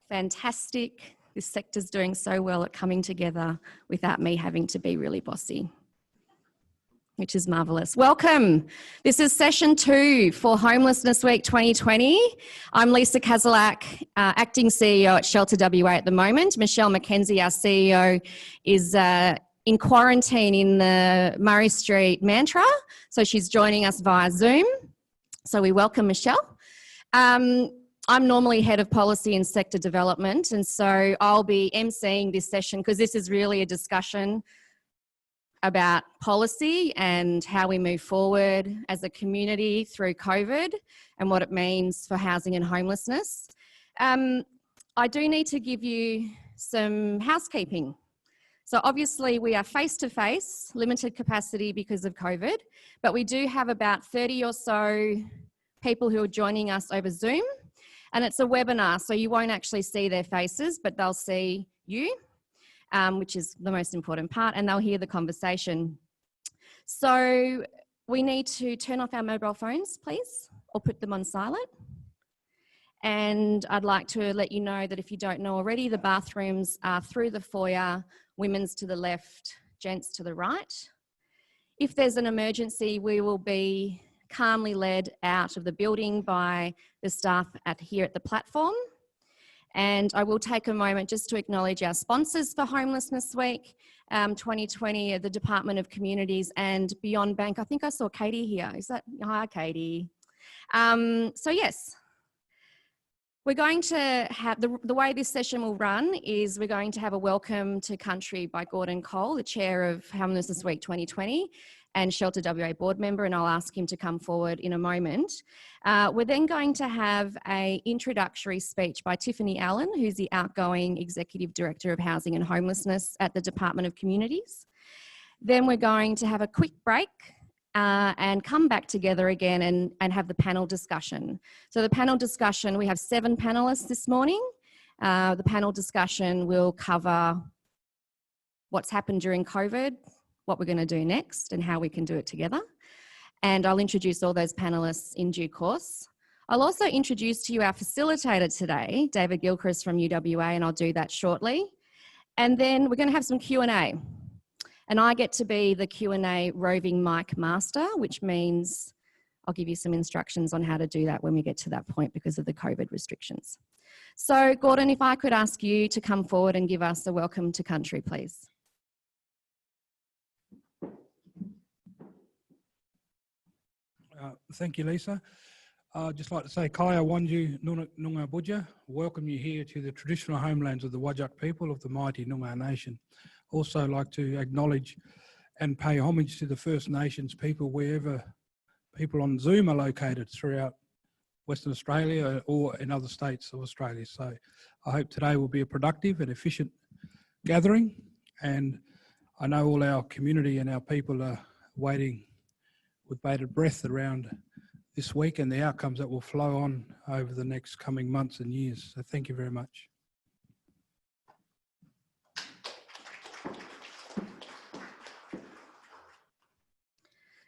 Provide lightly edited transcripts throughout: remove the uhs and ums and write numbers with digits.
Fantastic. This sector's doing so well at coming together without me having to be really bossy, which is marvellous. Welcome. This is session 2 for Homelessness Week 2020. I'm Lisa Kazalak, Acting CEO at Shelter WA at the moment. Michelle McKenzie, our CEO, is in quarantine in the Murray Street Mantra, so she's joining us via Zoom. So we welcome Michelle. I'm normally head of policy and sector development, and so I'll be emceeing this session because this is really a discussion about policy and how we move forward as a community through COVID and what it means for housing and homelessness. I do need to give you some housekeeping. So obviously we are face-to-face, limited capacity because of COVID, but we do have about 30 or so people who are joining us over Zoom. And it's a webinar, so you won't actually see their faces, but they'll see you, which is the most important part, and they'll hear the conversation. So we need to turn off our mobile phones, please, or put them on silent. And I'd like to let you know that if you don't know already, the bathrooms are through the foyer, women's to the left, gents to the right. If there's an emergency, we will be calmly led out of the building by the staff here at the platform. And I will take a moment just to acknowledge our sponsors for Homelessness Week 2020, the Department of Communities and Beyond Bank. I think I saw Katie here. Is that? Hi, Katie. So yes, we're going to have, the way this session will run is we're going to have a welcome to country by Gordon Cole, the chair of Homelessness Week 2020 and Shelter WA board member, and I'll ask him to come forward in a moment. We're then going to have an introductory speech by Tiffany Allen, who's the outgoing Executive Director of Housing and Homelessness at the Department of Communities. Then we're going to have a quick break and come back together again and have the panel discussion. So the panel discussion, we have 7 panellists this morning. The panel discussion will cover what's happened during COVID, what we're going to do next and how we can do it together. And I'll introduce all those panellists in due course. I'll also introduce to you our facilitator today, David Gilchrist from UWA, and I'll do that shortly. And then we're going to have some Q&A. And I get to be the Q&A roving mic master, which means I'll give you some instructions on how to do that when we get to that point because of the COVID restrictions. So Gordon, if I could ask you to come forward and give us a welcome to country, please. Thank you, Lisa. I'd just like to say, Kaya Wanju Noongar Budja, welcome you here to the traditional homelands of the Whadjuk people of the mighty Noongar Nation. Also like to acknowledge and pay homage to the First Nations people wherever people on Zoom are located throughout Western Australia or in other states of Australia. So I hope today will be a productive and efficient gathering, and I know all our community and our people are waiting with bated breath around this week and the outcomes that will flow on over the next coming months and years. So thank you very much.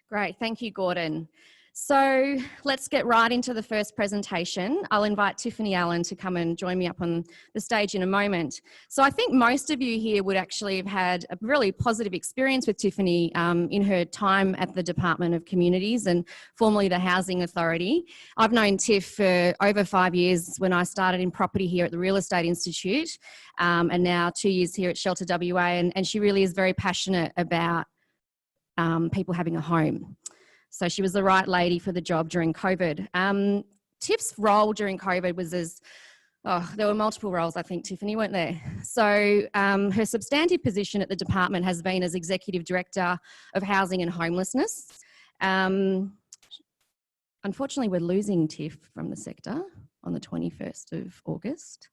Great, thank you, Gordon. So let's get right into the first presentation. I'll invite Tiffany Allen to come and join me up on the stage in a moment. So I think most of you here would actually have had a really positive experience with Tiffany in her time at the Department of Communities and formerly the Housing Authority. I've known Tiff for over 5 years when I started in property here at the Real Estate Institute, and now 2 years here at Shelter WA, and she really is very passionate about people having a home. So she was the right lady for the job during COVID. Tiff's role during COVID was there were multiple roles, I think, Tiffany, weren't there? So her substantive position at the department has been as Executive Director of Housing and Homelessness. Unfortunately, we're losing Tiff from the sector on the 21st of August.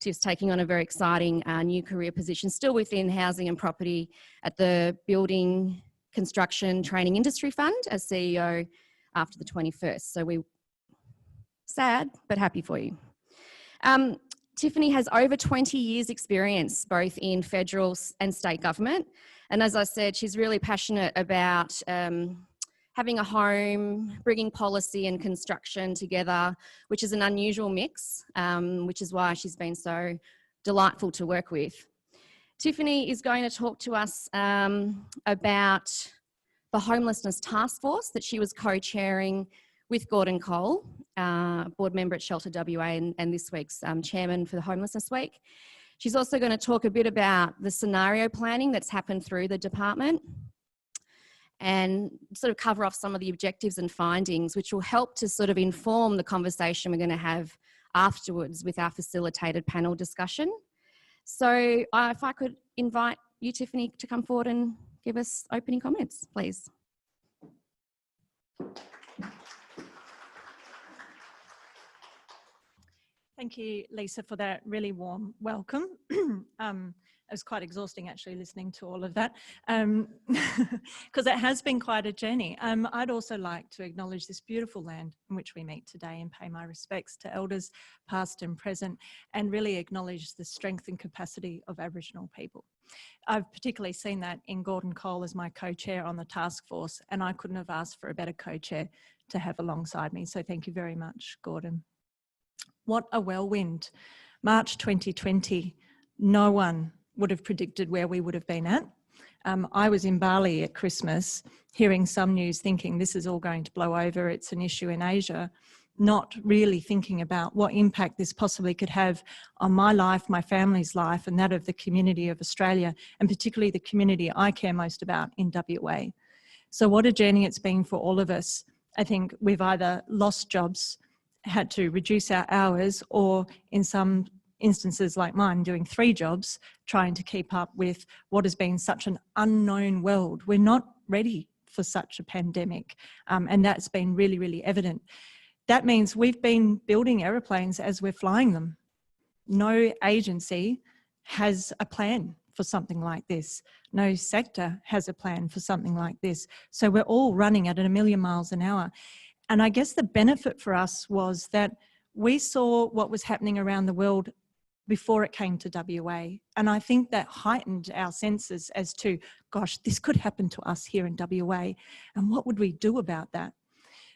Tiff's taking on a very exciting new career position, still within housing and property at the Building Construction Training Industry Fund as CEO after the 21st. So we're sad, but happy for you. Tiffany has over 20 years experience both in federal and state government. And as I said, she's really passionate about having a home, bringing policy and construction together, which is an unusual mix, which is why she's been so delightful to work with. Tiffany is going to talk to us about the Homelessness Taskforce that she was co-chairing with Gordon Cole, board member at Shelter WA and this week's chairman for the Homelessness Week. She's also going to talk a bit about the scenario planning that's happened through the department and sort of cover off some of the objectives and findings, which will help to sort of inform the conversation we're going to have afterwards with our facilitated panel discussion. So if I could invite you, Tiffany, to come forward and give us opening comments, please. Thank you, Lisa, for that really warm welcome. It was quite exhausting actually listening to all of that because it has been quite a journey. I'd also like to acknowledge this beautiful land in which we meet today and pay my respects to elders past and present, and really acknowledge the strength and capacity of Aboriginal people. I've particularly seen that in Gordon Cole as my co-chair on the task force, and I couldn't have asked for a better co-chair to have alongside me. So thank you very much, Gordon. What a whirlwind. March 2020, no one would have predicted where we would have been at. I was in Bali at Christmas, hearing some news thinking this is all going to blow over, it's an issue in Asia, not really thinking about what impact this possibly could have on my life, my family's life, and that of the community of Australia, and particularly the community I care most about in WA. So what a journey it's been for all of us. I think we've either lost jobs, had to reduce our hours, or in some instances like mine, doing 3 jobs, trying to keep up with what has been such an unknown world. We're not ready for such a pandemic, and that's been really, really evident. That means we've been building aeroplanes as we're flying them. No agency has a plan for something like this. No sector has a plan for something like this. So we're all running at 1,000,000 miles an hour. And I guess the benefit for us was that we saw what was happening around the world before it came to WA. And I think that heightened our senses as to, gosh, this could happen to us here in WA. And what would we do about that?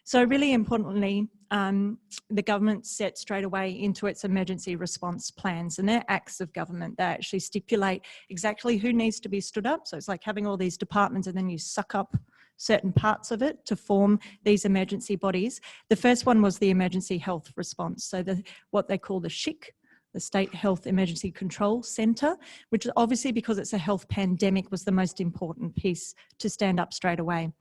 So really importantly, the government set straight away into its emergency response plans, and they're acts of government. They actually stipulate exactly who needs to be stood up. So it's like having all these departments and then you suck up certain parts of it to form these emergency bodies. The first one was the Emergency Health Response. So what they call the SHIC, the State Health Emergency Control Centre, which obviously because it's a health pandemic was the most important piece to stand up straight away.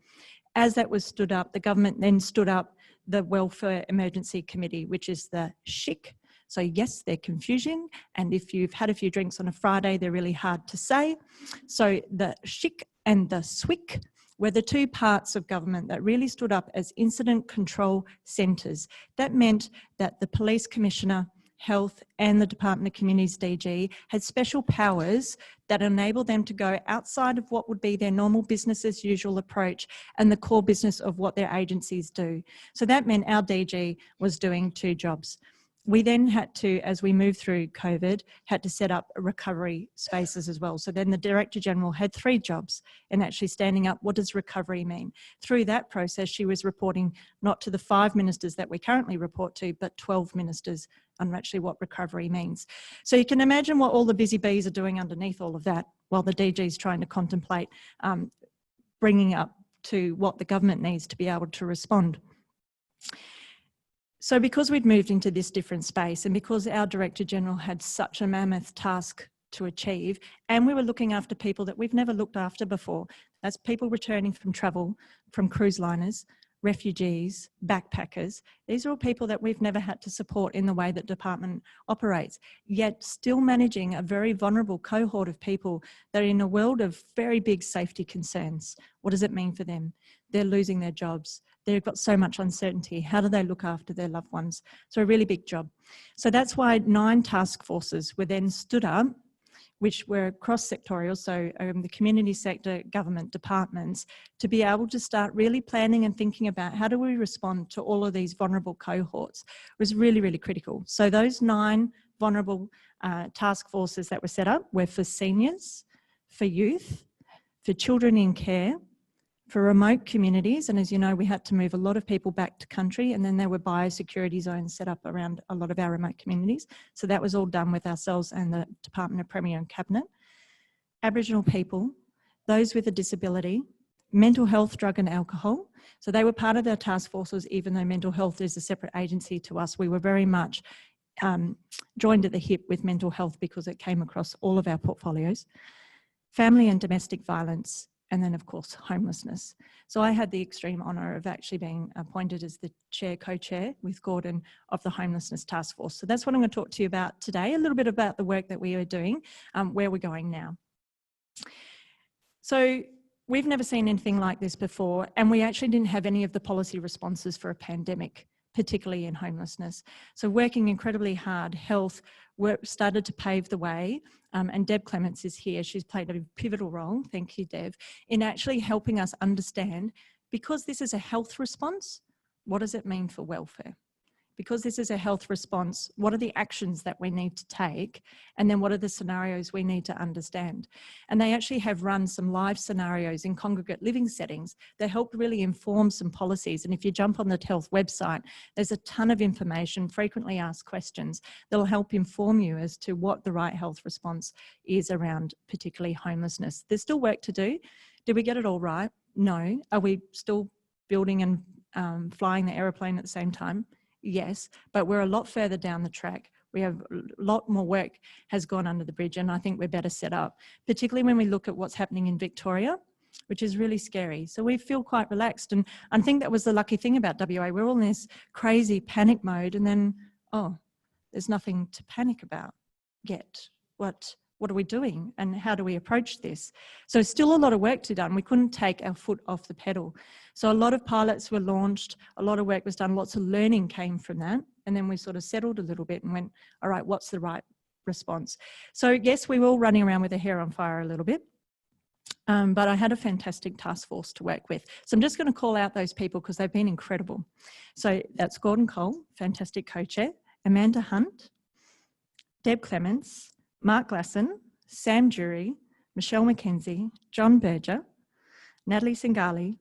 As that was stood up, the government then stood up the Welfare Emergency Committee, which is the SHIC. So yes, they're confusing, and if you've had a few drinks on a Friday, they're really hard to say. So the SHIC and the SWIC were the 2 parts of government that really stood up as incident control centres. That meant that the Police Commissioner, Health and the Department of Communities DG had special powers that enabled them to go outside of what would be their normal business as usual approach and the core business of what their agencies do. So that meant our DG was doing 2 jobs. We then had to, as we moved through COVID, had to set up recovery spaces as well. So then the Director General had 3 jobs in actually standing up, what does recovery mean? Through that process, she was reporting not to the 5 ministers that we currently report to, but 12 ministers on actually what recovery means. So you can imagine what all the busy bees are doing underneath all of that, while the DG is trying to contemplate bringing up to what the government needs to be able to respond. So because we'd moved into this different space and because our Director General had such a mammoth task to achieve, and we were looking after people that we've never looked after before, that's people returning from travel, from cruise liners, refugees, backpackers. These are all people that we've never had to support in the way that department operates, yet still managing a very vulnerable cohort of people that are in a world of very big safety concerns. What does it mean for them? They're losing their jobs. They've got so much uncertainty. How do they look after their loved ones? So a really big job. So that's why 9 task forces were then stood up, which were cross-sectorial, so the community sector, government departments, to be able to start really planning and thinking about how do we respond to all of these vulnerable cohorts was really, really critical. So those 9 vulnerable task forces that were set up were for seniors, for youth, for children in care, For remote communities, and as you know, we had to move a lot of people back to country, and then there were biosecurity zones set up around a lot of our remote communities. So that was all done with ourselves and the Department of Premier and Cabinet. Aboriginal people, those with a disability, mental health, drug and alcohol. So they were part of our task forces, even though mental health is a separate agency to us. We were very much joined at the hip with mental health because it came across all of our portfolios. Family and domestic violence, and then of course homelessness. So I had the extreme honour of actually being appointed as the co-chair with Gordon of the Homelessness Taskforce. So that's what I'm going to talk to you about today, a little bit about the work that we are doing, where we're going now. So we've never seen anything like this before, and we actually didn't have any of the policy responses for a pandemic, particularly in homelessness. So working incredibly hard, health started to pave the way, and Deb Clements is here. She's played a pivotal role, thank you Deb, in actually helping us understand, because this is a health response, what does it mean for welfare? Because this is a health response, what are the actions that we need to take? And then what are the scenarios we need to understand? And they actually have run some live scenarios in congregate living settings that help really inform some policies. And if you jump on the Health website, there's a ton of information, frequently asked questions, that'll help inform you as to what the right health response is around particularly homelessness. There's still work to do. Did we get it all right? No. Are we still building and flying the aeroplane at the same time? Yes, but we're a lot further down the track. We have a lot more work has gone under the bridge, and I think we're better set up, particularly when we look at what's happening in Victoria, which is really scary. So we feel quite relaxed, and I think that was the lucky thing about WA. We're all in this crazy panic mode, and then, oh, there's nothing to panic about yet. What are we doing and how do we approach this? So still a lot of work to be done. We couldn't take our foot off the pedal. So a lot of pilots were launched, a lot of work was done, lots of learning came from that. And then we sort of settled a little bit and went, all right, what's the right response? So yes, we were all running around with our hair on fire a little bit. But I had a fantastic task force to work with. So I'm just going to call out those people because they've been incredible. So that's Gordon Cole, fantastic co-chair, Amanda Hunt, Deb Clements, Mark Glasson, Sam Jury, Michelle McKenzie, John Berger, Natalie Singali,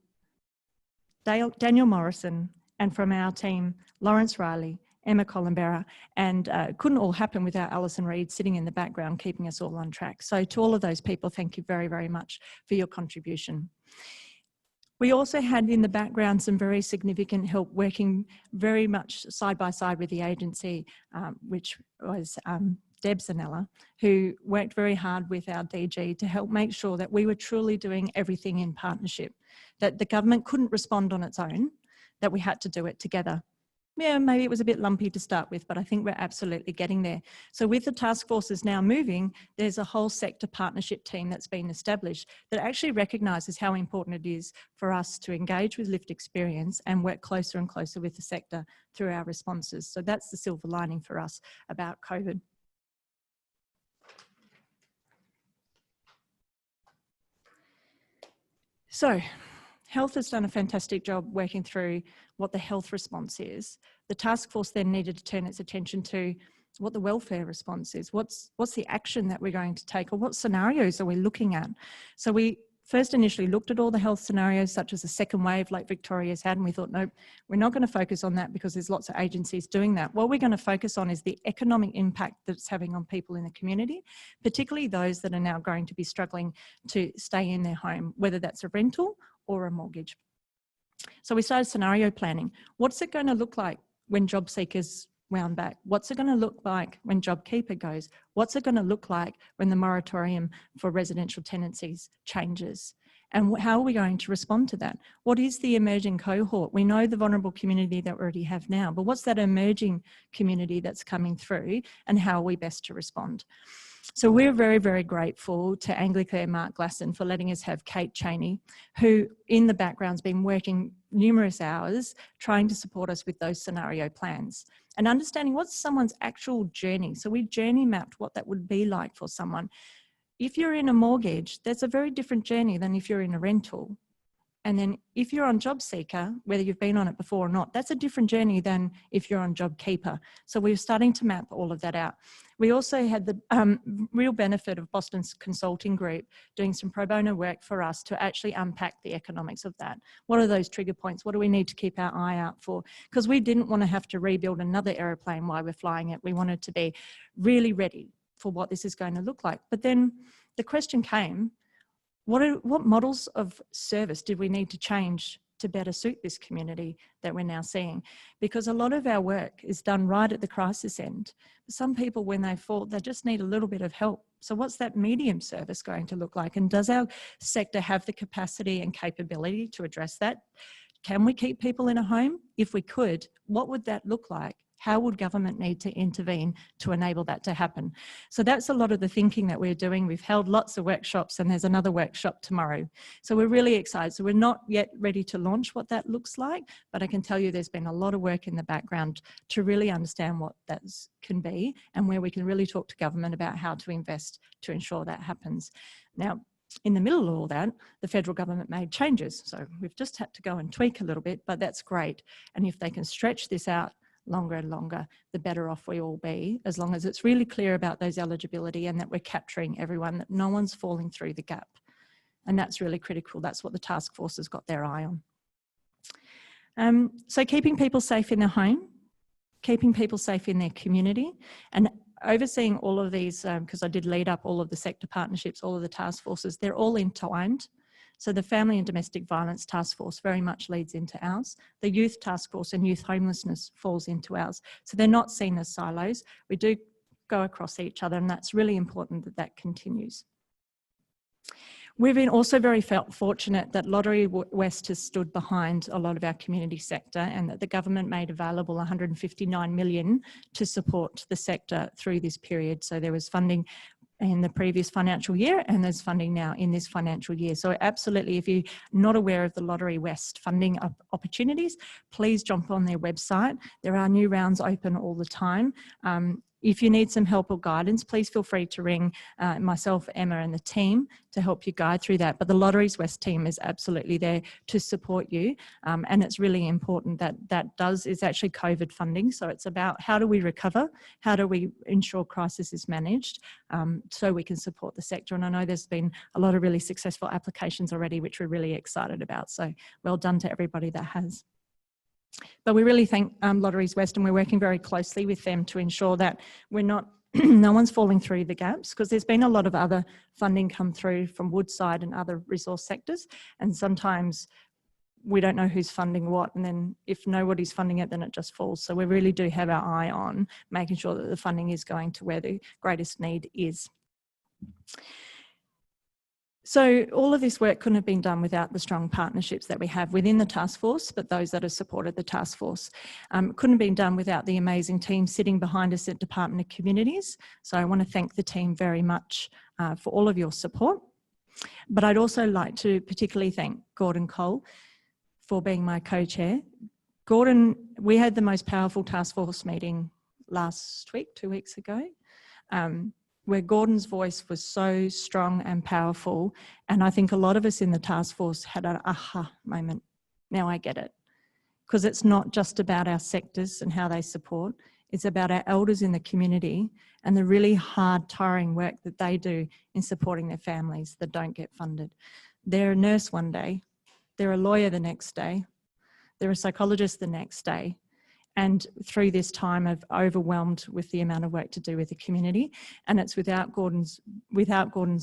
Daniel Morrison, and from our team, Lawrence Riley, Emma Collenberra, and couldn't all happen without Alison Reid sitting in the background, keeping us all on track. So to all of those people, thank you very, very much for your contribution. We also had in the background some very significant help working very much side by side with the agency, which was Deb Zanella, who worked very hard with our DG to help make sure that we were truly doing everything in partnership, that the government couldn't respond on its own, that we had to do it together. Yeah, maybe it was a bit lumpy to start with, but I think we're absolutely getting there. So with the task forces now moving, there's a whole sector partnership team that's been established that actually recognises how important it is for us to engage with lived experience and work closer and closer with the sector through our responses. So that's the silver lining for us about COVID. So, Health has done a fantastic job working through what the health response is. The task force then needed to turn its attention to what the welfare response is. What's the action that we're going to take, or what scenarios are we looking at? So we first initially looked at all the health scenarios, such as a second wave like Victoria's had, and we thought, nope, we're not going to focus on that because there's lots of agencies doing that. What we're going to focus on is the economic impact that it's having on people in the community, particularly those that are now going to be struggling to stay in their home, whether that's a rental or a mortgage. So we started scenario planning. What's it going to look like when job seekers wound back? What's it going to look like when JobKeeper goes? What's it going to look like when the moratorium for residential tenancies changes? And how are we going to respond to that? What is the emerging cohort? We know the vulnerable community that we already have now, but what's that emerging community that's coming through, and how are we best to respond? So we're very, very grateful to Anglicare Mark Glasson for letting us have Kate Cheney, who in the background's been working numerous hours trying to support us with those scenario plans and understanding what's someone's actual journey. So we journey mapped what that would be like for someone. If you're in a mortgage, that's a very different journey than if you're in a rental. And then if you're on Job Seeker, whether you've been on it before or not, that's a different journey than if you're on Job Keeper. So we're starting to map all of that out. We also had the real benefit of Boston's consulting group doing some pro bono work for us to actually unpack the economics of that. What are those trigger points? What do we need to keep our eye out for? Because we didn't want to have to rebuild another aeroplane while we're flying it. We wanted to be really ready for what this is going to look like. But then the question came, what models of service did we need to change to better suit this community that we're now seeing? Because a lot of our work is done right at the crisis end. Some people, when they fall, they just need a little bit of help. So what's that medium service going to look like? And does our sector have the capacity and capability to address that? Can we keep people in a home? If we could, what would that look like? How would government need to intervene to enable that to happen? So that's a lot of the thinking that we're doing. We've held lots of workshops and there's another workshop tomorrow. So we're really excited. So we're not yet ready to launch what that looks like, but I can tell you there's been a lot of work in the background to really understand what that can be and where we can really talk to government about how to invest to ensure that happens. Now, in the middle of all that, the federal government made changes. So we've just had to go and tweak a little bit, but that's great. And if they can stretch this out longer and longer, the better off we all be, as long as it's really clear about those eligibility and that we're capturing everyone, that no one's falling through the gap. And that's really critical. That's what the task force has got their eye on. So keeping people safe in their home, keeping people safe in their community, and overseeing all of these, because I did lead up all of the sector partnerships, all of the task forces, they're all entwined. So the Family and Domestic Violence Task Force very much leads into ours. The Youth Task Force and Youth Homelessness falls into ours. So they're not seen as silos. We do go across each other, and that's really important that that continues. We've been also very fortunate that Lottery West has stood behind a lot of our community sector, and that the government made available $159 million to support the sector through this period. So there was funding in the previous financial year and there's funding now in this financial year. So absolutely, if you're not aware of the Lottery West funding opportunities, please jump on their website. There are new rounds open all the time. If you need some help or guidance, please feel free to ring myself, Emma, and the team to help you guide through that. But the Lotteries West team is absolutely there to support you. And it's really important that is actually COVID funding. So it's about how do we recover? How do we ensure crisis is managed so we can support the sector? And I know there's been a lot of really successful applications already, which we're really excited about. So well done to everybody that has. But we really thank Lotteries West, and we're working very closely with them to ensure that we're not, no one's falling through the gaps, because there's been a lot of other funding come through from Woodside and other resource sectors, and sometimes we don't know who's funding what, and then if nobody's funding it, then it just falls. So we really do have our eye on making sure that the funding is going to where the greatest need is. So all of this work couldn't have been done without the strong partnerships that we have within the task force, but those that have supported the task force. Couldn't have been done without the amazing team sitting behind us at Department of Communities. So I want to thank the team very much for all of your support. But I'd also like to particularly thank Gordon Cole for being my co-chair. Gordon, we had the most powerful task force meeting last week, 2 weeks ago. Where Gordon's voice was so strong and powerful. And I think a lot of us in the task force had an aha moment. Now I get it. Because it's not just about our sectors and how they support. It's about our elders in the community and the really hard, tiring work that they do in supporting their families that don't get funded. They're a nurse one day. They're a lawyer the next day. They're a psychologist the next day. And through this time I've overwhelmed with the amount of work to do with the community. And it's without Gordon's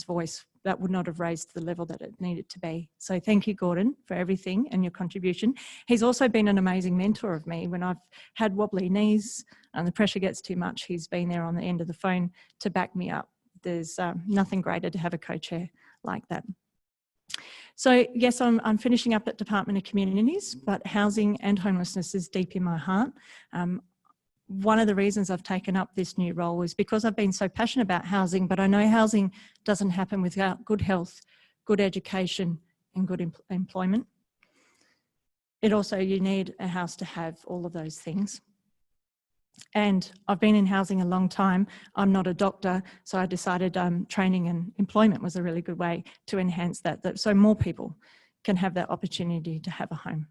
voice, that would not have raised the level that it needed to be. So thank you, Gordon, for everything and your contribution. He's also been an amazing mentor of me when I've had wobbly knees and the pressure gets too much. He's been there on the end of the phone to back me up. There's nothing greater to have a co-chair like that. So yes, I'm finishing up at Department of Communities, but housing and homelessness is deep in my heart. One of the reasons I've taken up this new role is because I've been so passionate about housing, but I know housing doesn't happen without good health, good education and good employment. You need a house to have all of those things. And I've been in housing a long time. I'm not a doctor, so I decided training and employment was a really good way to enhance that, so more people can have that opportunity to have a home.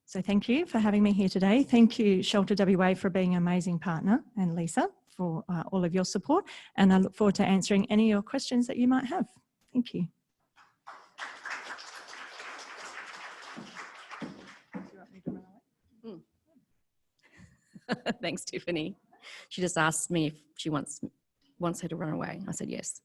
So thank you for having me here today. Thank you, Shelter WA, for being an amazing partner, and Lisa for all of your support. And I look forward to answering any of your questions that you might have. Thank you. Thanks, Tiffany. She just asked me if she wants her to run away. I said yes.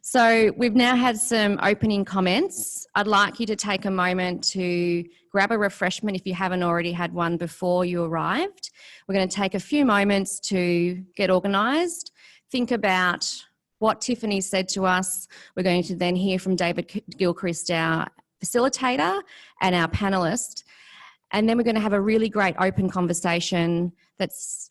So we've now had some opening comments. I'd like you to take a moment to grab a refreshment if you haven't already had one before you arrived. We're going to take a few moments to get organised, think about what Tiffany said to us. We're going to then hear from David Gilchrist, our facilitator, and our panellist. And then we're going to have a really great open conversation that's,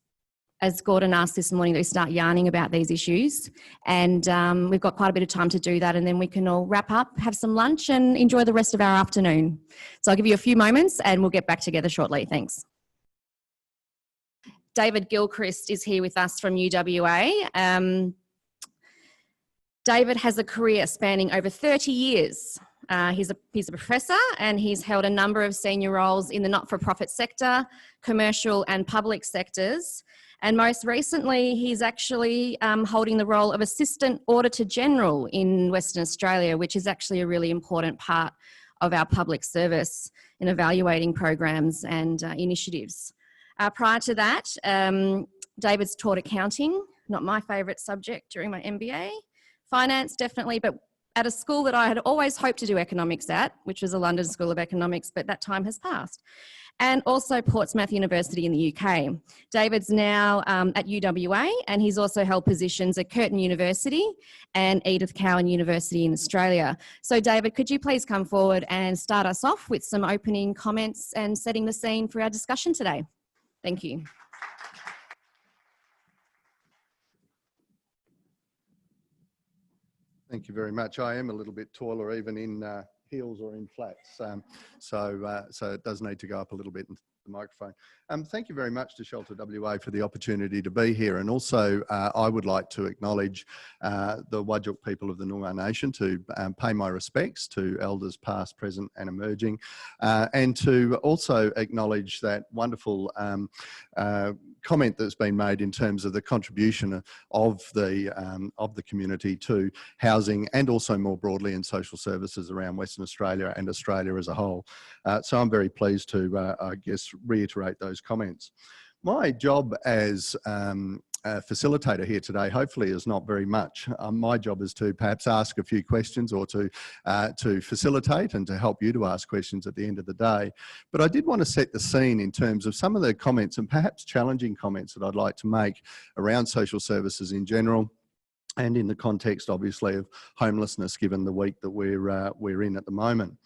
as Gordon asked this morning, that we start yarning about these issues. And we've got quite a bit of time to do that, and then we can all wrap up, have some lunch and enjoy the rest of our afternoon. So I'll give you a few moments and we'll get back together shortly. Thanks. David Gilchrist is here with us from UWA. David has a career spanning over 30 years. He's a professor, and he's held a number of senior roles in the not-for-profit sector, commercial and public sectors. And most recently, he's actually holding the role of Assistant Auditor General in Western Australia, which is actually a really important part of our public service in evaluating programs and initiatives. Prior to that, David's taught accounting, not my favourite subject during my MBA, finance definitely, but at a school that I had always hoped to do economics at, which was a London School of Economics, but that time has passed. And also Portsmouth University in the UK. David's now at UWA, and he's also held positions at Curtin University and Edith Cowan University in Australia. So David, could you please come forward and start us off with some opening comments and setting the scene for our discussion today? Thank you. Thank you very much. I am a little bit taller, even in heels or in flats, so it does need to go up a little bit into the microphone. Thank you very much to Shelter WA for the opportunity to be here, and also I would like to acknowledge the Whadjuk people of the Noongar Nation, to pay my respects to elders past, present and emerging, and to also acknowledge that wonderful comment that's been made in terms of the contribution of the community to housing, and also more broadly in social services around Western Australia and Australia as a whole. So I'm very pleased to, I guess, reiterate those comments. My job as facilitator here today hopefully is not very much. My job is to perhaps ask a few questions, or to facilitate and to help you to ask questions at the end of the day. But I did want to set the scene in terms of some of the comments, and perhaps challenging comments, that I'd like to make around social services in general, and in the context obviously of homelessness, given the week that we're in at the moment.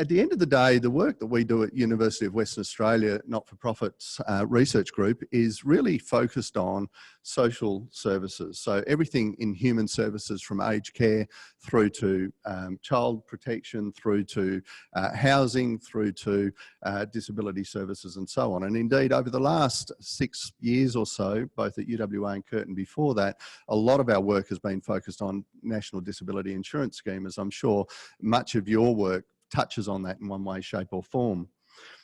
At the end of the day, the work that we do at University of Western Australia Not-for-Profits Research Group is really focused on social services. So everything in human services, from aged care through to child protection, through to housing, through to disability services and so on. And indeed, over the last 6 years or so, both at UWA and Curtin before that, a lot of our work has been focused on National Disability Insurance Scheme, as I'm sure much of your work touches on that in one way, shape or form.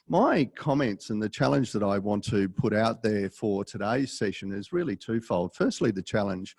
My comments and the challenge that I want to put out there for today's session is really twofold. Firstly, the challenge.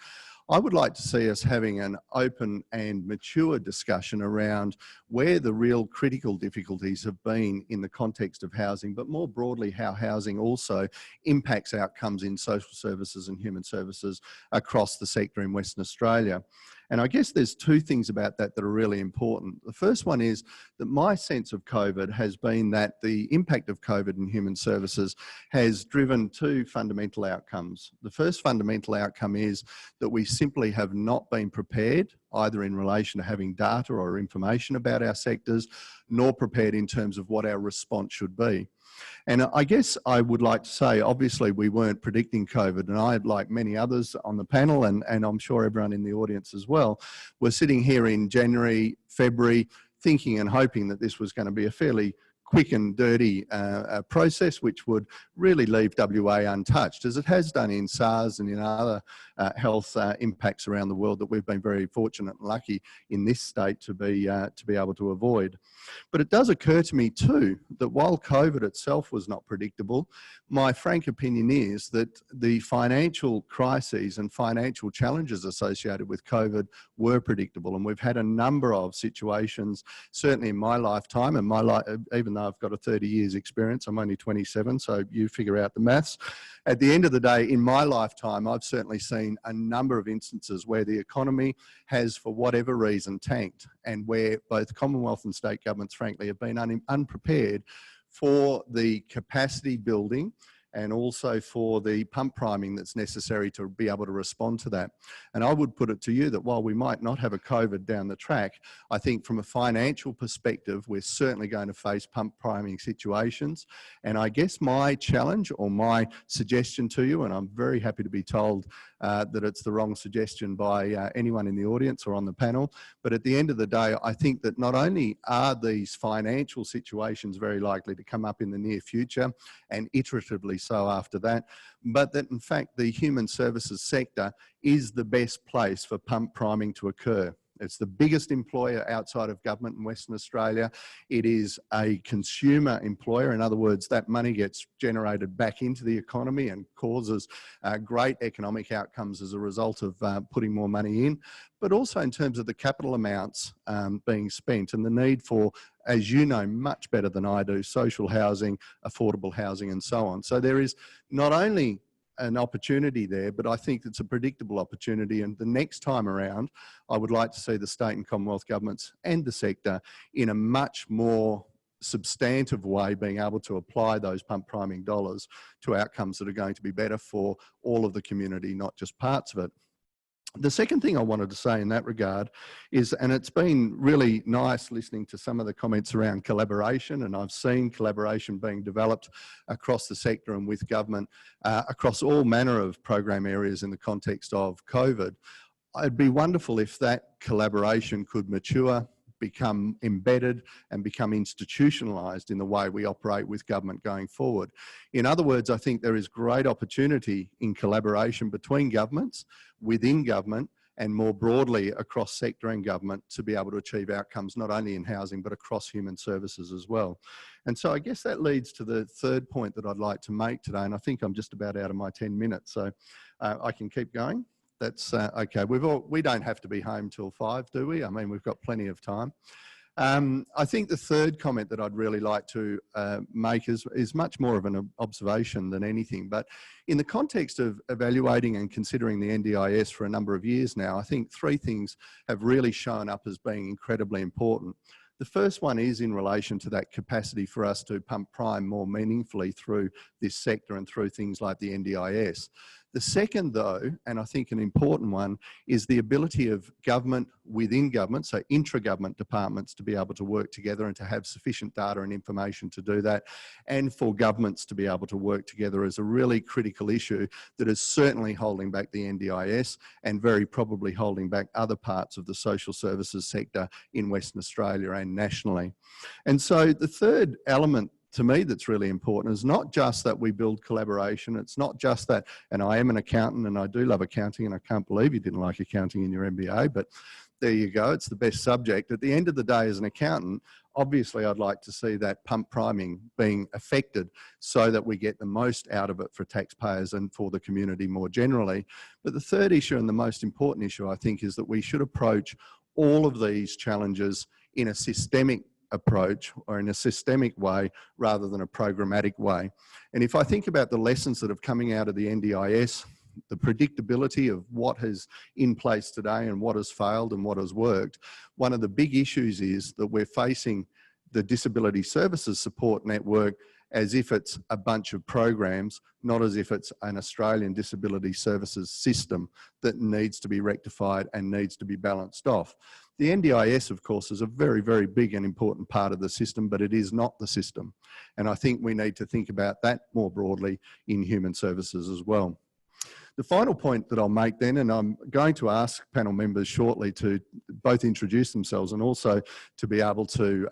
I would like to see us having an open and mature discussion around where the real critical difficulties have been in the context of housing, but more broadly how housing also impacts outcomes in social services and human services across the sector in Western Australia. And I guess there's two things about that that are really important. The first one is that my sense of COVID has been that the impact of COVID in human services has driven two fundamental outcomes. The first fundamental outcome is that we simply have not been prepared, either in relation to having data or information about our sectors, nor prepared in terms of what our response should be. And I guess I would like to say, obviously we weren't predicting COVID, and I, like many others on the panel, and I'm sure everyone in the audience as well, were sitting here in January, February, thinking and hoping that this was going to be a fairly quick and dirty process which would really leave WA untouched, as it has done in SARS and in other health impacts around the world that we've been very fortunate and lucky in this state to be able to avoid. But it does occur to me too that while COVID itself was not predictable, my frank opinion is that the financial crises and financial challenges associated with COVID were predictable, and we've had a number of situations, certainly in my lifetime, and even though I've got a 30 years experience, I'm only 27, so you figure out the maths. At the end of the day, in my lifetime, I've certainly seen a number of instances where the economy has, for whatever reason, tanked, and where both Commonwealth and state governments, frankly, have been unprepared for the capacity building and also for the pump priming that's necessary to be able to respond to that. And I would put it to you that while we might not have a COVID down the track, I think from a financial perspective, we're certainly going to face pump priming situations. And I guess my challenge or my suggestion to you, and I'm very happy to be told that it's the wrong suggestion by anyone in the audience or on the panel, but at the end of the day, I think that not only are these financial situations very likely to come up in the near future and iteratively so after that, but that in fact the human services sector is the best place for pump priming to occur. It's the biggest employer outside of government in Western Australia. It is a consumer employer. In other words, that money gets generated back into the economy and causes great economic outcomes as a result of putting more money in, but also in terms of the capital amounts being spent and the need for, as you know much better than I do, social housing, affordable housing and so on. So there is not only an opportunity there, but I think it's a predictable opportunity, and the next time around I would like to see the state and Commonwealth governments and the sector in a much more substantive way being able to apply those pump priming dollars to outcomes that are going to be better for all of the community, not just parts of it. The second thing I wanted to say in that regard is, and it's been really nice listening to some of the comments around collaboration, and I've seen collaboration being developed across the sector and with government across all manner of program areas in the context of COVID. It'd be wonderful if that collaboration could mature, become embedded and become institutionalised in the way we operate with government going forward. In other words, I think there is great opportunity in collaboration between governments, within government, and more broadly across sector and government to be able to achieve outcomes not only in housing but across human services as well. And so I guess that leads to the third point that I'd like to make today, and I think I'm just about out of my 10 minutes, so I can keep going. That's okay. We don't have to be home till 5, do we? I mean, we've got plenty of time. I think the third comment that I'd really like to make is much more of an observation than anything. But in the context of evaluating and considering the NDIS for a number of years now, I think three things have really shown up as being incredibly important. The first one is in relation to that capacity for us to pump prime more meaningfully through this sector and through things like the NDIS. The second, though, and I think an important one, is the ability of government within government, so intra-government departments, to be able to work together and to have sufficient data and information to do that, and for governments to be able to work together is a really critical issue that is certainly holding back the NDIS and very probably holding back other parts of the social services sector in Western Australia and nationally. And so the third element to me that's really important is not just that we build collaboration, it's not just that, and I am an accountant and I do love accounting, and I can't believe you didn't like accounting in your MBA, but there you go, it's the best subject. At the end of the day, as an accountant, obviously I'd like to see that pump priming being affected so that we get the most out of it for taxpayers and for the community more generally. But the third issue, and the most important issue, I think, is that we should approach all of these challenges in a systemic approach or in a systemic way rather than a programmatic way. And if I think about the lessons that are coming out of the NDIS, the predictability of what is in place today and what has failed and what has worked, one of the big issues is that we're facing the disability services support network as if it's a bunch of programs, not as if it's an Australian disability services system that needs to be rectified and needs to be balanced off. The NDIS, of course, is a very, very big and important part of the system, but it is not the system. And I think we need to think about that more broadly in human services as well. The final point that I'll make then, and I'm going to ask panel members shortly to both introduce themselves and also to be able to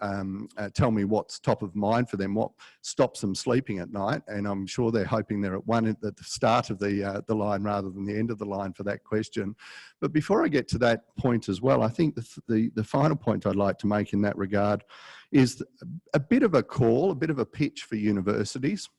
tell me what's top of mind for them, what stops them sleeping at night. And I'm sure they're hoping they're at the start of the line rather than the end of the line for that question. But before I get to that point as well, I think the final point I'd like to make in that regard is a bit of a call, a bit of a pitch for universities,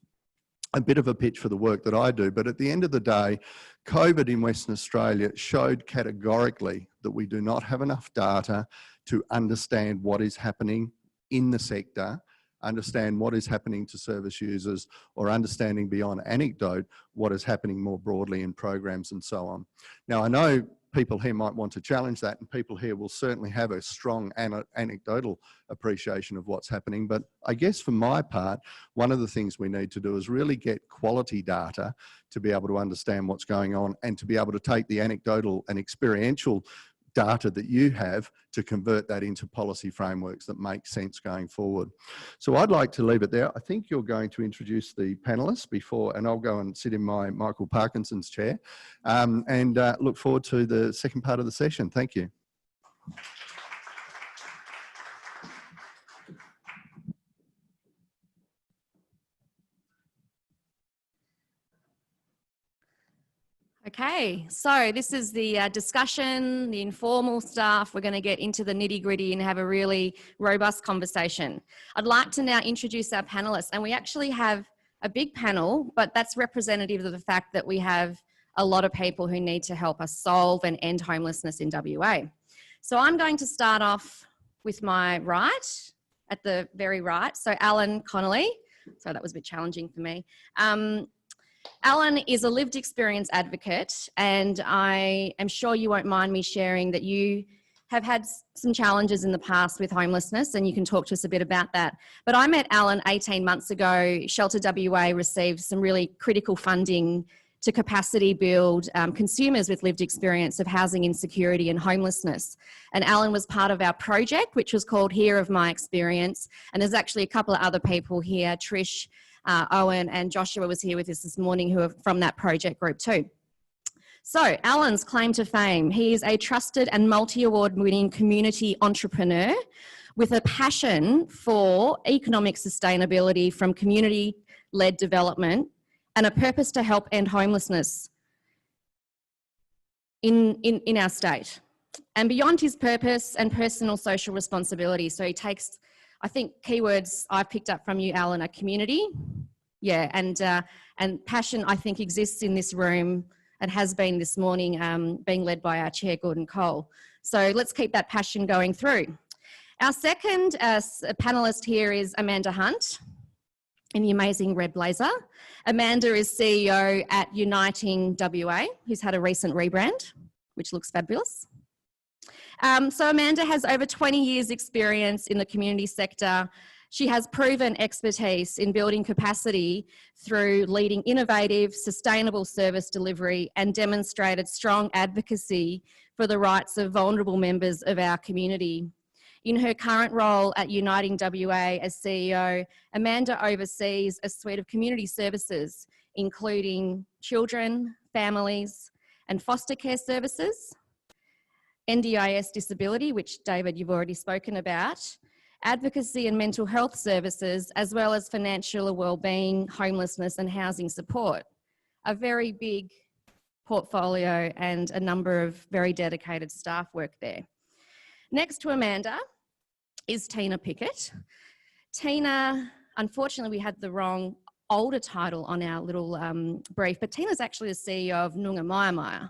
a bit of a pitch for the work that I do. But at the end of the day, COVID in Western Australia showed categorically that we do not have enough data to understand what is happening in the sector, understand what is happening to service users, or understanding beyond anecdote what is happening more broadly in programs and so on. Now, I know people here might want to challenge that, and people here will certainly have a strong anecdotal appreciation of what's happening. But I guess for my part, one of the things we need to do is really get quality data to be able to understand what's going on and to be able to take the anecdotal and experiential data that you have to convert that into policy frameworks that make sense going forward. So I'd like to leave it there. I think you're going to introduce the panelists before, and I'll go and sit in my Michael Parkinson's chair and look forward to the second part of the session. Thank you. Okay, so this is the discussion, the informal stuff. We're going to get into the nitty-gritty and have a really robust conversation. I'd like to now introduce our panelists, and we actually have a big panel, but that's representative of the fact that we have a lot of people who need to help us solve and end homelessness in WA. So I'm going to start off with my right, at the very right. So Alan Connolly. So that was a bit challenging for me. Alan is a lived experience advocate, and I am sure you won't mind me sharing that you have had some challenges in the past with homelessness, and you can talk to us a bit about that. But I met Alan 18 months ago. Shelter WA received some really critical funding to capacity build consumers with lived experience of housing insecurity and homelessness. And Alan was part of our project, which was called Hear of My Experience. And there's actually a couple of other people here, Trish, Owen and Joshua was here with us this morning who are from that project group too. So Alan's claim to fame: he is a trusted and multi-award winning community entrepreneur with a passion for economic sustainability from community-led development and a purpose to help end homelessness in our state. And beyond his purpose and personal social responsibility, so he takes, I think keywords I've picked up from you, Alan, are community, yeah, and passion, I think, exists in this room and has been this morning, being led by our chair, Gordon Cole. So let's keep that passion going through. Our second panellist here is Amanda Hunt in the amazing red blazer. Amanda is CEO at Uniting WA, who's had a recent rebrand, which looks fabulous. So Amanda has over 20 years experience in the community sector. She has proven expertise in building capacity through leading innovative, sustainable service delivery and demonstrated strong advocacy for the rights of vulnerable members of our community. In her current role at Uniting WA as CEO, Amanda oversees a suite of community services, including children, families, and foster care services, NDIS disability, which David, you've already spoken about, advocacy and mental health services, as well as financial wellbeing, homelessness and housing support. A very big portfolio and a number of very dedicated staff work there. Next to Amanda is Tina Pickett. Tina, unfortunately we had the wrong older title on our little brief, but Tina's actually the CEO of Noongar Maya,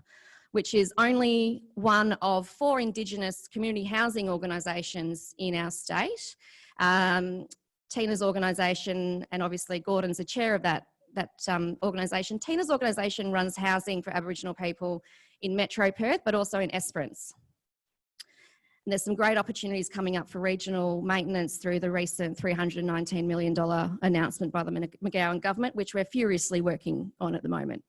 which is only one of 4 Indigenous community housing organisations in our state. Tina's organisation, and obviously Gordon's the chair of that organisation. Tina's organisation runs housing for Aboriginal people in Metro Perth, but also in Esperance. And there's some great opportunities coming up for regional maintenance through the recent $319 million announcement by the McGowan government, which we're furiously working on at the moment.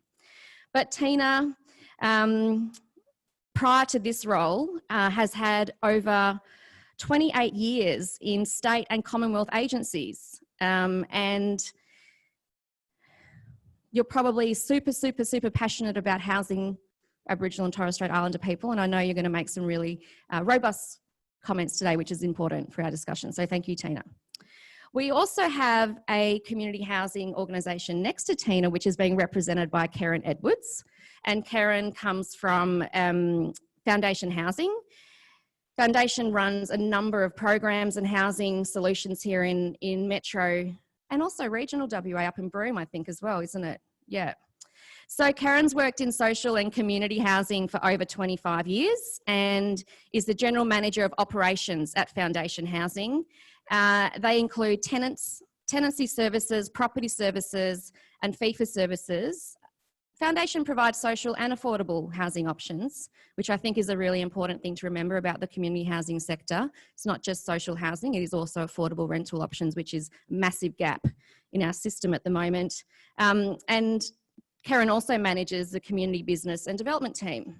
But Tina, prior to this role, has had over 28 years in state and Commonwealth agencies. And you're probably super passionate about housing Aboriginal and Torres Strait Islander people, and I know you're going to make some really robust comments today, which is important for our discussion. So thank you, Tina. We also have a community housing organisation next to Tina, which is being represented by Karen Edwards. And Karen comes from Foundation Housing. Foundation runs a number of programs and housing solutions here in Metro and also regional WA up in Broome, I think, as well, isn't it? Yeah. So Karen's worked in social and community housing for over 25 years and is the General Manager of Operations at Foundation Housing. They include tenancy services, property services and fee for services. Foundation provides social and affordable housing options, which I think is a really important thing to remember about the community housing sector. It's not just social housing, it is also affordable rental options, which is a massive gap in our system at the moment. And Karen also manages the community business and development team.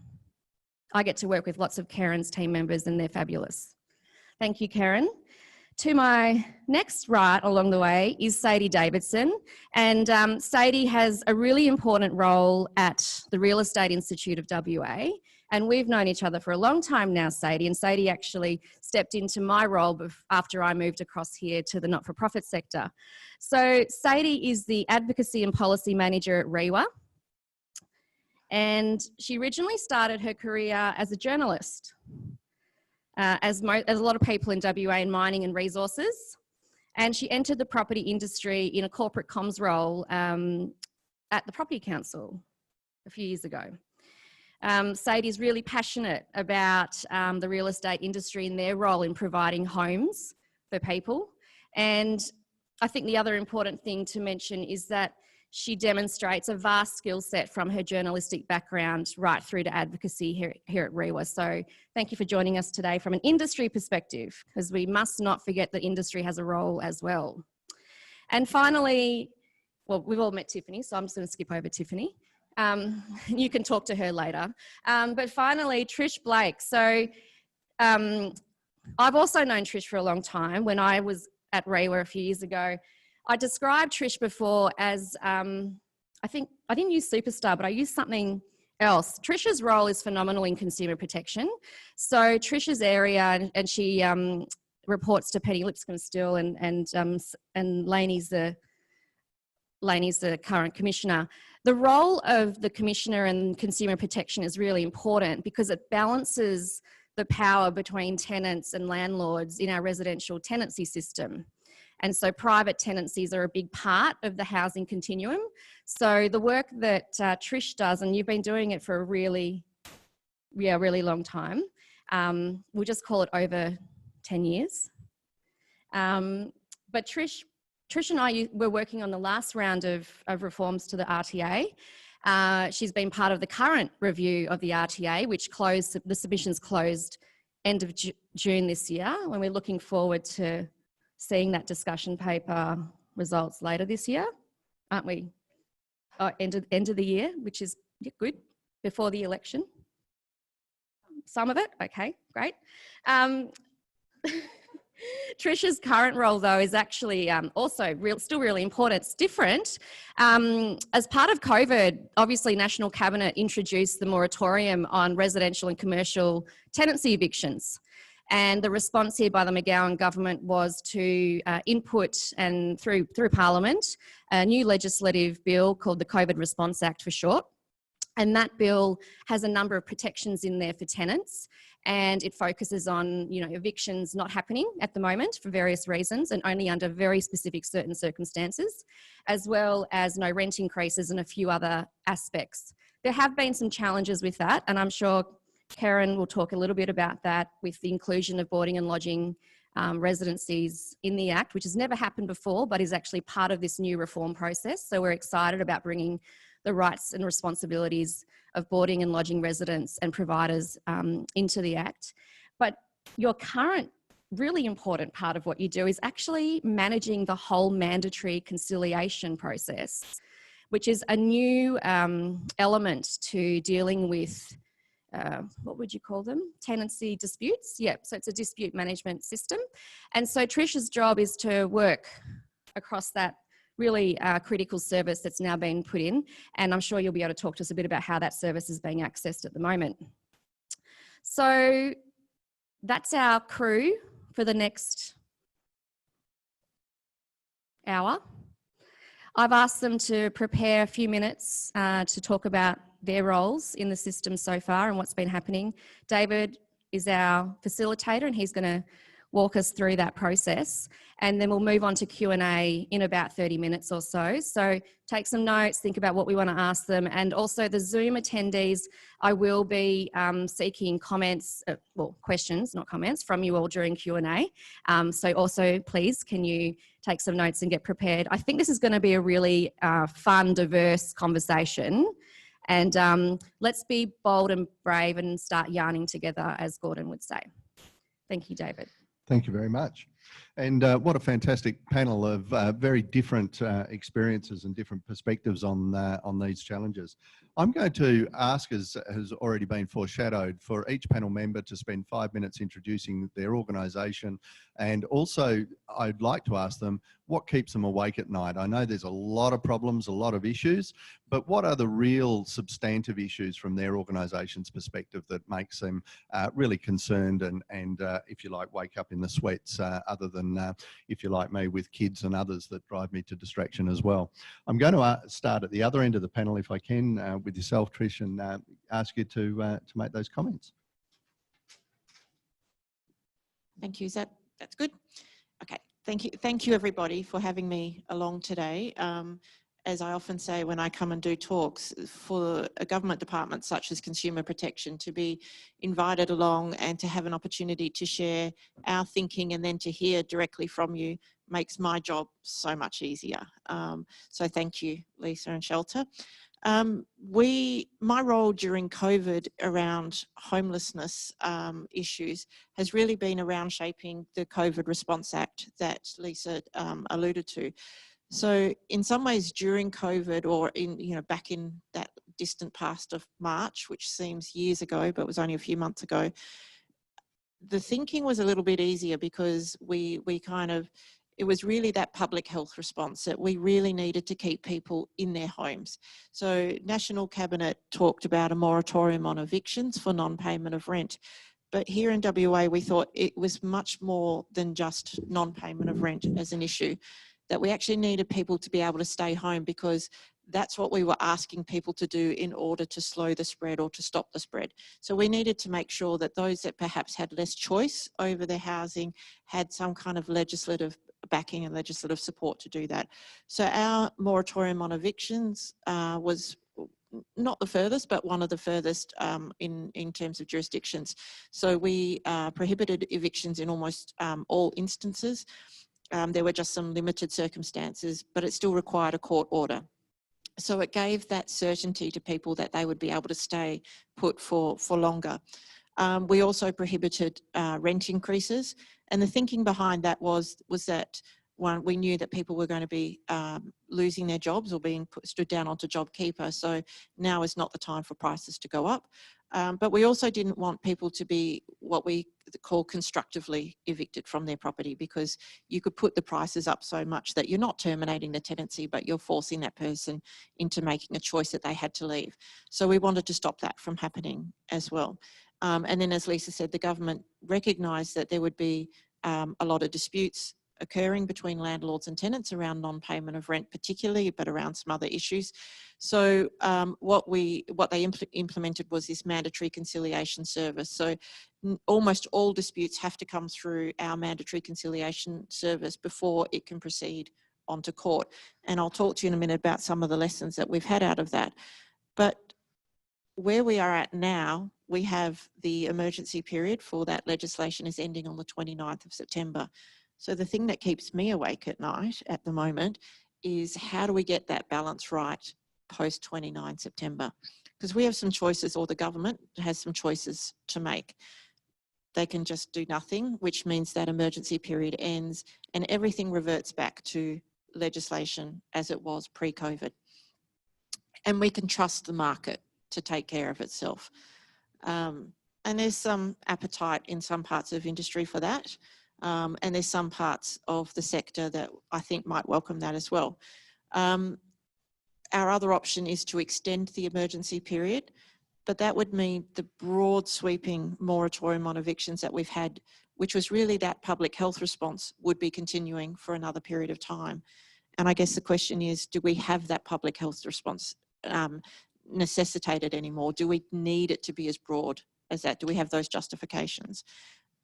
I get to work with lots of Karen's team members and they're fabulous. Thank you, Karen. To my next right along the way is Sadie Davidson, and Sadie has a really important role at the Real Estate Institute of WA, and we've known each other for a long time now, Sadie, and Sadie actually stepped into my role after I moved across here to the not-for-profit sector. So Sadie is the Advocacy and Policy Manager at REWA, and she originally started her career as a journalist. As a lot of people in WA in mining and resources. And she entered the property industry in a corporate comms role at the Property Council a few years ago. Sadie's really passionate about the real estate industry and their role in providing homes for people. And I think the other important thing to mention is that she demonstrates a vast skill set from her journalistic background right through to advocacy here at REWA. So thank you for joining us today from an industry perspective, because we must not forget that industry has a role as well. And finally, well, we've all met Tiffany, so I'm just going to skip over Tiffany. You can talk to her later. But finally, Trish Blake. So I've also known Trish for a long time. When I was at REWA a few years ago, I described Trish before as, I didn't use superstar, but I used something else. Trish's role is phenomenal in consumer protection. So Trish's area, and she reports to Penny Lipscomb still, and Laney's the current commissioner. The role of the commissioner and consumer protection is really important because it balances the power between tenants and landlords in our residential tenancy system. And so private tenancies are a big part of the housing continuum. So the work that Trish does, and you've been doing it for a really long time, we'll just call it over 10 years. But Trish and I were working on the last round of reforms to the RTA. She's been part of the current review of the RTA, which the submissions closed end of June this year, when we're looking forward to seeing that discussion paper results later this year, aren't we? Oh, end of the year, which is good, before the election. Some of it, okay, great. Trish's current role, though, is actually also still really important. It's different. As part of COVID, obviously, National Cabinet introduced the moratorium on residential and commercial tenancy evictions. And the response here by the McGowan government was to input, and through Parliament, a new legislative bill called the Covert Response Act for short. And that bill has a number of protections in there for tenants, and it focuses on, evictions not happening at the moment for various reasons and only under very specific certain circumstances, as well as no rent increases and a few other aspects. There have been some challenges with that, and I'm sure Karen will talk a little bit about that with the inclusion of boarding and lodging residencies in the Act, which has never happened before, but is actually part of this new reform process. So we're excited about bringing the rights and responsibilities of boarding and lodging residents and providers into the Act. But your current really important part of what you do is actually managing the whole mandatory conciliation process, which is a new element to dealing with what would you call them? Tenancy disputes? Yeah, so it's a dispute management system. And so Trish's job is to work across that really critical service that's now been put in. And I'm sure you'll be able to talk to us a bit about how that service is being accessed at the moment. So that's our crew for the next hour. I've asked them to prepare a few minutes to talk about their roles in the system so far and what's been happening. David is our facilitator and he's going to walk us through that process, and then we'll move on to Q&A in about 30 minutes or so. So take some notes, think about what we want to ask them, and also the Zoom attendees, I will be seeking comments, well, questions, not comments, from you all during Q&A. So also, please, can you take some notes and get prepared? I think this is going to be a really fun, diverse conversation. And let's be bold and brave and start yarning together, as Gordon would say. Thank you, David. Thank you very much. And what a fantastic panel of very different experiences and different perspectives on these challenges. I'm going to ask, as has already been foreshadowed, for each panel member to spend 5 minutes introducing their organisation, and also I'd like to ask them what keeps them awake at night. I know there's a lot of problems, a lot of issues, but what are the real substantive issues from their organisation's perspective that makes them really concerned and if you like, wake up in the sweats, other than, if you're like me, with kids and others that drive me to distraction as well. I'm going to start at the other end of the panel, if I can, with yourself, Trish, and ask you to make those comments. Thank you. That's good? Okay. Thank you everybody for having me along today. As I often say when I come and do talks, for a government department such as Consumer Protection to be invited along and to have an opportunity to share our thinking and then to hear directly from you makes my job so much easier. So thank you, Lisa and Shelter. My role during COVID around homelessness issues has really been around shaping the Covert Response Act that Lisa alluded to. So in some ways during COVID, or back in that distant past of March, which seems years ago, but was only a few months ago, the thinking was a little bit easier because it was really that public health response that we really needed to keep people in their homes. So National Cabinet talked about a moratorium on evictions for non-payment of rent. But here in WA, we thought it was much more than just non-payment of rent as an issue, that we actually needed people to be able to stay home because that's what we were asking people to do in order to slow the spread or to stop the spread. So we needed to make sure that those that perhaps had less choice over their housing had some kind of legislative backing and legislative support to do that. So our moratorium on evictions was not the furthest, but one of the furthest in terms of jurisdictions. So we prohibited evictions in almost all instances. There were just some limited circumstances, but it still required a court order. So it gave that certainty to people that they would be able to stay put for longer. We also prohibited rent increases, and the thinking behind that was that we knew that people were going to be losing their jobs or being stood down onto JobKeeper, so now is not the time for prices to go up. But we also didn't want people to be what we call constructively evicted from their property, because you could put the prices up so much that you're not terminating the tenancy, but you're forcing that person into making a choice that they had to leave. So we wanted to stop that from happening as well. And then, as Lisa said, the government recognised that there would be a lot of disputes occurring between landlords and tenants around non-payment of rent particularly, but around some other issues. So what they implemented was this mandatory conciliation service. So almost all disputes have to come through our mandatory conciliation service before it can proceed onto court. And I'll talk to you in a minute about some of the lessons that we've had out of that. But where we are at now, we have the emergency period for that legislation is ending on the 29th of September. So the thing that keeps me awake at night at the moment is how do we get that balance right post 29 September? Because we have some choices, or the government has some choices to make. They can just do nothing, which means that emergency period ends and everything reverts back to legislation as it was pre-COVID. And we can trust the market to take care of itself. And there's some appetite in some parts of industry for that. And there's some parts of the sector that I think might welcome that as well. Our other option is to extend the emergency period, but that would mean the broad sweeping moratorium on evictions that we've had, which was really that public health response, would be continuing for another period of time. And I guess the question is, do we have that public health response necessitated anymore? Do we need it to be as broad as that? Do we have those justifications?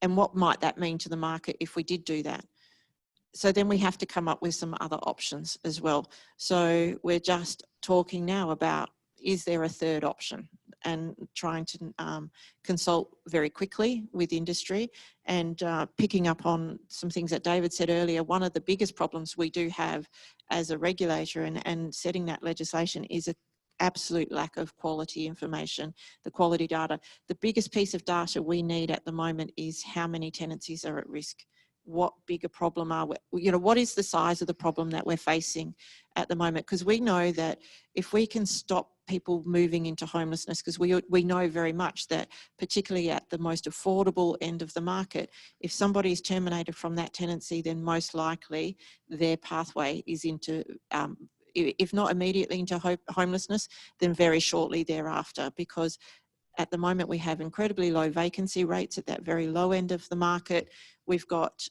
And what might that mean to the market if we did do that? So then we have to come up with some other options as well. So we're just talking now about, is there a third option? And trying to consult very quickly with industry and picking up on some things that David said earlier. One of the biggest problems we do have as a regulator and setting that legislation is an absolute lack of quality information, the quality data. The biggest piece of data we need at the moment is how many tenancies are at risk. What bigger problem are we, what is the size of the problem that we're facing at the moment? Because we know that if we can stop people moving into homelessness, because we know very much that particularly at the most affordable end of the market, if somebody is terminated from that tenancy, then most likely their pathway is into, if not immediately into homelessness, then very shortly thereafter, because at the moment we have incredibly low vacancy rates at that very low end of the market. We've got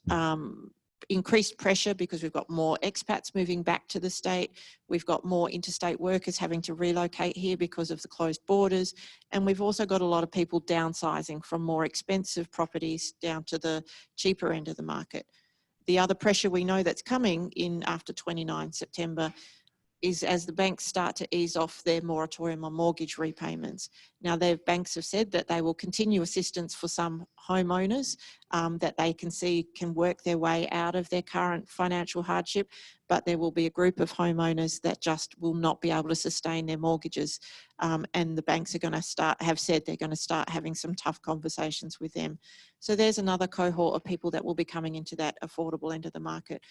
increased pressure because we've got more expats moving back to the state. We've got more interstate workers having to relocate here because of the closed borders. And we've also got a lot of people downsizing from more expensive properties down to the cheaper end of the market. The other pressure we know that's coming in after 29 September is as the banks start to ease off their moratorium on mortgage repayments. Now, the banks have said that they will continue assistance for some homeowners that they can see can work their way out of their current financial hardship, but there will be a group of homeowners that just will not be able to sustain their mortgages. And the banks are going to have said they're going to start having some tough conversations with them. So there's another cohort of people that will be coming into that affordable end of the market.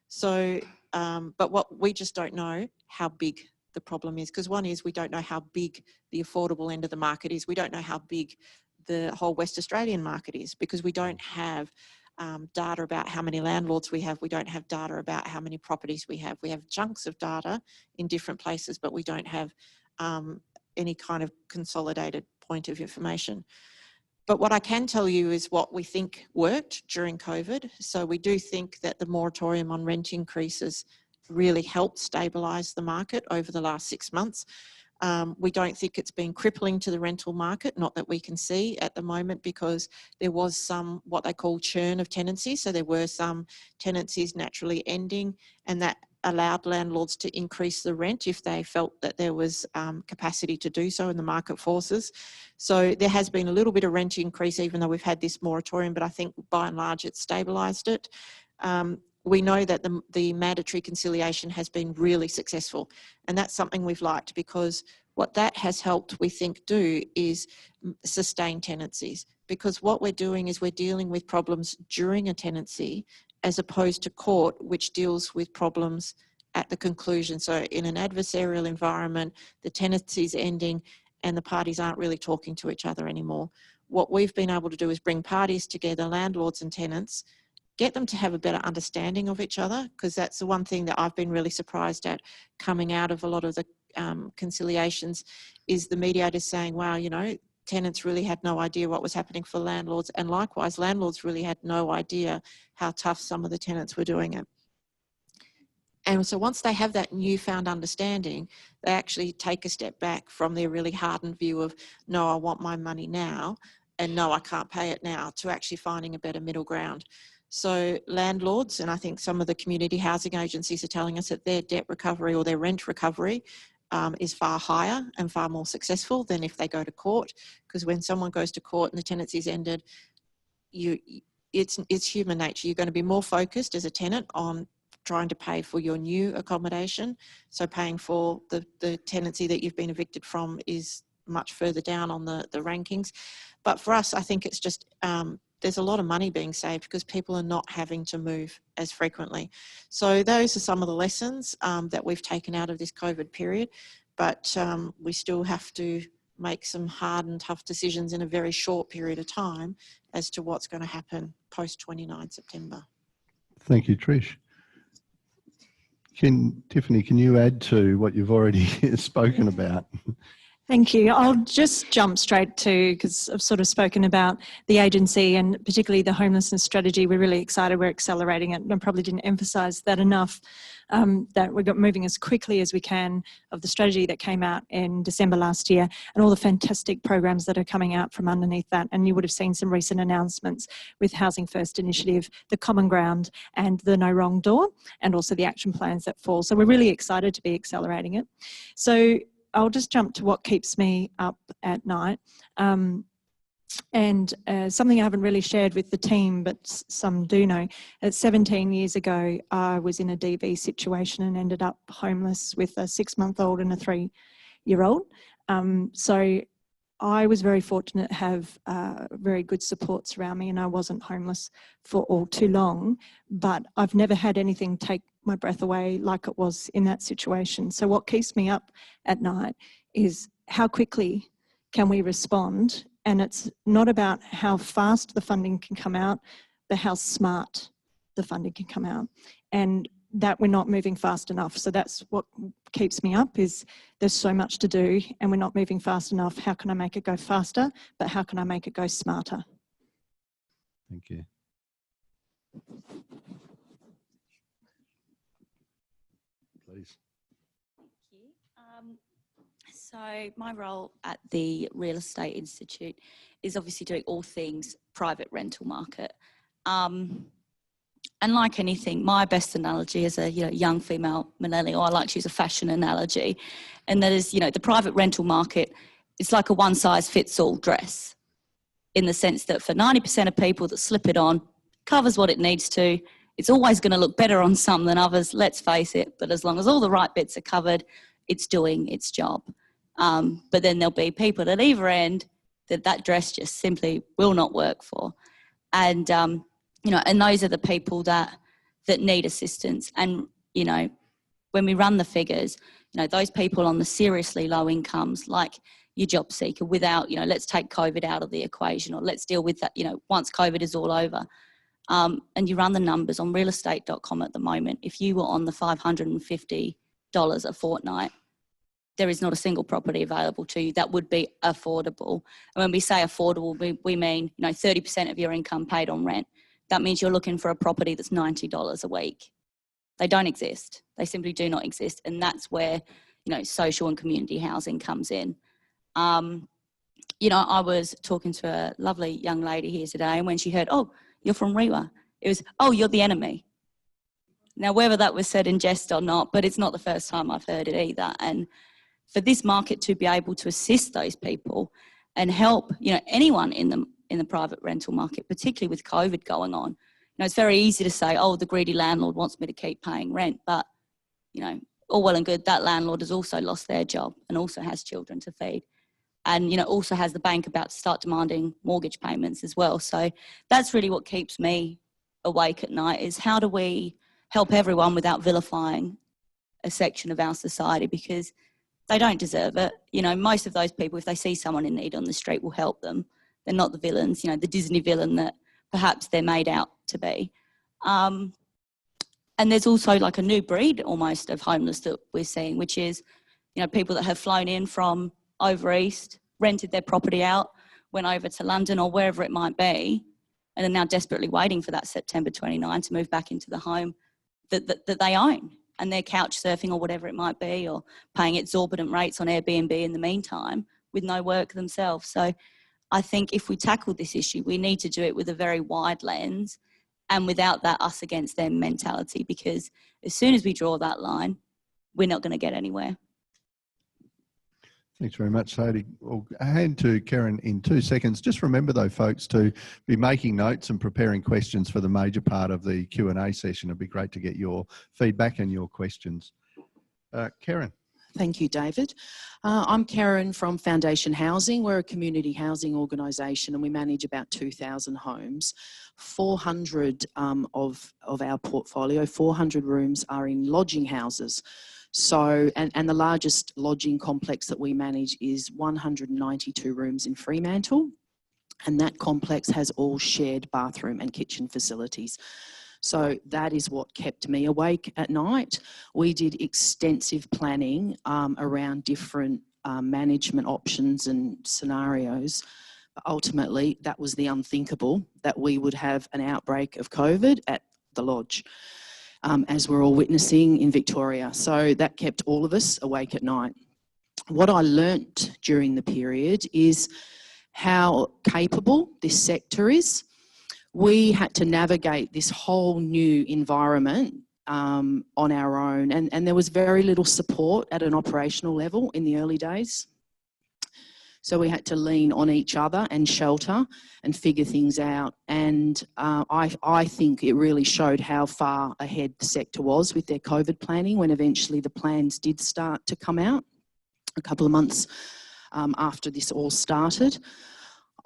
So, but what we just don't know how big the problem is, because one is we don't know how big the affordable end of the market is. We don't know how big the whole West Australian market is, because we don't have data about how many landlords we have. We don't have data about how many properties we have. We have chunks of data in different places, but we don't have any kind of consolidated point of information. But what I can tell you is what we think worked during COVID. So we do think that the moratorium on rent increases really helped stabilise the market over the last 6 months. We don't think it's been crippling to the rental market, not that we can see at the moment, because there was some what they call churn of tenancies. So there were some tenancies naturally ending, and that allowed landlords to increase the rent if they felt that there was capacity to do so in the market forces. So there has been a little bit of rent increase even though we've had this moratorium, but I think by and large it's stabilised it. We know that the mandatory conciliation has been really successful, and that's something we've liked, because what that has helped, we think, do is sustain tenancies, because what we're doing is we're dealing with problems during a tenancy as opposed to court, which deals with problems at the conclusion. So in an adversarial environment, the tenancy's ending and the parties aren't really talking to each other anymore. What we've been able to do is bring parties together, landlords and tenants, get them to have a better understanding of each other, because that's the one thing that I've been really surprised at coming out of a lot of the conciliations, is the mediators saying, wow, you know, tenants really had no idea what was happening for landlords, and likewise landlords really had no idea how tough some of the tenants were doing it. And so once they have that newfound understanding, they actually take a step back from their really hardened view of, no, I want my money now, and no, I can't pay it now, to actually finding a better middle ground. So landlords, and I think some of the community housing agencies are telling us that their debt recovery or their rent recovery is far higher and far more successful than if they go to court, because when someone goes to court and the tenancy's ended, it's human nature. You're going to be more focused as a tenant on trying to pay for your new accommodation. So paying for the tenancy that you've been evicted from is much further down on the rankings. But for us, I think it's just, there's a lot of money being saved because people are not having to move as frequently. So those are some of the lessons that we've taken out of this COVID period, but we still have to make some hard and tough decisions in a very short period of time as to what's going to happen post 29 September. Thank you, Trish. Tiffany, can you add to what you've already spoken about? Thank you. I'll just jump straight to, because I've sort of spoken about the agency and particularly the homelessness strategy. We're really excited. We're accelerating it. I probably didn't emphasise that enough, that we're moving as quickly as we can of the strategy that came out in December last year and all the fantastic programs that are coming out from underneath that. And you would have seen some recent announcements with Housing First Initiative, the Common Ground and the No Wrong Door, and also the action plans that fall. So we're really excited to be accelerating it. So I'll just jump to what keeps me up at night. Something I haven't really shared with the team, but some do know. 17 years ago, I was in a DV situation and ended up homeless with a 6-month-old and a 3-year-old. So I was very fortunate to have very good supports around me, and I wasn't homeless for all too long, but I've never had anything take my breath away like it was in that situation. So what keeps me up at night is how quickly can we respond? And it's not about how fast the funding can come out, but how smart the funding can come out. And that we're not moving fast enough. So that's what keeps me up, is there's so much to do and we're not moving fast enough. How can I make it go faster? But how can I make it go smarter? Thank you. Please. Thank you. So my role at the Real Estate Institute is obviously doing all things private rental market. And like anything, my best analogy as a young female millennial, I like to use a fashion analogy, and that is, the private rental market, it's like a one-size-fits-all dress, in the sense that for 90% of people that slip it on, covers what it needs to. It's always going to look better on some than others, let's face it, but as long as all the right bits are covered, it's doing its job. But then there'll be people at either end that dress just simply will not work for. And and those are the people that need assistance. And, when we run the figures, those people on the seriously low incomes, like your job seeker, without, let's take COVID out of the equation, or let's deal with that, once COVID is all over. And you run the numbers on realestate.com at the moment. If you were on the $550 a fortnight, there is not a single property available to you that would be affordable. And when we say affordable, we mean, 30% of your income paid on rent. That means you're looking for a property that's $90 a week. They don't exist. They simply do not exist. And that's where, social and community housing comes in. I was talking to a lovely young lady here today, and when she heard, oh, you're from REWA, it was, oh, you're the enemy. Now, whether that was said in jest or not, but it's not the first time I've heard it either. And for this market to be able to assist those people and help, anyone in the private rental market, particularly with COVID going on. It's very easy to say, oh, the greedy landlord wants me to keep paying rent, but, all well and good, that landlord has also lost their job and also has children to feed, and, also has the bank about to start demanding mortgage payments as well. So that's really what keeps me awake at night, is how do we help everyone without vilifying a section of our society, because they don't deserve it. Most of those people, if they see someone in need on the street, will help them. They're not the villains, the Disney villain that perhaps they're made out to be. And there's also like a new breed almost of homeless that we're seeing, which is, people that have flown in from over east, rented their property out, went over to London or wherever it might be, and are now desperately waiting for that September 29 to move back into the home that they own. And they're couch surfing or whatever it might be, or paying exorbitant rates on Airbnb in the meantime with no work themselves. So I think if we tackle this issue, we need to do it with a very wide lens and without that us against them mentality, because as soon as we draw that line, we're not going to get anywhere. Thanks very much, Sadie. I'll hand to Karen in 2 seconds. Just remember though, folks, to be making notes and preparing questions for the major part of the Q&A session. It'd be great to get your feedback and your questions. Karen. Thank you, David. I'm Karen from Foundation Housing. We're a community housing organisation and we manage about 2,000 homes. 400 of our portfolio, 400 rooms are in lodging houses. So, and the largest lodging complex that we manage is 192 rooms in Fremantle, and that complex has all shared bathroom and kitchen facilities. So that is what kept me awake at night. We did extensive planning around different management options and scenarios. But ultimately, that was the unthinkable, that we would have an outbreak of COVID at the lodge, as we're all witnessing in Victoria. So that kept all of us awake at night. What I learnt during the period is how capable this sector is. We had to navigate this whole new environment on our own, and there was very little support at an operational level in the early days. So we had to lean on each other and shelter and figure things out. And I think it really showed how far ahead the sector was with their COVID planning when eventually the plans did start to come out a couple of months after this all started.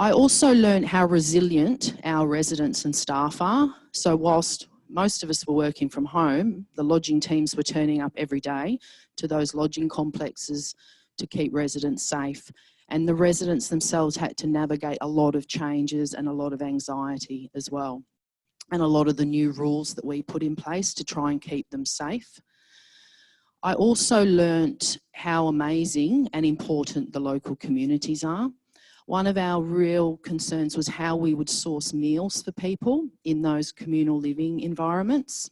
I also learned how resilient our residents and staff are. So whilst most of us were working from home, the lodging teams were turning up every day to those lodging complexes to keep residents safe. And the residents themselves had to navigate a lot of changes and a lot of anxiety as well, and a lot of the new rules that we put in place to try and keep them safe. I also learnt how amazing and important the local communities are. One of our real concerns was how we would source meals for people in those communal living environments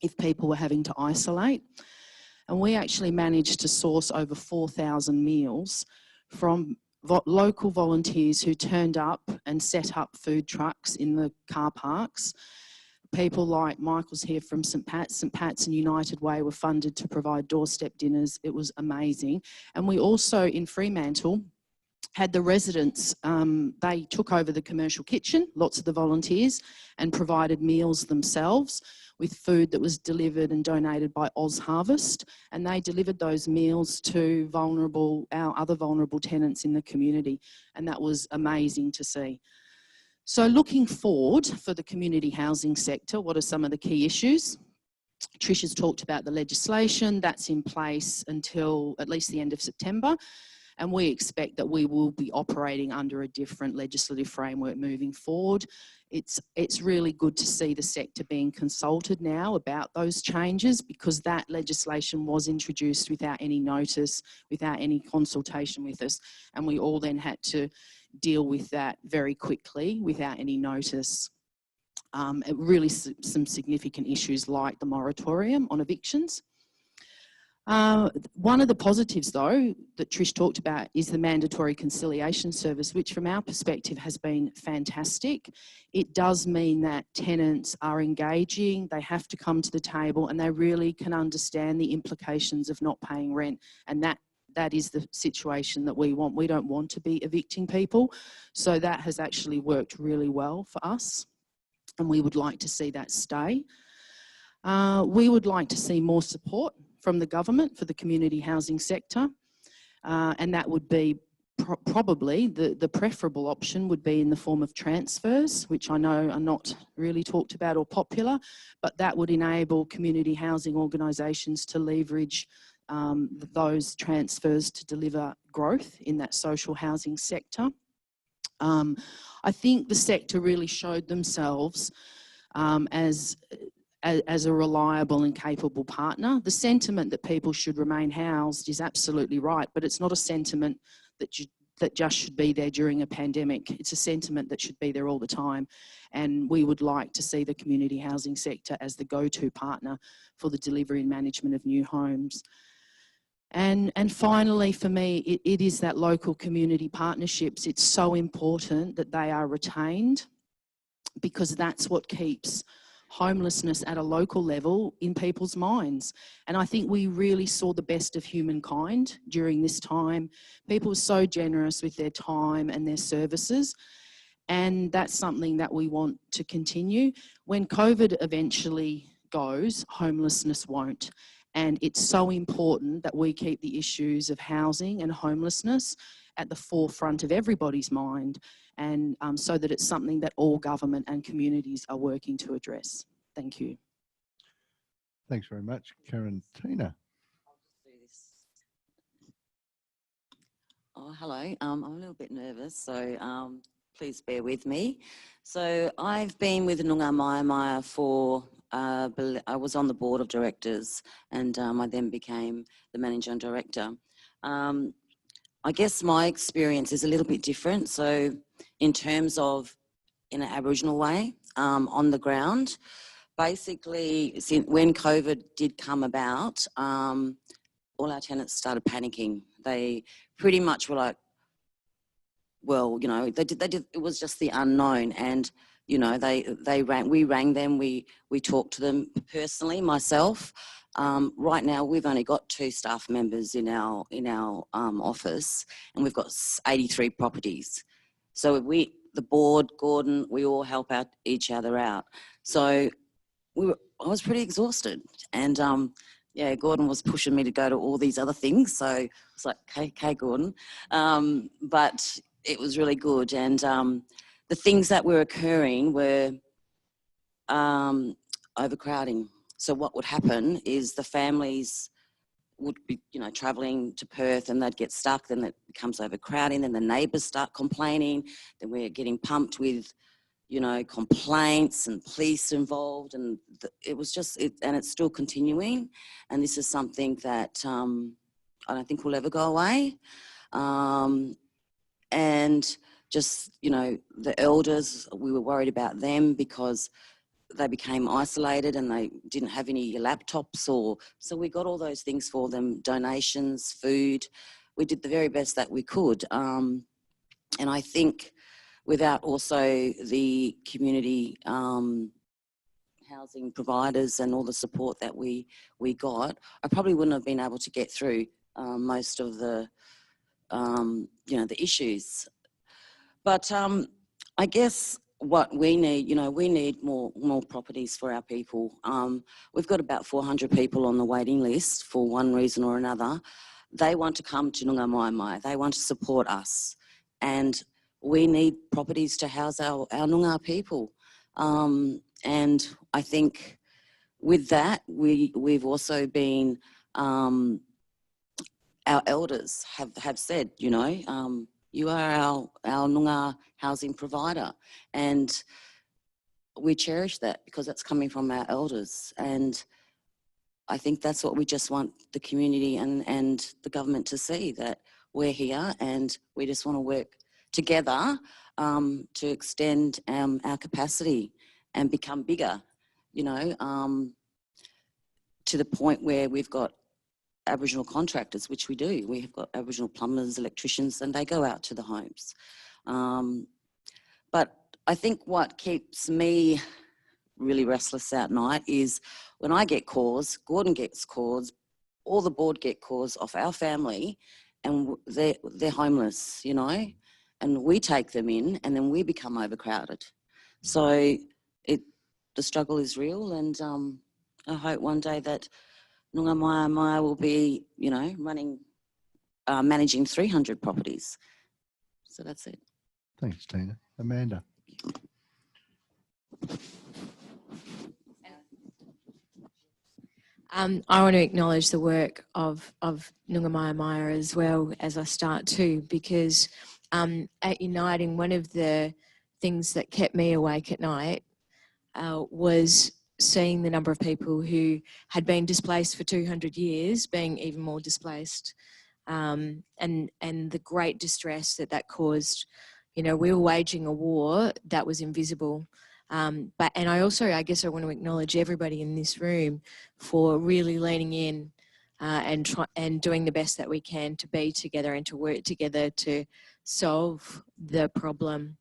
if people were having to isolate. And we actually managed to source over 4,000 meals from local volunteers who turned up and set up food trucks in the car parks. People like Michael's here from St Pat's and United Way were funded to provide doorstep dinners. It was amazing. And we also, in Fremantle, had the residents, they took over the commercial kitchen, lots of the volunteers, and provided meals themselves with food that was delivered and donated by Oz Harvest. And they delivered those meals to our other vulnerable tenants in the community. And that was amazing to see. So looking forward for the community housing sector, what are some of the key issues? Trish has talked about the legislation that's in place until at least the end of September. And we expect that we will be operating under a different legislative framework moving forward. It's really good to see the sector being consulted now about those changes, because that legislation was introduced without any notice, without any consultation with us. And we all then had to deal with that very quickly without any notice. Really some significant issues like the moratorium on evictions. One of the positives, though, that Trish talked about is the mandatory conciliation service, which from our perspective has been fantastic. It does mean that tenants are engaging, they have to come to the table, and they really can understand the implications of not paying rent. And that is the situation that we want. We don't want to be evicting people. So that has actually worked really well for us, and we would like to see that stay. We would like to see more support from the government for the community housing sector, and that would be probably the preferable option would be in the form of transfers, which I know are not really talked about or popular, but that would enable community housing organisations to leverage those transfers to deliver growth in that social housing sector. I think the sector really showed themselves as a reliable and capable partner. The sentiment that people should remain housed is absolutely right, but it's not a sentiment that just should be there during a pandemic. It's a sentiment that should be there all the time. And we would like to see the community housing sector as the go-to partner for the delivery and management of new homes. And finally, for me, it is that local community partnerships. It's so important that they are retained, because that's what keeps homelessness at a local level in people's minds. And I think we really saw the best of humankind during this time. People were so generous with their time and their services, and that's something that we want to continue. When COVID eventually goes, homelessness won't. And it's so important that we keep the issues of housing and homelessness at the forefront of everybody's mind, and so that it's something that all government and communities are working to address. Thank you. Thanks very much, Karen. Tina. Oh, hello. I'm a little bit nervous, so please bear with me. So I've been with Noongar Maya for, I was on the board of directors, and I then became the managing director. I guess my experience is a little bit different. So in terms of in an Aboriginal way, on the ground, basically when COVID did come about, all our tenants started panicking. They pretty much were like, well, you know, they did, it was just the unknown. And, you know, we rang them, we talked to them personally, myself. Right now, we've only got 2 staff members in our office, and we've got 83 properties. So the board, Gordon, we all help out each other out. So I was pretty exhausted, and yeah, Gordon was pushing me to go to all these other things. So I was like, okay, Gordon. But it was really good. And the things that were occurring were overcrowding. So what would happen is the families would be, you know, travelling to Perth, and they'd get stuck, then it becomes overcrowding, then the neighbours start complaining, then we're getting pumped with, you know, complaints and police involved, and it was just, and it's still continuing. And this is something that I don't think will ever go away. And just, you know, the elders, we were worried about them because they became isolated and they didn't have any laptops, or so we got all those things for them, donations, food. We did the very best that we could. And I think without also the community housing providers and all the support that we got, I probably wouldn't have been able to get through most of the, you know, the issues. But I guess what we need, you know, we need more properties for our people. We've got about 400 people on the waiting list for one reason or another. They want to come to Noongar Maya. They want to support us. And we need properties to house our Noongar people. And I think with that, we've also been, our elders have said, you know, you are our Noongar housing provider. And we cherish that because that's coming from our elders. And I think that's what we just want the community and the government to see, that we're here and we just want to work together to extend our capacity and become bigger, you know, to the point where we've got Aboriginal contractors, which we do. We have got Aboriginal plumbers, electricians, and they go out to the homes. But I think what keeps me really restless at night is when I get calls, Gordon gets calls, all the board get calls off our family, and they're homeless, you know, and we take them in and then we become overcrowded. So the struggle is real, and I hope one day that Noongar Maya will be, you know, managing 300 properties. So that's it. Thanks, Tina. Amanda. I want to acknowledge the work of Noongar Maya as well as I start too, because at Uniting, one of the things that kept me awake at night was seeing the number of people who had been displaced for 200 years being even more displaced, and the great distress that caused. You know, we were waging a war that was invisible. And I guess I want to acknowledge everybody in this room for really leaning in and doing the best that we can to be together and to work together to solve the problem.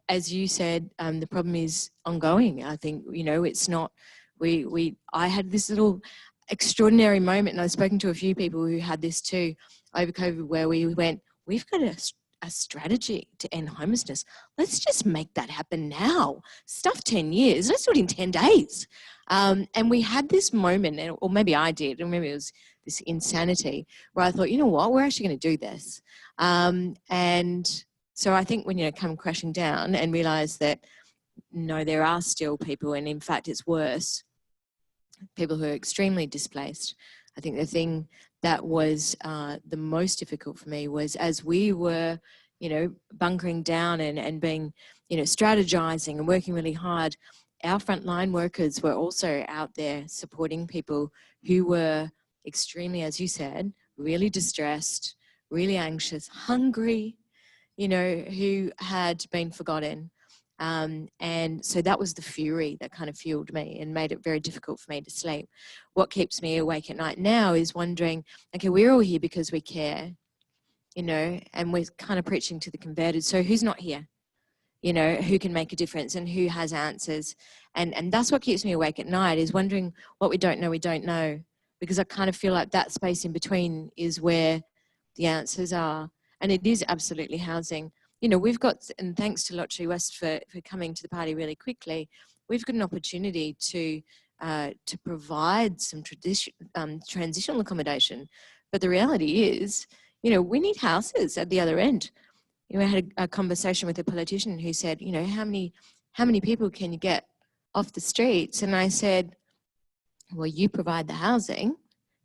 As you said, the problem is ongoing. I think, you know, it's not, I had this little extraordinary moment, and I've spoken to a few people who had this too over COVID, where we went, we've got a strategy to end homelessness. Let's just make that happen now. Stuff 10 years, let's do it in 10 days. And we had this moment, or maybe I did, or maybe it was this insanity, where I thought, you know what, we're actually going to do this. And so I think when you come crashing down and realise that, no, there are still people, and in fact it's worse, people who are extremely displaced. I think the thing that was the most difficult for me was, as we were you know, bunkering down and being, you know, strategizing and working really hard, our frontline workers were also out there supporting people who were extremely, as you said, really distressed, really anxious, hungry, you know, who had been forgotten. And so that was the fury that kind of fueled me and made it very difficult for me to sleep. What keeps me awake at night now is wondering, okay, we're all here because we care, you know, and we're kind of preaching to the converted. So who's not here? You know, who can make a difference and who has answers? And that's what keeps me awake at night, is wondering what we don't know, because I kind of feel like that space in between is where the answers are. And it is absolutely housing. You know, we've got, and thanks to Lottery West for coming to the party really quickly, we've got an opportunity to provide some transitional accommodation. But the reality is, you know, we need houses at the other end. You know, I had a conversation with a politician who said, you know, how many people can you get off the streets? And I said, well, you provide the housing,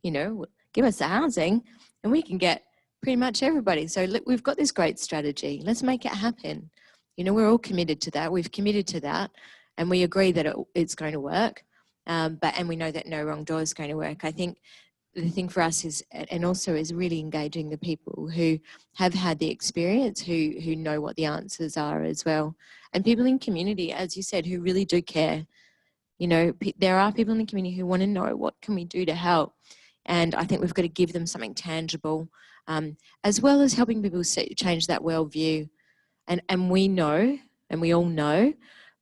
you know, give us the housing and we can get pretty much everybody. So look, we've got this great strategy. Let's make it happen. You know, we're all committed to that. We've committed to that and we agree that it's going to work. And we know that no wrong door is going to work. I think the thing for us is, and also is really engaging the people who have had the experience, who know what the answers are as well. And people in community, as you said, who really do care. You know, there are people in the community who want to know, what can we do to help? And I think we've got to give them something tangible, as well as helping people change that worldview. And we know, and we all know,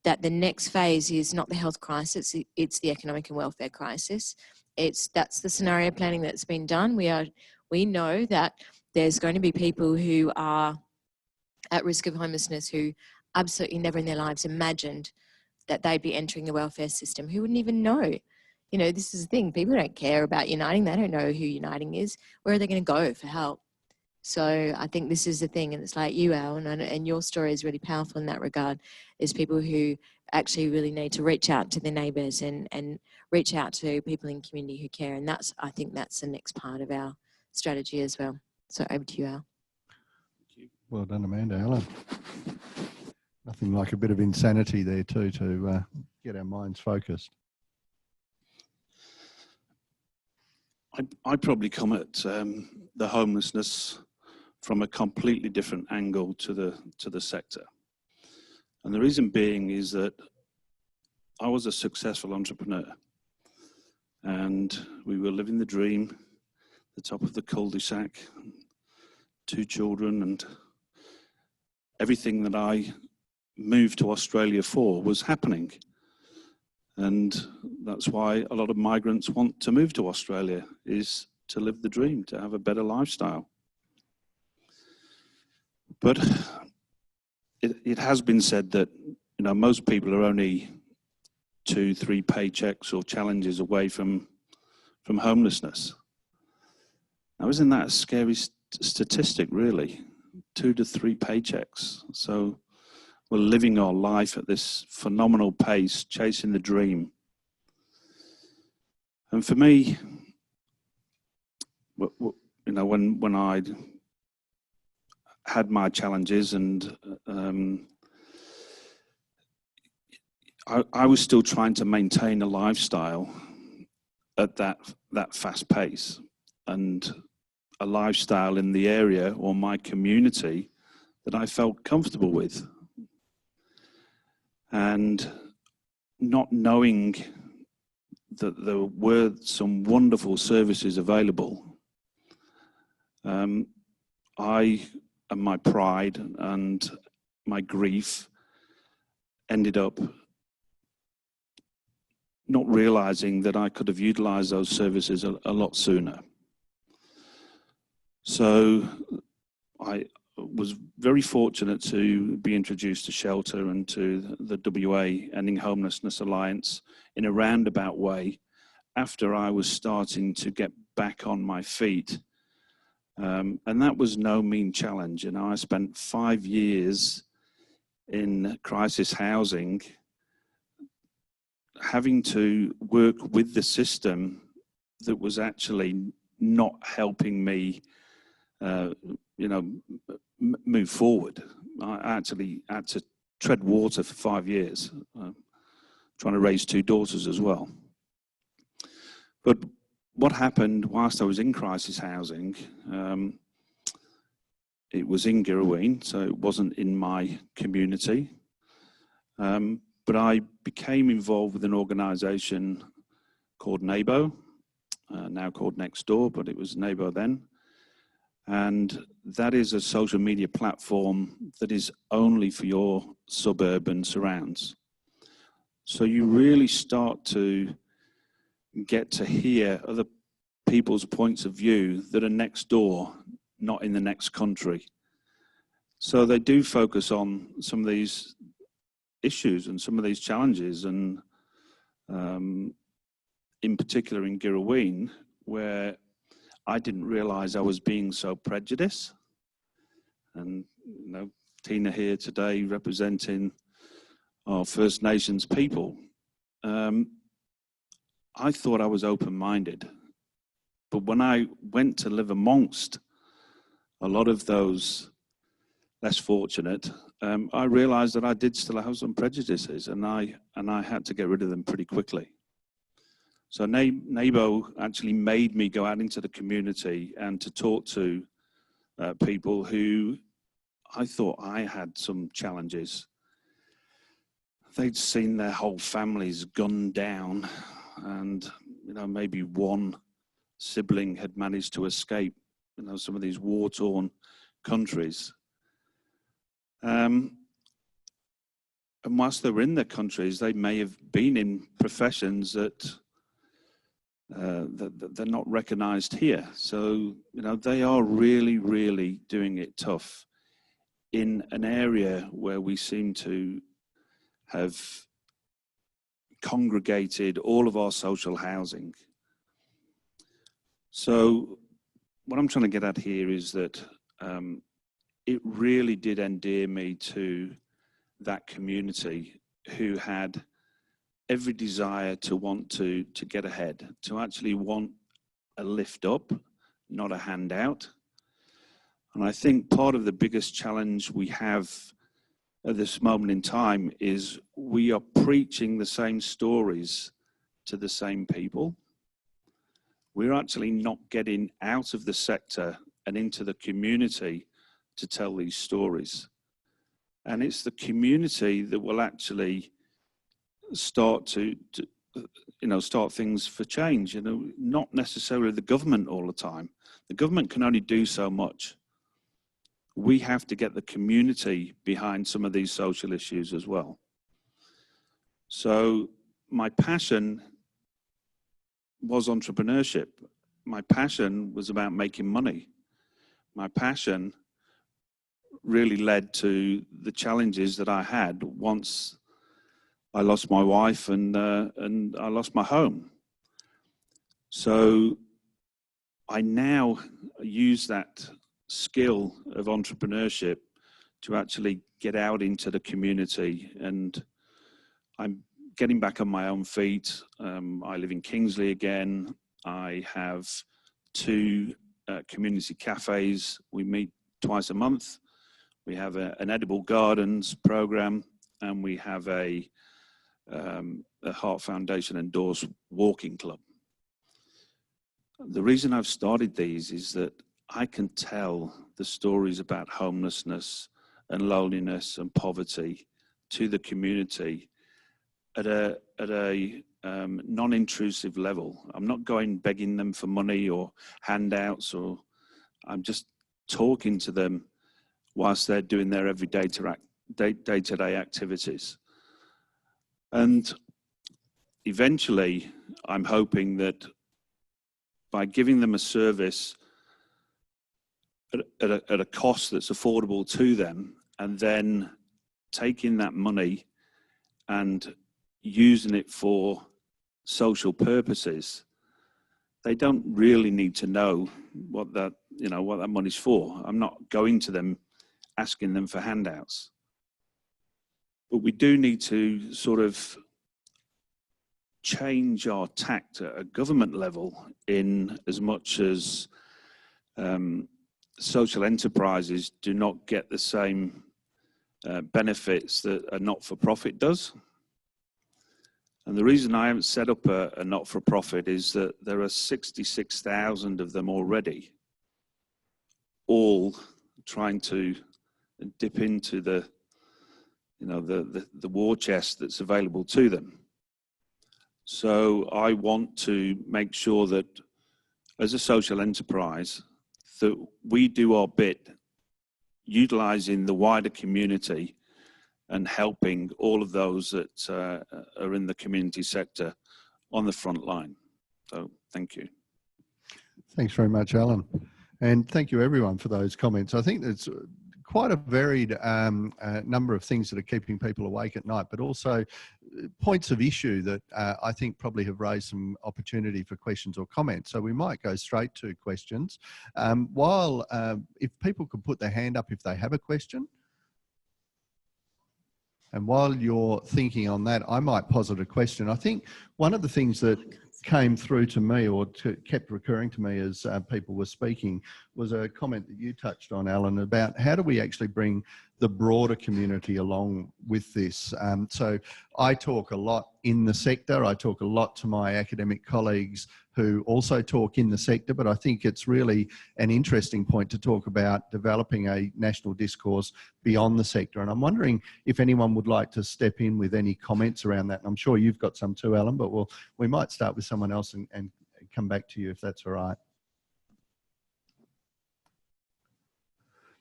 that the next phase is not the health crisis, it's the economic and welfare crisis. That's the scenario planning that's been done. We know that there's going to be people who are at risk of homelessness who absolutely never in their lives imagined that they'd be entering the welfare system, who wouldn't even know. You know, this is the thing, people don't care about Uniting, they don't know who Uniting is. Where are they going to go for help? So I think this is the thing, and it's like you, Al, and your story is really powerful in that regard, is people who actually really need to reach out to their neighbours and reach out to people in community who care. And I think that's the next part of our strategy as well. So over to you, Al. Well done, Amanda. Alan. Nothing like a bit of insanity there too to get our minds focused. I probably come at the homelessness from a completely different angle to the sector. And the reason being is that I was a successful entrepreneur and we were living the dream, the top of the cul-de-sac, 2 children, and everything that I moved to Australia for was happening. And that's why a lot of migrants want to move to Australia, is to live the dream, to have a better lifestyle. But it has been said that, you know, most people are only 2-3 paychecks or challenges away from homelessness. Now, isn't that a scary statistic, really? 2 to 3 paychecks. So we're living our life at this phenomenal pace, chasing the dream. And for me, you know, when I had my challenges and I was still trying to maintain a lifestyle at that fast pace, and a lifestyle in the area or my community that I felt comfortable with. And not knowing that there were some wonderful services available, I and my pride and my grief ended up not realizing that I could have utilized those services a lot sooner. So I was very fortunate to be introduced to Shelter and to the WA Ending Homelessness Alliance in a roundabout way after I was starting to get back on my feet. And that was no mean challenge. You know, I spent 5 years in crisis housing, having to work with the system that was actually not helping me move forward. I actually had to tread water for 5 years, trying to raise 2 daughters as well. But what happened whilst I was in crisis housing, it was in Girrawheen, so it wasn't in my community. But I became involved with an organisation called NABO, now called Next Door, but it was NABO then. And that is a social media platform that is only for your suburban surrounds. So you really start to get to hear other people's points of view that are next door, not in the next country. So they do focus on some of these issues and some of these challenges, and in particular in Girrawheen, where I didn't realise I was being so prejudiced. And Tina here today representing our First Nations people. I thought I was open-minded, but when I went to live amongst a lot of those less fortunate, I realised that I did still have some prejudices, and I had to get rid of them pretty quickly. So NABO actually made me go out into the community and to talk to people who I thought I had some challenges. They'd seen their whole families gunned down, and maybe one sibling had managed to escape some of these war-torn countries. And whilst they were in their countries, they may have been in professions that they're not recognised here. So they are really, really doing it tough in an area where we seem to have congregated all of our social housing. So what I'm trying to get at here is that it really did endear me to that community who had every desire to want to get ahead, to actually want a lift up, not a handout. And I think part of the biggest challenge we have at this moment in time is we are preaching the same stories to the same people. We're actually not getting out of the sector and into the community to tell these stories. And it's the community that will actually start to start things for change, not necessarily the government all the time. The government can only do so much. We have to get the community behind some of these social issues as well. So my passion was entrepreneurship. My passion was about making money. My passion really led to the challenges that I had once I lost my wife and I lost my home. So I now use that skill of entrepreneurship to actually get out into the community, and I'm getting back on my own feet. I live in Kingsley again. I have 2 community cafes. We meet twice a month. We have an edible gardens program, and we have a Heart Foundation endorsed walking club. The reason I've started these is that I can tell the stories about homelessness and loneliness and poverty to the community at a non-intrusive level. I'm not going begging them for money or handouts, or I'm just talking to them whilst they're doing their everyday day-to-day activities. And eventually, I'm hoping that by giving them a service at a cost that's affordable to them, and then taking that money and using it for social purposes, they don't really need to know what that money's for. I'm not going to them asking them for handouts. But we do need to sort of change our tact at a government level, in as much as social enterprises do not get the same benefits that a not-for-profit does. And the reason I haven't set up a not-for-profit is that there are 66,000 of them already, all trying to dip into the war chest that's available to them. So I want to make sure that as a social enterprise, that we do our bit, utilising the wider community and helping all of those that are in the community sector on the front line. So thank you. Thanks very much, Alan. And thank you everyone for those comments. I think there's quite a varied number of things that are keeping people awake at night, but also points of issue that I think probably have raised some opportunity for questions or comments. So we might go straight to questions. If people could put their hand up if they have a question. And while you're thinking on that, I might posit a question. I think one of the things that came through to me or kept recurring to me as people were speaking was a comment that you touched on, Alan, about how do we actually bring the broader community along with this. So I talk a lot in the sector. I talk a lot to my academic colleagues who also talk in the sector, but I think it's really an interesting point to talk about developing a national discourse beyond the sector. And I'm wondering if anyone would like to step in with any comments around that. And I'm sure you've got some too, Alan, but we might start with someone else and come back to you if that's all right.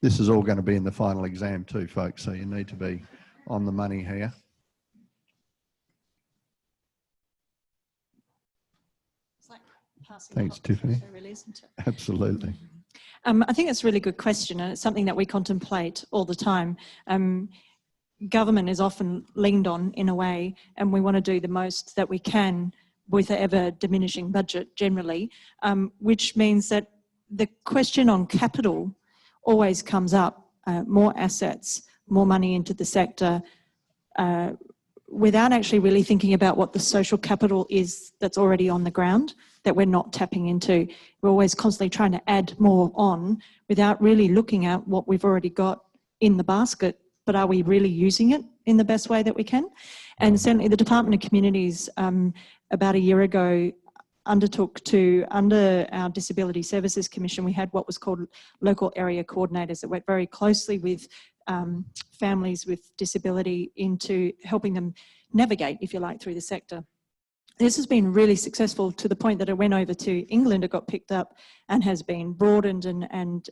This is all going to be in the final exam too, folks, so you need to be on the money here. It's like passing Thanks, Tiffany. really, isn't it? Absolutely. I think it's a really good question, and it's something that we contemplate all the time. Government is often leaned on in a way, and we want to do the most that we can with an ever diminishing budget generally, which means that the question on capital always comes up, more assets, more money into the sector, without actually really thinking about what the social capital is that's already on the ground that we're not tapping into. We're always constantly trying to add more on without really looking at what we've already got in the basket, but are we really using it in the best way that we can? And certainly the Department of Communities about a year ago undertook to, under our Disability Services Commission, we had what was called local area coordinators that worked very closely with families with disability into helping them navigate, if you like, through the sector. This has been really successful to the point that it went over to England, it got picked up and has been broadened and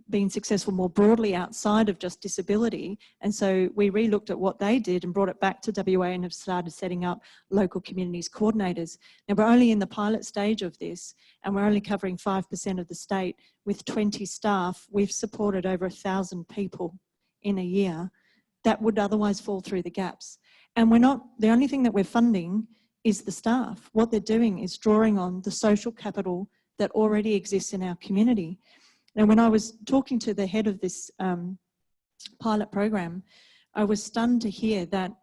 been successful more broadly outside of just disability. And so we re-looked at what they did and brought it back to WA and have started setting up local communities coordinators. Now we're only in the pilot stage of this and we're only covering 5% of the state. With 20 staff, we've supported over 1,000 people in a year that would otherwise fall through the gaps. And we're not, the only thing that we're funding is the staff. What they're doing is drawing on the social capital that already exists in our community. Now, when I was talking to the head of this pilot program, I was stunned to hear that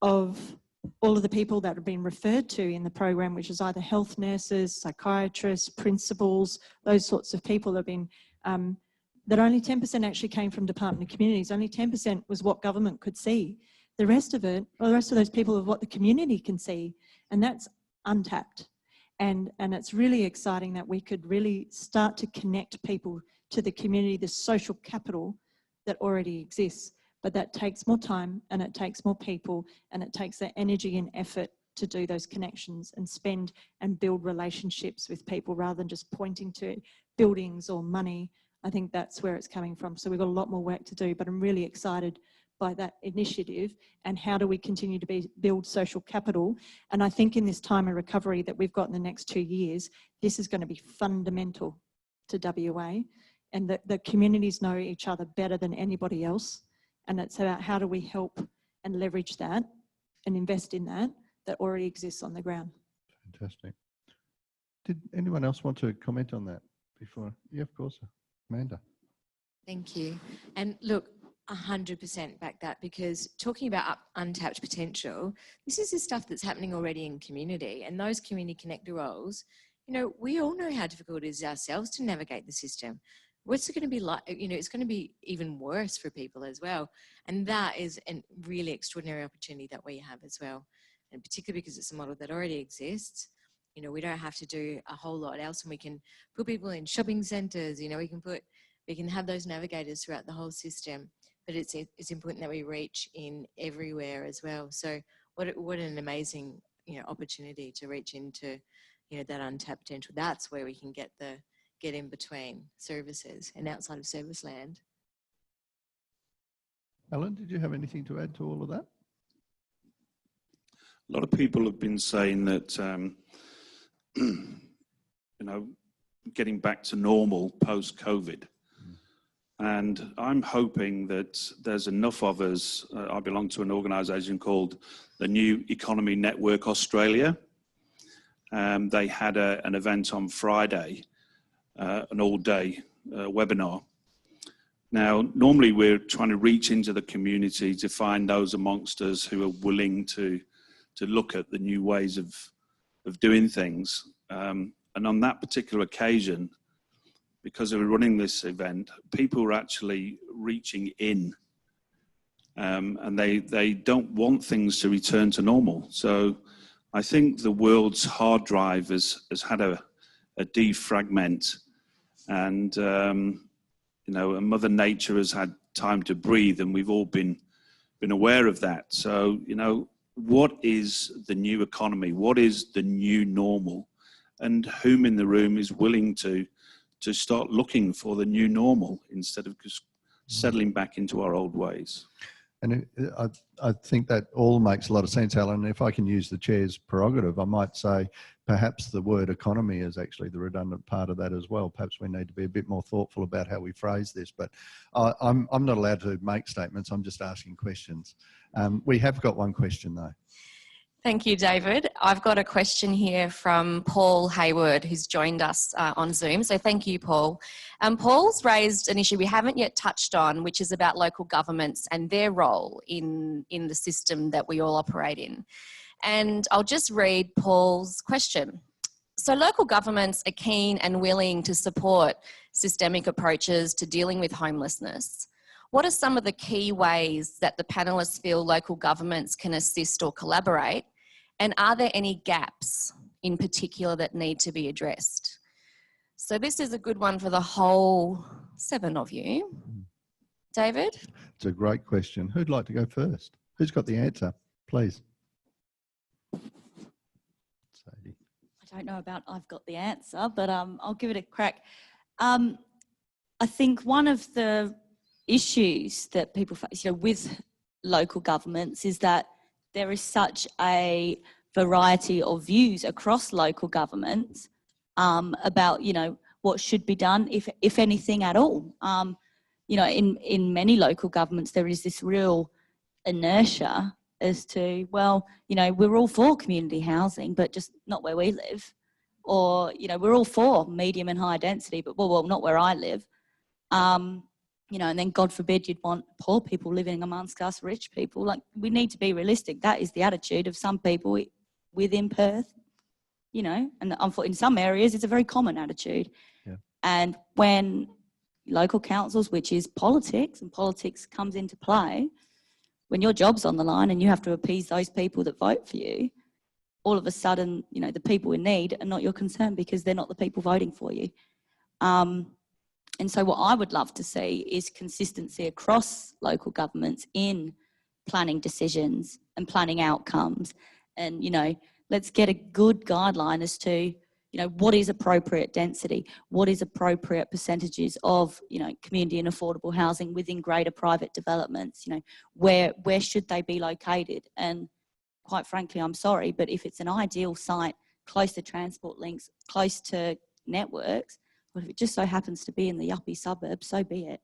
of all of the people that have been referred to in the program, which is either health nurses, psychiatrists, principals, those sorts of people have been, that only 10% actually came from Department of Communities, only 10% was what government could see. The rest of it, well, the rest of those people are what the community can see, and that's untapped. And it's really exciting that we could really start to connect people to the community, the social capital that already exists. But that takes more time and it takes more people and it takes the energy and effort to do those connections and spend and build relationships with people rather than just pointing to buildings or money. I think that's where it's coming from. So we've got a lot more work to do, but I'm really excited by that initiative and how do we continue to build social capital. And I think in this time of recovery that we've got in the next 2 years, this is going to be fundamental to WA, and that the communities know each other better than anybody else. And it's about how do we help and leverage that and invest in that already exists on the ground. Fantastic. Did anyone else want to comment on that before? Yeah, of course. Amanda. Thank you. And look, 100% back that, because talking about untapped potential, this is the stuff that's happening already in community, and those community connector roles, you know, we all know how difficult it is ourselves to navigate the system. what's it going to be like? You know, it's going to be even worse for people as well. And that is a really extraordinary opportunity that we have as well. And particularly because it's a model that already exists. You know, we don't have to do a whole lot else, and we can put people in shopping centres. You know, we can have those navigators throughout the whole system. But it's important that we reach in everywhere as well. So what an amazing, you know, opportunity to reach into, you know, that untapped potential. That's where we can get in between services and outside of service land. Alan, did you have anything to add to all of that? A lot of people have been saying that, you know, getting back to normal post-COVID. And I'm hoping that there's enough of us. I belong to an organisation called the New Economy Network Australia. They had an event on Friday, an all-day webinar. Now, normally we're trying to reach into the community to find those amongst us who are willing to look at the new ways of doing things. And on that particular occasion, because of running this event, people are actually reaching in, and they don't want things to return to normal. So I think the world's hard drive has had a defragment, and you know, and Mother Nature has had time to breathe, and we've all been aware of that. So, you know, what is the new economy? What is the new normal? And whom in the room is willing to start looking for the new normal instead of just settling back into our old ways? And I think that all makes a lot of sense, Alan. If I can use the chair's prerogative, I might say perhaps the word economy is actually the redundant part of that as well. Perhaps we need to be a bit more thoughtful about how we phrase this. But I'm not allowed to make statements. I'm just asking questions. We have got one question though. Thank you, David. I've got a question here from Paul Hayward, who's joined us on Zoom. So thank you, Paul. Paul's raised an issue we haven't yet touched on, which is about local governments and their role in the system that we all operate in. And I'll just read Paul's question. So local governments are keen and willing to support systemic approaches to dealing with homelessness. What are some of the key ways that the panellists feel local governments can assist or collaborate? And are there any gaps in particular that need to be addressed? So this is a good one for the whole 7 of you. David? It's a great question. Who'd like to go first? Who's got the answer, please? Sadie. I don't know about I've got the answer, but I'll give it a crack. I think one of the issues that people face, you know, with local governments is that there is such a variety of views across local governments about, you know, what should be done, if anything at all. You know, in many local governments, there is this real inertia as to, well, you know, we're all for community housing, but just not where we live. Or, you know, we're all for medium and high density, but well, not where I live. You know, and then God forbid you'd want poor people living amongst us rich people. Like, we need to be realistic. That is the attitude of some people within Perth, you know, and in some areas it's a very common attitude. Yeah. And when local councils, which is politics, and politics comes into play, when your job's on the line and you have to appease those people that vote for you, all of a sudden, you know, the people in need are not your concern because they're not the people voting for you. And so what I would love to see is consistency across local governments in planning decisions and planning outcomes. And, you know, let's get a good guideline as to, you know, what is appropriate density, what is appropriate percentages of, you know, community and affordable housing within greater private developments, you know, where should they be located? And quite frankly, I'm sorry, but if it's an ideal site, close to transport links, close to networks, well, if it just so happens to be in the yuppie suburbs, so be it.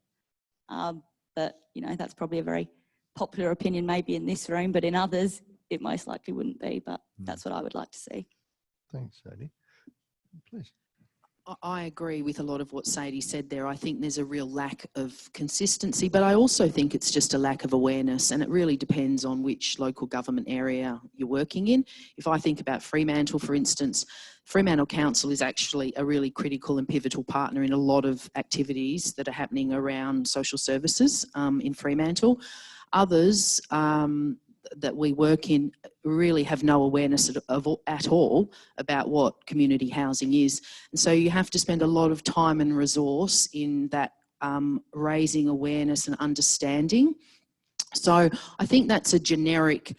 But, you know, that's probably a very popular opinion maybe in this room, but in others, it most likely wouldn't be. But that's what I would like to see. Thanks, Sadie. Please. I agree with a lot of what Sadie said there. I think there's a real lack of consistency, but I also think it's just a lack of awareness, and it really depends on which local government area you're working in. If I think about Fremantle, for instance, Fremantle Council is actually a really critical and pivotal partner in a lot of activities that are happening around social services in Fremantle. Others that we work in really have no awareness at all about what community housing is. And so you have to spend a lot of time and resource in that raising awareness and understanding. So I think that's a generic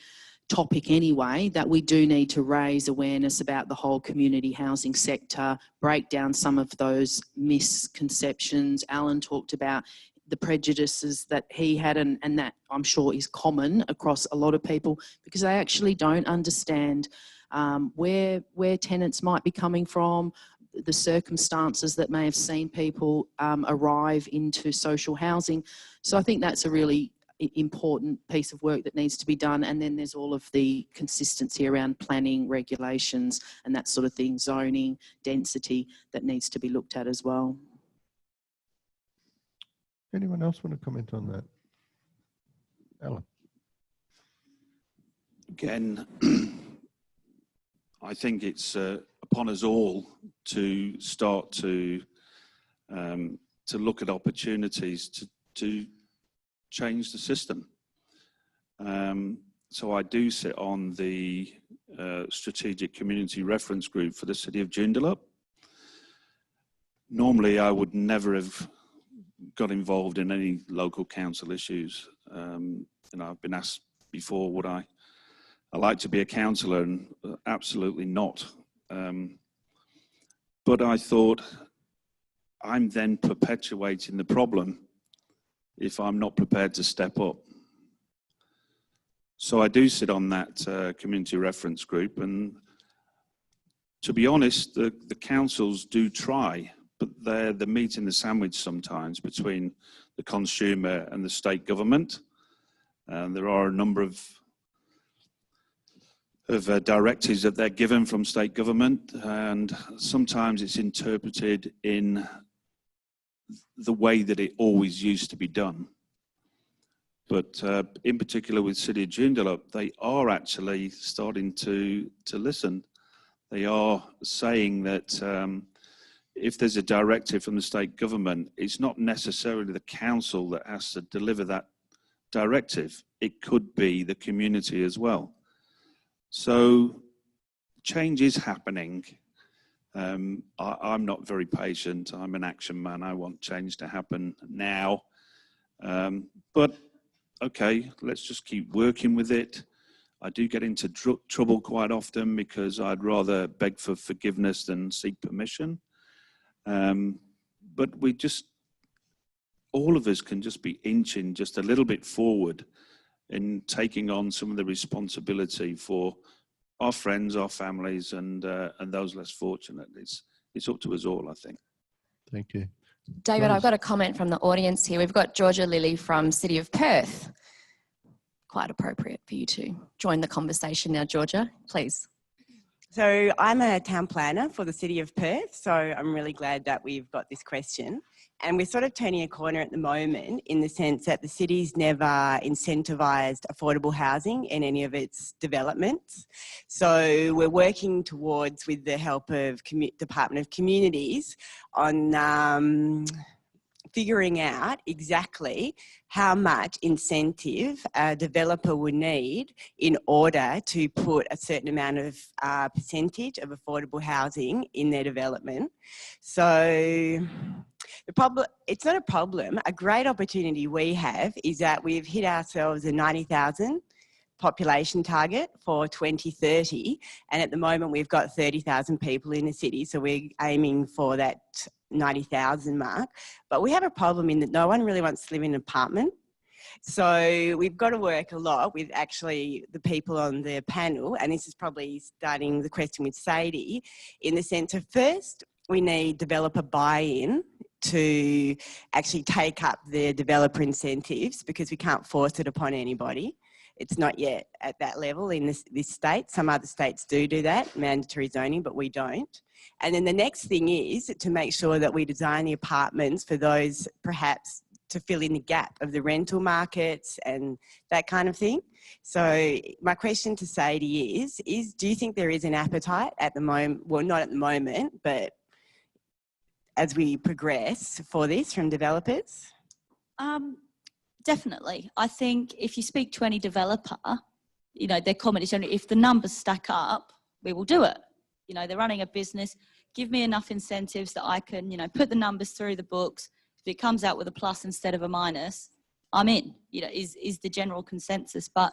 topic anyway, that we do need to raise awareness about the whole community housing sector, break down some of those misconceptions. Alan talked about the prejudices that he had, and that I'm sure is common across a lot of people, because they actually don't understand where tenants might be coming from, the circumstances that may have seen people arrive into social housing. So I think that's a really important piece of work that needs to be done. And then there's all of the consistency around planning, regulations and that sort of thing, zoning, density, that needs to be looked at as well. Anyone else want to comment on that? Alan? Again, I think it's upon us all to start to look at opportunities to change the system. So I do sit on the Strategic Community Reference Group for the City of Joondalup. Normally, I would never have got involved in any local council issues. I've been asked before, would I like to be a councillor, and absolutely not. But I thought, I'm then perpetuating the problem if I'm not prepared to step up. So I do sit on that community reference group, and to be honest, the councils do try, but they're the meat in the sandwich sometimes between the consumer and the state government. And there are a number of directives that they're given from state government, and sometimes it's interpreted in the way that it always used to be done. But in particular with City of Joondalup, they are actually starting to listen. They are saying that if there's a directive from the state government, it's not necessarily the council that has to deliver that directive. It could be the community as well. So change is happening. I'm not very patient. I'm an action man. I want change to happen now. But okay, let's just keep working with it. I do get into trouble quite often because I'd rather beg for forgiveness than seek permission. But all of us can just be inching just a little bit forward in taking on some of the responsibility for our friends, our families, and those less fortunate. It's up to us all, I think. Thank you. David, I've got a comment from the audience here. We've got Georgia Lilly from City of Perth. Quite appropriate for you to join the conversation now, Georgia, please. So I'm a town planner for the City of Perth, so I'm really glad that we've got this question. And we're sort of turning a corner at the moment in the sense that the city's never incentivised affordable housing in any of its developments. So we're working towards, with the help of Department of Communities, on figuring out exactly how much incentive a developer would need in order to put a certain amount of percentage of affordable housing in their development. So the problem, it's not a problem. A great opportunity we have is that we've hit ourselves a 90,000 population target for 2030, and at the moment we've got 30,000 people in the city, so we're aiming for that 90,000 mark. But we have a problem in that no one really wants to live in an apartment. So we've got to work a lot with actually the people on the panel, and this is probably starting the question with Sadie, in the sense of first, we need developer buy-in to actually take up the developer incentives, because we can't force it upon anybody. it's not yet at that level in this state. Some other states do that, mandatory zoning, but we don't. And then the next thing is to make sure that we design the apartments for those perhaps to fill in the gap of the rental markets and that kind of thing. So my question to Sadie is do you think there is an appetite at the moment, well, not at the moment, but as we progress for this from developers? Definitely. I think if you speak to any developer, you know, their comment is only if the numbers stack up, we will do it. You know, they're running a business, give me enough incentives that I can, you know, put the numbers through the books. If it comes out with a plus instead of a minus, I'm in, you know, is the general consensus. But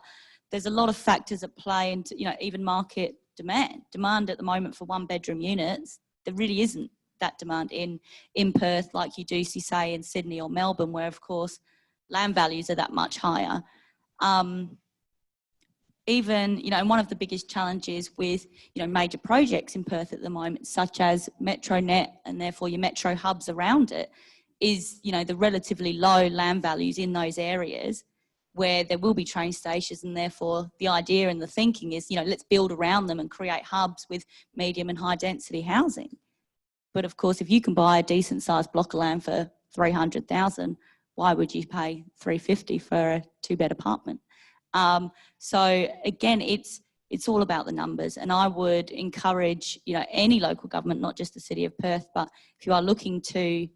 there's a lot of factors at play into, you know, even market demand. Demand at the moment for 1-bedroom units, there really isn't that demand in Perth like you do see, say, in Sydney or Melbourne, where, of course, land values are that much higher. Even, you know, and one of the biggest challenges with, you know, major projects in Perth at the moment, such as MetroNet and therefore your metro hubs around it, is, you know, the relatively low land values in those areas where there will be train stations, and therefore the idea and the thinking is, you know, let's build around them and create hubs with medium and high density housing. But of course, if you can buy a decent sized block of land for 300,000, why would you pay 350 for a 2-bed apartment? So again, it's all about the numbers, and I would encourage, you know, any local government, not just the City of Perth, but if you are looking to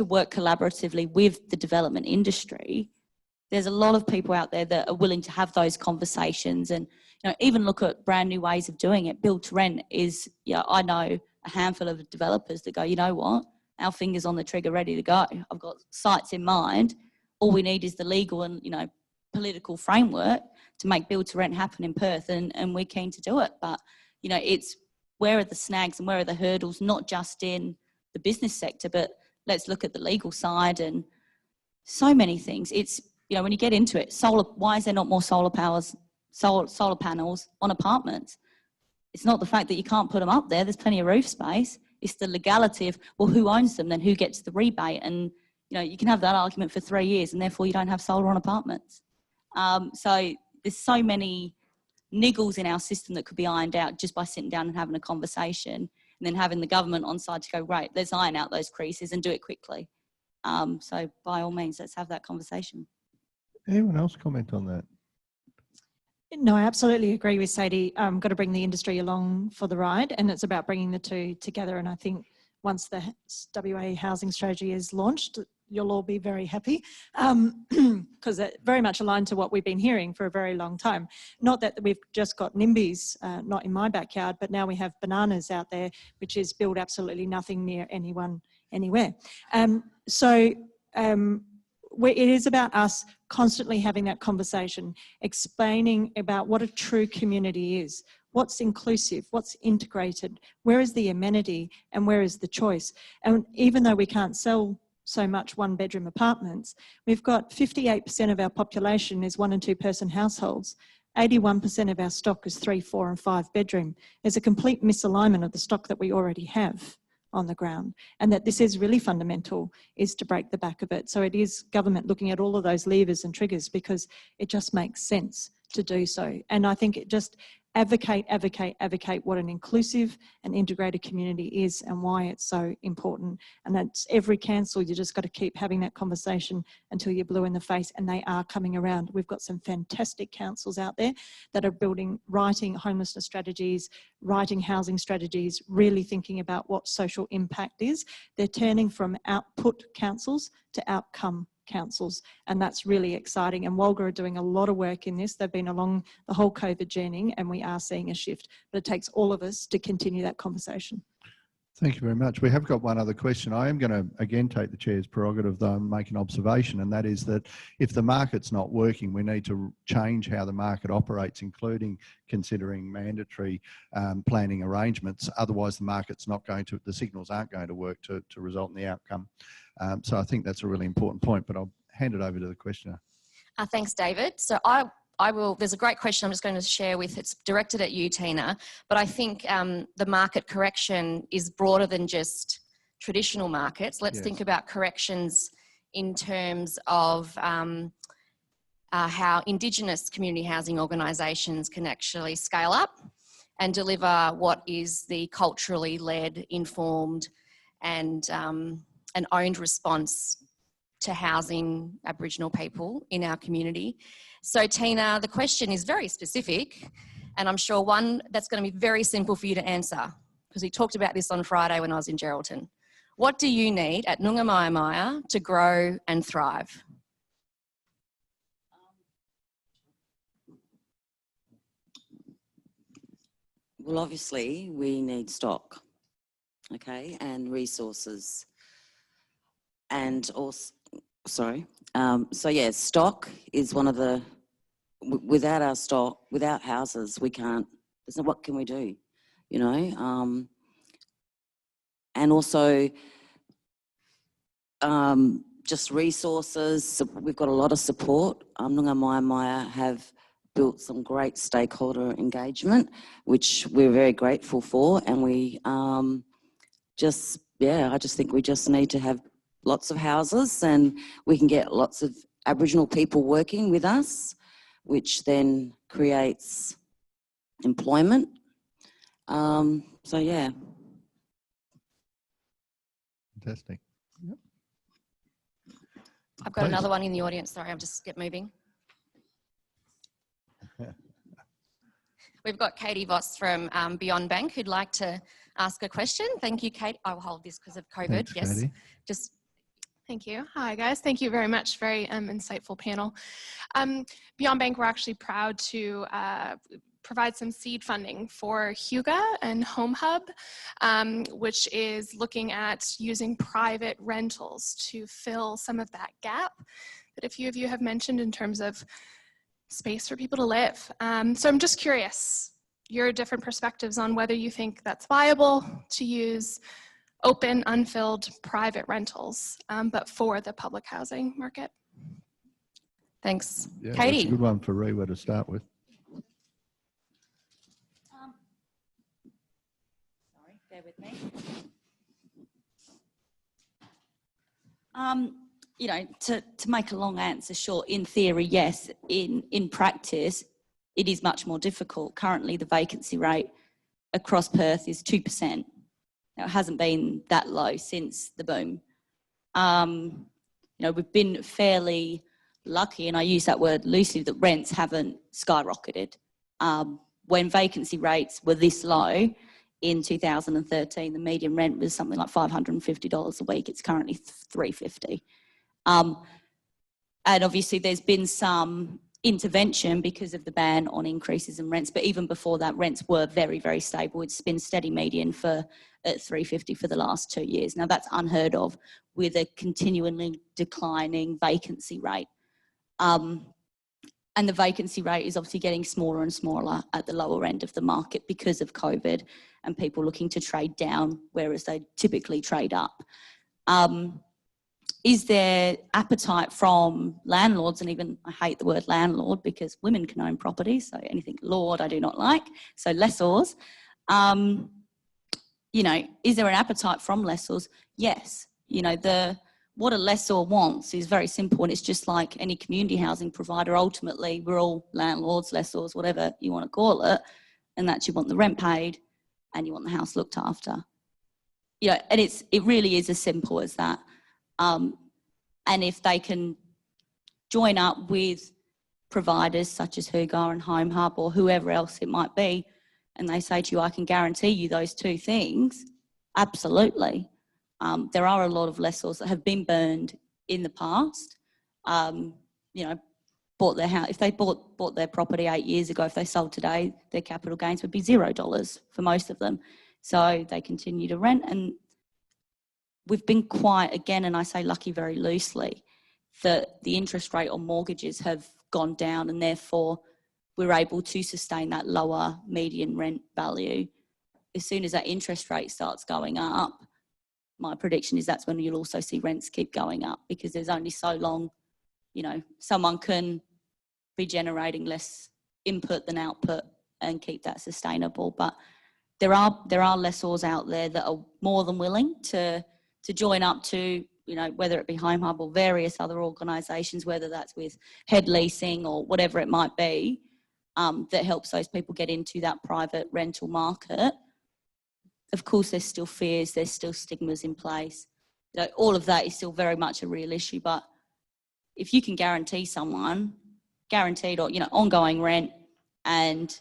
work collaboratively with the development industry, there's a lot of people out there that are willing to have those conversations and, you know, even look at brand new ways of doing it. Build to rent is, you know, I know a handful of developers that go, you know what, our fingers on the trigger, ready to go. I've got sites in mind. All we need is the legal and, you know, political framework to make build to rent happen in Perth, and we're keen to do it. But, you know, it's where are the snags and where are the hurdles, not just in the business sector, but let's look at the legal side and so many things. It's, you know, when you get into it, solar, why is there not more solar panels on apartments? It's not the fact that you can't put them up there. There's plenty of roof space. It's the legality of, well, who owns them, then who gets the rebate? And, you know, you can have that argument for 3 years and therefore you don't have solar on apartments. So there's so many niggles in our system that could be ironed out just by sitting down and having a conversation, and then having the government on side to go, right, let's iron out those creases and do it quickly. So by all means, let's have that conversation. Anyone else comment on that? No, I absolutely agree with Sadie. Got to bring the industry along for the ride, and it's about bringing the two together. And I think once the WA housing strategy is launched, you'll all be very happy, because it very much aligned to what we've been hearing for a very long time. Not that we've just got NIMBYs, not in my backyard, but now we have bananas out there, which is build absolutely nothing near anyone, anywhere. It is about us constantly having that conversation, explaining about what a true community is, what's inclusive, what's integrated, where is the amenity and where is the choice. And even though we can't sell so much 1-bedroom apartments, we've got 58% of our population is 1- and 2-person households. 81% of our stock is 3, 4 and 5-bedroom. There's a complete misalignment of the stock that we already have on the ground, and that this is really fundamental, is to break the back of it. So it is government looking at all of those levers and triggers, because it just makes sense to do so. And I think it just advocate what an inclusive and integrated community is and why it's so important. And that's every council, you just got to keep having that conversation until you're blue in the face, and they are coming around. We've got some fantastic councils out there that are writing homelessness strategies, writing housing strategies, really thinking about what social impact is. They're turning from output councils to outcome councils, and that's really exciting. And Walga are doing a lot of work in this. They've been along the whole COVID journey, and we are seeing a shift, but it takes all of us to continue that conversation. Thank you very much. We have got one other question. I am going to again take the chair's prerogative though and make an observation, and that is that if the market's not working, we need to change how the market operates, including considering mandatory planning arrangements. Otherwise the market's not going to, the signals aren't going to work to result in the outcome. So I think that's a really important point, but I'll hand it over to the questioner. Thanks, David. So I will, there's a great question I'm just going to share with, it's directed at you, Tina, but I think the market correction is broader than just traditional markets. Let's think about corrections in terms of how Indigenous community housing organisations can actually scale up and deliver what is the culturally led, informed and an owned response to housing Aboriginal people in our community. So Tina, the question is very specific, and I'm sure one that's going to be very simple for you to answer, because we talked about this on Friday when I was in Geraldton. What do you need at Noongar Mia Mia to grow and thrive? Well, obviously we need stock, okay, and resources. And also, so yeah, stock is one of the, without our stock, without houses, we can't, what can we do, you know? And also, just resources. So we've got a lot of support. Noongar Mia Mia have built some great stakeholder engagement, which we're very grateful for. And we I just think we just need to have lots of houses, and we can get lots of Aboriginal people working with us, which then creates employment. So yeah. Fantastic. Yep. I've got another one in the audience. Sorry, I'll just get moving. We've got Katie Voss from Beyond Bank who'd like to ask a question. Thank you, Kate. I will hold this because of COVID. Thanks, yes. Katie. Thank you. Hi, guys. Thank you very much. Very insightful panel. Beyond Bank, we're actually proud to provide some seed funding for Huga and Home Hub, which is looking at using private rentals to fill some of that gap that a few of you have mentioned in terms of space for people to live. So I'm just curious, your different perspectives on whether you think that's viable to use open, unfilled private rentals, but for the public housing market. Thanks. Yeah, Katie. that's a good one for Rewa to start with. Sorry, bear with me. You know, to make a long answer short, in theory, yes. In practice, it is much more difficult. Currently, the vacancy rate across Perth is 2%. Now, it hasn't been that low since the boom. You know, we've been fairly lucky, and I use that word loosely, that rents haven't skyrocketed. When vacancy rates were this low in 2013, the median rent was something like $550 a week. It's currently $350. And obviously there's been some intervention because of the ban on increases in rents, but even before that, rents were very, very stable. It's been steady median at $350 for the last 2 years. Now that's unheard of with a continually declining vacancy rate. And the vacancy rate is obviously getting smaller and smaller at the lower end of the market because of COVID and people looking to trade down, whereas they typically trade up. Is there appetite from landlords, and even I hate the word landlord because women can own property, so anything lord I do not like, so lessors. You know, is there an appetite from lessors? Yes. You know, what a lessor wants is very simple, and it's just like any community housing provider. Ultimately, we're all landlords, lessors, whatever you want to call it, and that's you want the rent paid and you want the house looked after. You know, and it really is as simple as that. And if they can join up with providers such as Huga and Home Hub or whoever else it might be, and they say to you, I can guarantee you those two things, absolutely. There are a lot of lessors that have been burned in the past. You know, bought their house, if they bought their property 8 years ago, if they sold today, their capital gains would be $0 for most of them. So they continue to rent, and we've been quite, again, and I say lucky very loosely, that the interest rate on mortgages have gone down, and therefore we're able to sustain that lower median rent value. As soon as that interest rate starts going up, my prediction is that's when you'll also see rents keep going up, because there's only so long, you know, someone can be generating less input than output and keep that sustainable. But there are lessors out there that are more than willing to join up to you know, whether it be Home Hub or various other organisations, whether that's with head leasing or whatever it might be, that helps those people get into that private rental market. Of course, there's still fears, there's still stigmas in place. You know, all of that is still very much a real issue, but if you can guarantee someone guaranteed or, you know, ongoing rent, and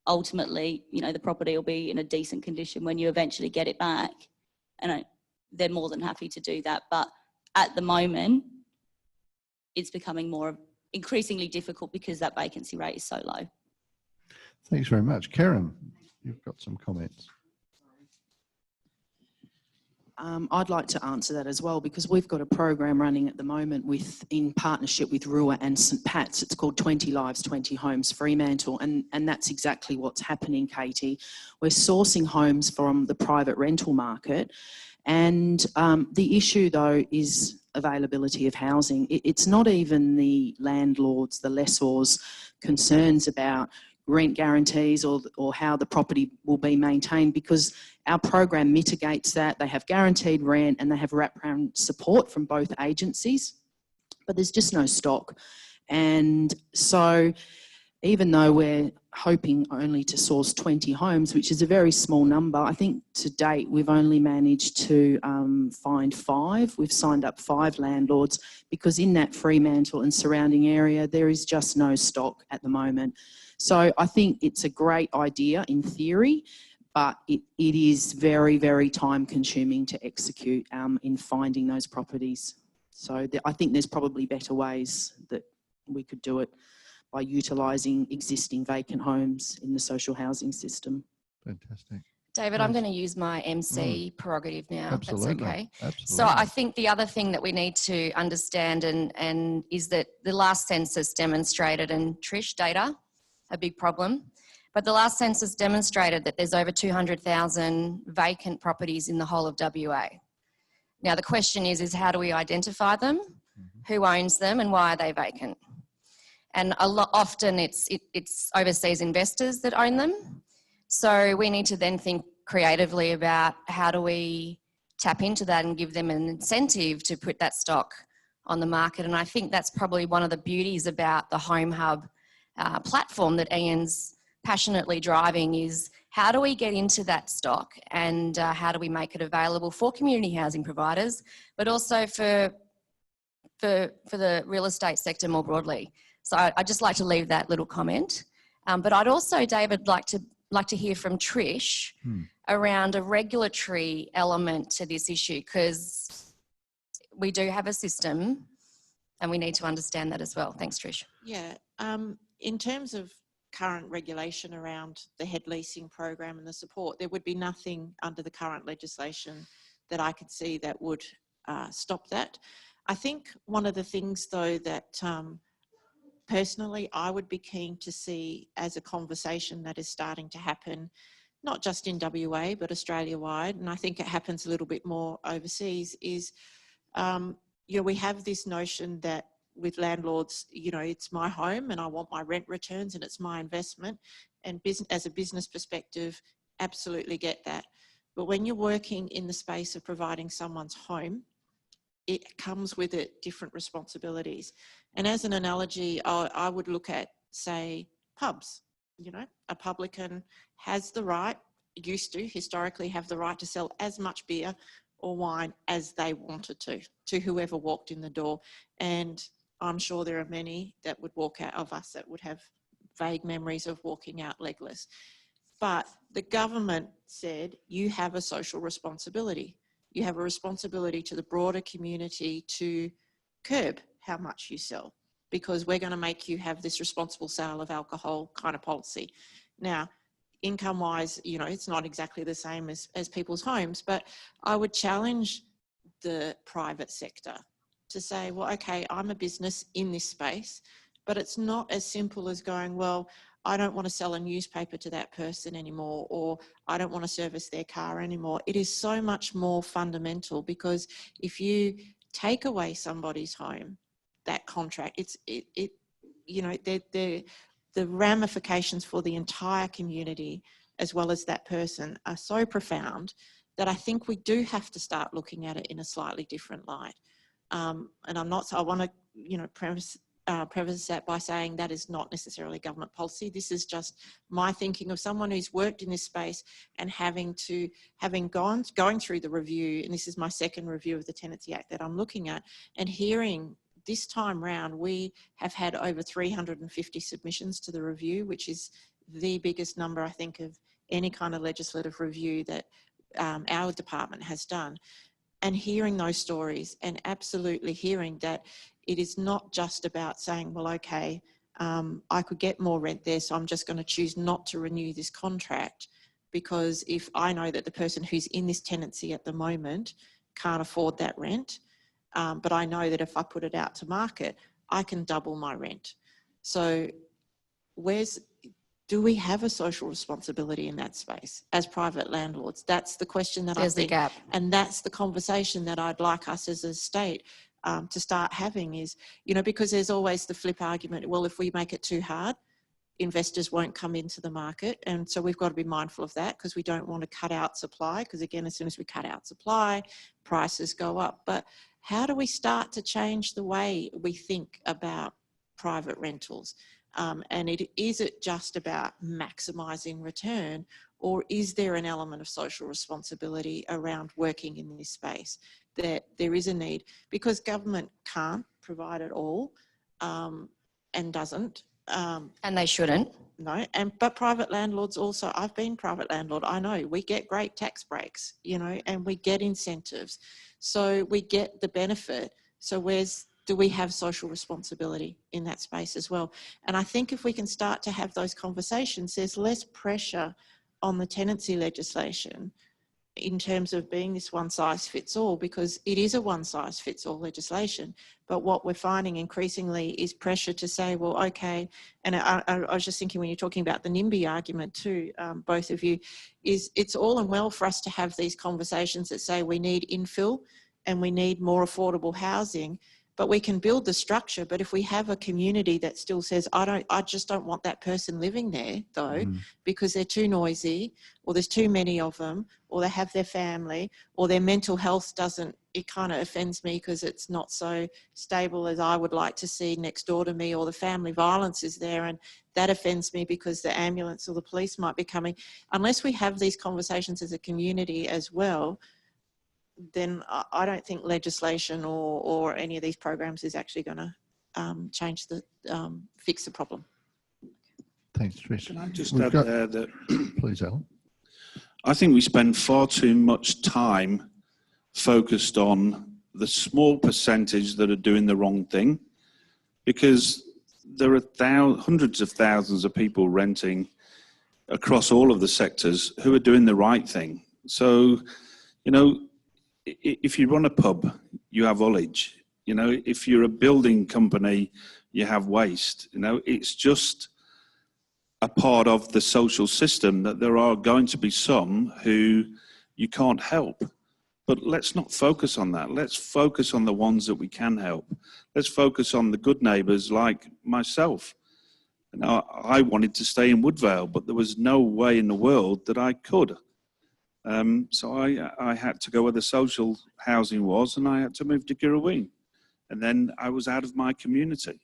ultimately, you know, the property will be in a decent condition when you eventually get it back, and they're more than happy to do that. But at the moment, it's becoming more increasingly difficult because that vacancy rate is so low. Thanks very much. Karen, you've got some comments. I'd like to answer that as well, because we've got a program running at the moment in partnership with Rua and St Pat's. It's called 20 Lives, 20 Homes Fremantle, and that's exactly what's happening, Katie. We're sourcing homes from the private rental market, and the issue though is availability of housing. It's not even the landlords, the lessors' concerns about rent guarantees or how the property will be maintained, because our program mitigates that. They have guaranteed rent and they have wraparound support from both agencies, but there's just no stock. And so even though we're hoping only to source 20 homes, which is a very small number, I think to date we've only managed to find 5. We've signed up 5 landlords, because in that Fremantle and surrounding area there is just no stock at the moment. So I think it's a great idea in theory, but it is very, very time consuming to execute in finding those properties. So I think there's probably better ways that we could do it by utilising existing vacant homes in the social housing system. Fantastic. David, Nice. I'm going to use my MC prerogative now. Absolutely. That's okay. Absolutely. So I think the other thing that we need to understand and is that the last census demonstrated, and Trish, data, a big problem, but the last census demonstrated that there's over 200,000 vacant properties in the whole of WA. Now the question is how do we identify them, who owns them, and why are they vacant? And often it's overseas investors that own them. So we need to then think creatively about how do we tap into that and give them an incentive to put that stock on the market. And I think that's probably one of the beauties about the Home Hub platform that Ian's passionately driving, is how do we get into that stock, and how do we make it available for community housing providers, but also for the real estate sector more broadly. So I'd just like to leave that little comment. But I'd also, David, like to hear from Trish around a regulatory element to this issue, because we do have a system and we need to understand that as well. Thanks, Trish. Yeah, in terms of current regulation around the head leasing program and the support, there would be nothing under the current legislation that I could see that would stop that. I think one of the things though that personally I would be keen to see as a conversation that is starting to happen, not just in WA but Australia-wide, and I think it happens a little bit more overseas, is you know, we have this notion that with landlords, you know, it's my home and I want my rent returns and it's my investment, and as a business perspective, absolutely get that. But when you're working in the space of providing someone's home, it comes with it different responsibilities. And as an analogy, I would look at, say, pubs. You know, a publican has the right, used to historically have the right to sell as much beer or wine as they wanted to whoever walked in the door. And I'm sure there are many that would walk out of us that would have vague memories of walking out legless. But the government said, you have a social responsibility. You have a responsibility to the broader community to curb how much you sell, because we're going to make you have this responsible sale of alcohol kind of policy. Now, income-wise, you know, it's not exactly the same as people's homes, but I would challenge the private sector to say, well, okay, I'm a business in this space, but it's not as simple as going, well, I don't want to sell a newspaper to that person anymore, or I don't want to service their car anymore. It is so much more fundamental, because if you take away somebody's home, that contract, you know, the ramifications for the entire community as well as that person are so profound that I think we do have to start looking at it in a slightly different light. And I'm not, so I want to, you know, preface that by saying that is not necessarily government policy. This is just my thinking of someone who's worked in this space and having going through the review, and this is my second review of the Tenancy Act that I'm looking at, and hearing this time round, we have had over 350 submissions to the review, which is the biggest number, I think, of any kind of legislative review that our department has done. And hearing those stories, and absolutely hearing that it is not just about saying, well, okay, I could get more rent there, so I'm just going to choose not to renew this contract, because if I know that the person who's in this tenancy at the moment can't afford that rent, but I know that if I put it out to market, I can double my rent. So do we have a social responsibility in that space as private landlords? That's the question that There's I think, the gap. and that's the conversation that I'd like us as a state to start having is, you know, because there's always the flip argument, well, if we make it too hard, investors won't come into the market. And so we've got to be mindful of that, because we don't want to cut out supply, because again, as soon as we cut out supply, prices go up. But how do we start to change the way we think about private rentals? And is it just about maximising return, or is there an element of social responsibility around working in this space, that there is a need? Because government can't provide it all and doesn't. And they shouldn't. No, but private landlords also, I've been private landlord, I know, we get great tax breaks, you know, and we get incentives. So we get the benefit. So do we have social responsibility in that space as well? And I think if we can start to have those conversations, there's less pressure on the tenancy legislation in terms of being this one size fits all, because it is a one size fits all legislation. But what we're finding increasingly is pressure to say, well, okay, and I was just thinking when you're talking about the NIMBY argument too, both of you, is it's all and well for us to have these conversations that say we need infill and we need more affordable housing, but we can build the structure. But if we have a community that still says, I just don't want that person living there though, because they're too noisy, or there's too many of them, or they have their family, or their mental health it kind of offends me because it's not so stable as I would like to see next door to me, or the family violence is there and that offends me because the ambulance or the police might be coming. Unless we have these conversations as a community as well, then I don't think legislation or any of these programs is actually going to fix the problem. Thanks, Trish. Can I just add there that please, Alan. I think we spend far too much time focused on the small percentage that are doing the wrong thing, because there are hundreds of thousands of people renting across all of the sectors who are doing the right thing. So, you know, if you run a pub, you have ullage. You know, if you're a building company, you have waste. You know, it's just a part of the social system that there are going to be some who you can't help. But let's not focus on that. Let's focus on the ones that we can help. Let's focus on the good neighbours like myself. Now, I wanted to stay in Woodvale, but there was no way in the world that I could. So I had to go where the social housing was, and I had to move to Girraween. And then I was out of my community.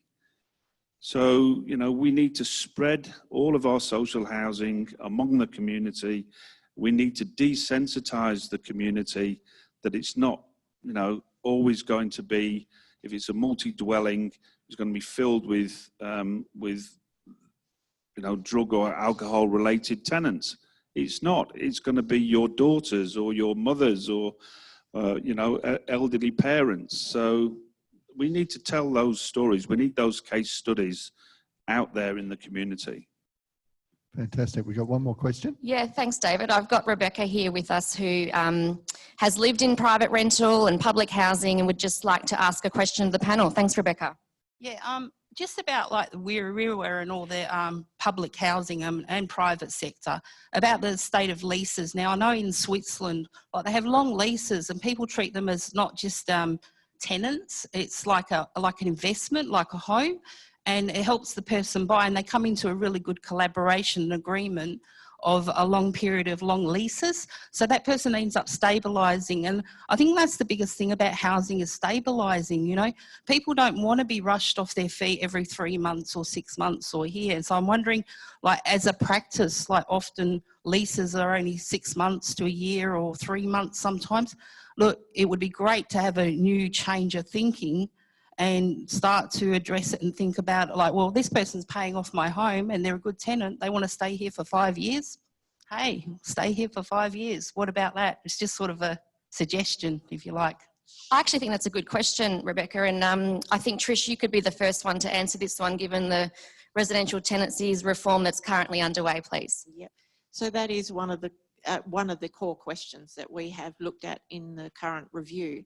So, you know, we need to spread all of our social housing among the community. We need to desensitize the community that it's not, you know, always going to be, if it's a multi-dwelling, it's going to be filled with you know, drug or alcohol related tenants. It's not. It's going to be your daughters or your mothers or, you know, elderly parents. So we need to tell those stories. We need those case studies out there in the community. Fantastic. We've got one more question. Yeah, thanks, David. I've got Rebecca here with us who has lived in private rental and public housing and would just like to ask a question of the panel. Thanks, Rebecca. Yeah, just about like the Wira and all the public housing and private sector, about the state of leases. Now, I know in Switzerland, like they have long leases and people treat them as not just tenants. It's like an investment, like a home, and it helps the person buy, and they come into a really good collaboration and agreement of a long period of long leases. So that person ends up stabilising. And I think that's the biggest thing about housing is stabilising, you know. People don't want to be rushed off their feet every 3 months or 6 months or a year. So I'm wondering, like as a practice, like often leases are only 6 months to a year or 3 months sometimes. Look, it would be great to have a new change of thinking and start to address it and think about it like, well, this person's paying off my home and they're a good tenant. They want to stay here for 5 years. Hey, stay here for 5 years. What about that? It's just sort of a suggestion, if you like. I actually think that's a good question, Rebecca. And I think, Trish, you could be the first one to answer this one, given the residential tenancies reform that's currently underway, please. Yep. So that is one of the core questions that we have looked at in the current review.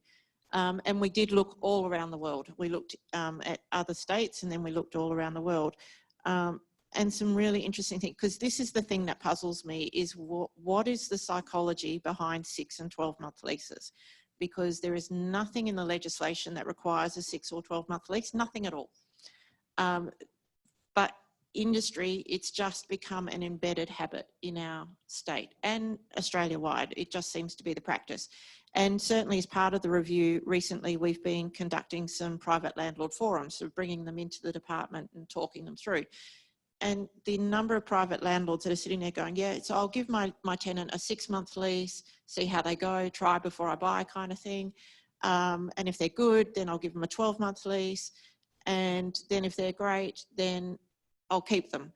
And we did look all around the world. We looked at other states and then we looked all around the world. And some really interesting things, because this is the thing that puzzles me, is what is the psychology behind 6 and 12-month leases? Because there is nothing in the legislation that requires a 6 or 12-month lease, nothing at all. But industry, it's just become an embedded habit in our state and Australia-wide. It just seems to be the practice. And certainly as part of the review recently, we've been conducting some private landlord forums, so bringing them into the department and talking them through. And the number of private landlords that are sitting there going, yeah, so I'll give my tenant a 6-month lease, see how they go, try before I buy kind of thing. And if they're good, then I'll give them a 12-month lease. And then if they're great, then I'll keep them.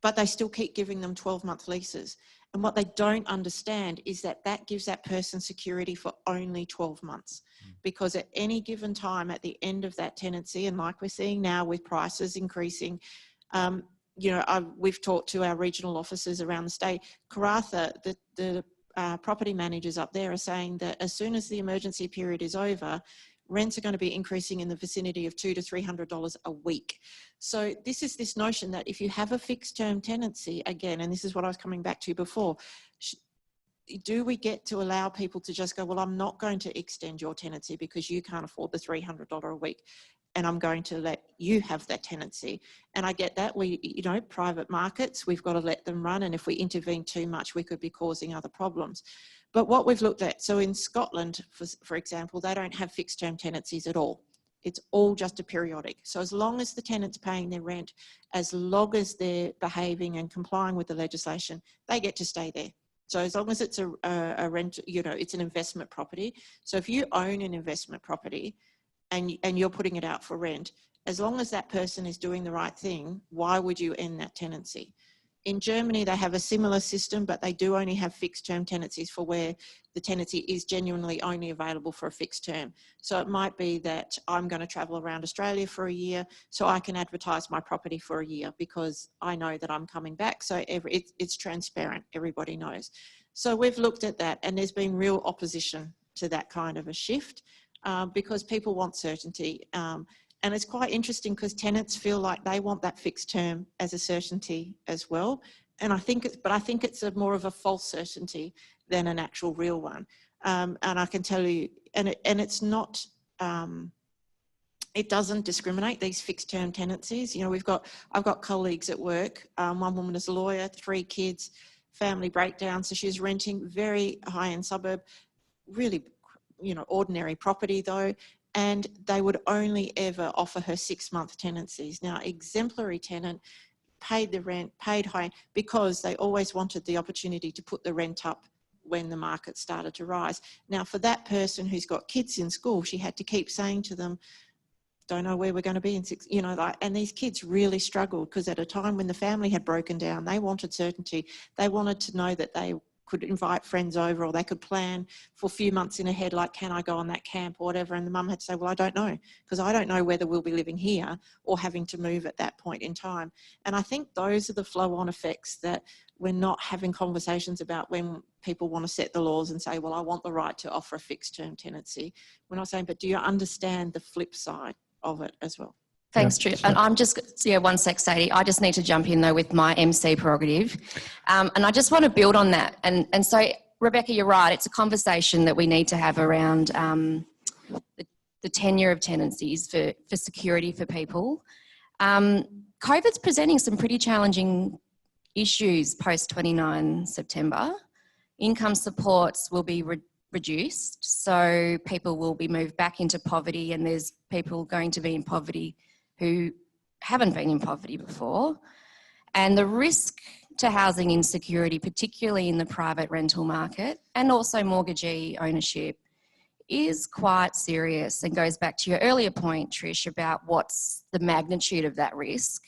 But they still keep giving them 12-month leases. And what they don't understand is that that gives that person security for only 12 months. Because at any given time at the end of that tenancy, and like we're seeing now with prices increasing, you know, we've talked to our regional officers around the state. Karratha, the property managers up there are saying that as soon as the emergency period is over, rents are going to be increasing in the vicinity of $200 to $300 a week. So this is this notion that if you have a fixed term tenancy, again, and this is what I was coming back to before, do we get to allow people to just go, well, I'm not going to extend your tenancy because you can't afford the $300 a week, and I'm going to let you have that tenancy. And I get that. We, you know, private markets, we've got to let them run. And if we intervene too much, we could be causing other problems. But what we've looked at, so in Scotland, for example, they don't have fixed term tenancies at all. It's all just a periodic. So as long as the tenant's paying their rent, as long as they're behaving and complying with the legislation, they get to stay there. So as long as it's a rent, you know, it's an investment property. So if you own an investment property, and you're putting it out for rent, as long as that person is doing the right thing, why would you end that tenancy? In Germany, they have a similar system, but they do only have fixed term tenancies for where the tenancy is genuinely only available for a fixed term. So it might be that I'm going to travel around Australia for a year, so I can advertise my property for a year because I know that I'm coming back. So it's transparent, everybody knows. So we've looked at that, and there's been real opposition to that kind of a shift. Because people want certainty. And it's quite interesting because tenants feel like they want that fixed term as a certainty as well. And I think it's more of a false certainty than an actual real one. And I can tell you, and it's not, it doesn't discriminate, these fixed term tenancies. You know, I've got colleagues at work. One woman is a lawyer, 3 kids, family breakdown. So she's renting very high-end suburb, really, you know, ordinary property though, and they would only ever offer her 6-month tenancies. Now, exemplary tenant, paid the rent, paid high, because they always wanted the opportunity to put the rent up when the market started to rise. Now, for that person who's got kids in school, she had to keep saying to them, don't know where we're going to be in 6, you know, like, and these kids really struggled because at a time when the family had broken down, they wanted certainty. They wanted to know that they could invite friends over, or they could plan for a few months in ahead, like, can I go on that camp or whatever? And the mum had to say, well, I don't know, because I don't know whether we'll be living here or having to move at that point in time. And I think those are the flow-on effects that we're not having conversations about when people want to set the laws and say, well, I want the right to offer a fixed term tenancy. We're not saying, but do you understand the flip side of it as well? Thanks, Trish. And I'm just, yeah, one sec, Sadie. I just need to jump in though with my MC prerogative. And I just want to build on that. And so, Rebecca, you're right. It's a conversation that we need to have around the tenure of tenancies for security for people. COVID's presenting some pretty challenging issues post 29 September. Income supports will be reduced, so people will be moved back into poverty, and there's people going to be in poverty who haven't been in poverty before. And the risk to housing insecurity, particularly in the private rental market and also mortgagee ownership, is quite serious and goes back to your earlier point, Trish, about what's the magnitude of that risk.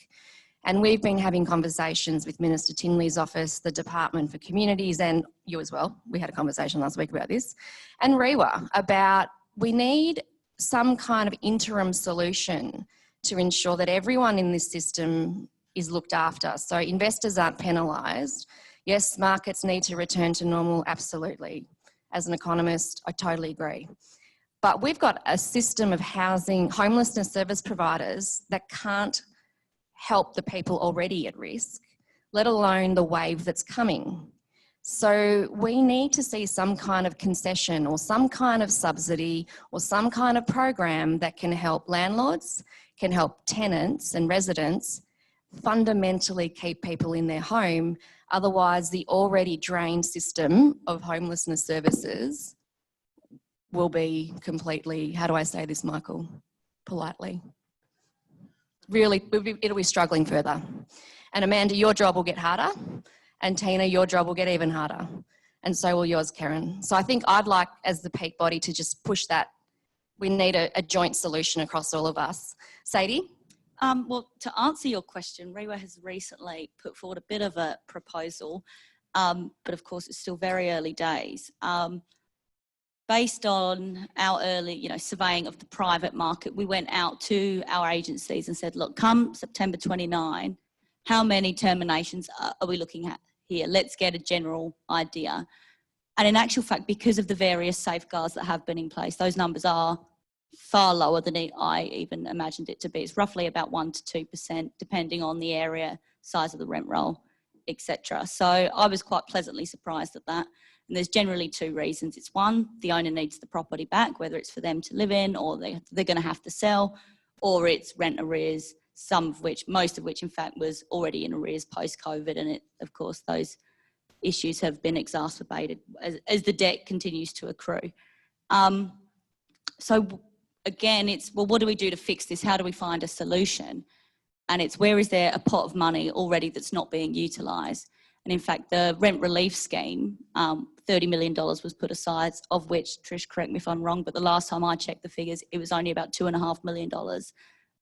And we've been having conversations with Minister Tinley's office, the Department for Communities, and you as well. We had a conversation last week about this, and REWA, about we need some kind of interim solution to ensure that everyone in this system is looked after. So investors aren't penalised. Yes, markets need to return to normal, absolutely. As an economist, I totally agree. But we've got a system of housing, homelessness service providers that can't help the people already at risk, let alone the wave that's coming. So we need to see some kind of concession or some kind of subsidy or some kind of program that can help landlords, can help tenants and residents fundamentally keep people in their home. Otherwise, the already drained system of homelessness services will be completely, how do I say this, Michael, politely? Really, it'll be struggling further. And Amanda, your job will get harder, and Tina, your job will get even harder. And so will yours, Karen. So I think I'd like, as the peak body, to just push that. We need a joint solution across all of us. Sadie? Well, to answer your question, REWA has recently put forward a bit of a proposal, but of course it's still very early days. Based on our early, surveying of the private market, we went out to our agencies and said, look, come September 29, how many terminations are we looking at here? Let's get a general idea. And in actual fact, because of the various safeguards that have been in place, those numbers are far lower than I even imagined it to be. It's roughly about 1% to 2%, depending on the area, size of the rent roll, etc. So I was quite pleasantly surprised at that. And there's generally two reasons. It's one, the owner needs the property back, whether it's for them to live in or they're going to have to sell, or it's rent arrears, most of which in fact was already in arrears post-COVID. And of course, those issues have been exacerbated as the debt continues to accrue. So again, it's, well, what do we do to fix this? How do we find a solution? And it's, where is there a pot of money already that's not being utilised? And in fact, the rent relief scheme, $30 million was put aside, of which, Trish, correct me if I'm wrong, but the last time I checked the figures, it was only about $2.5 million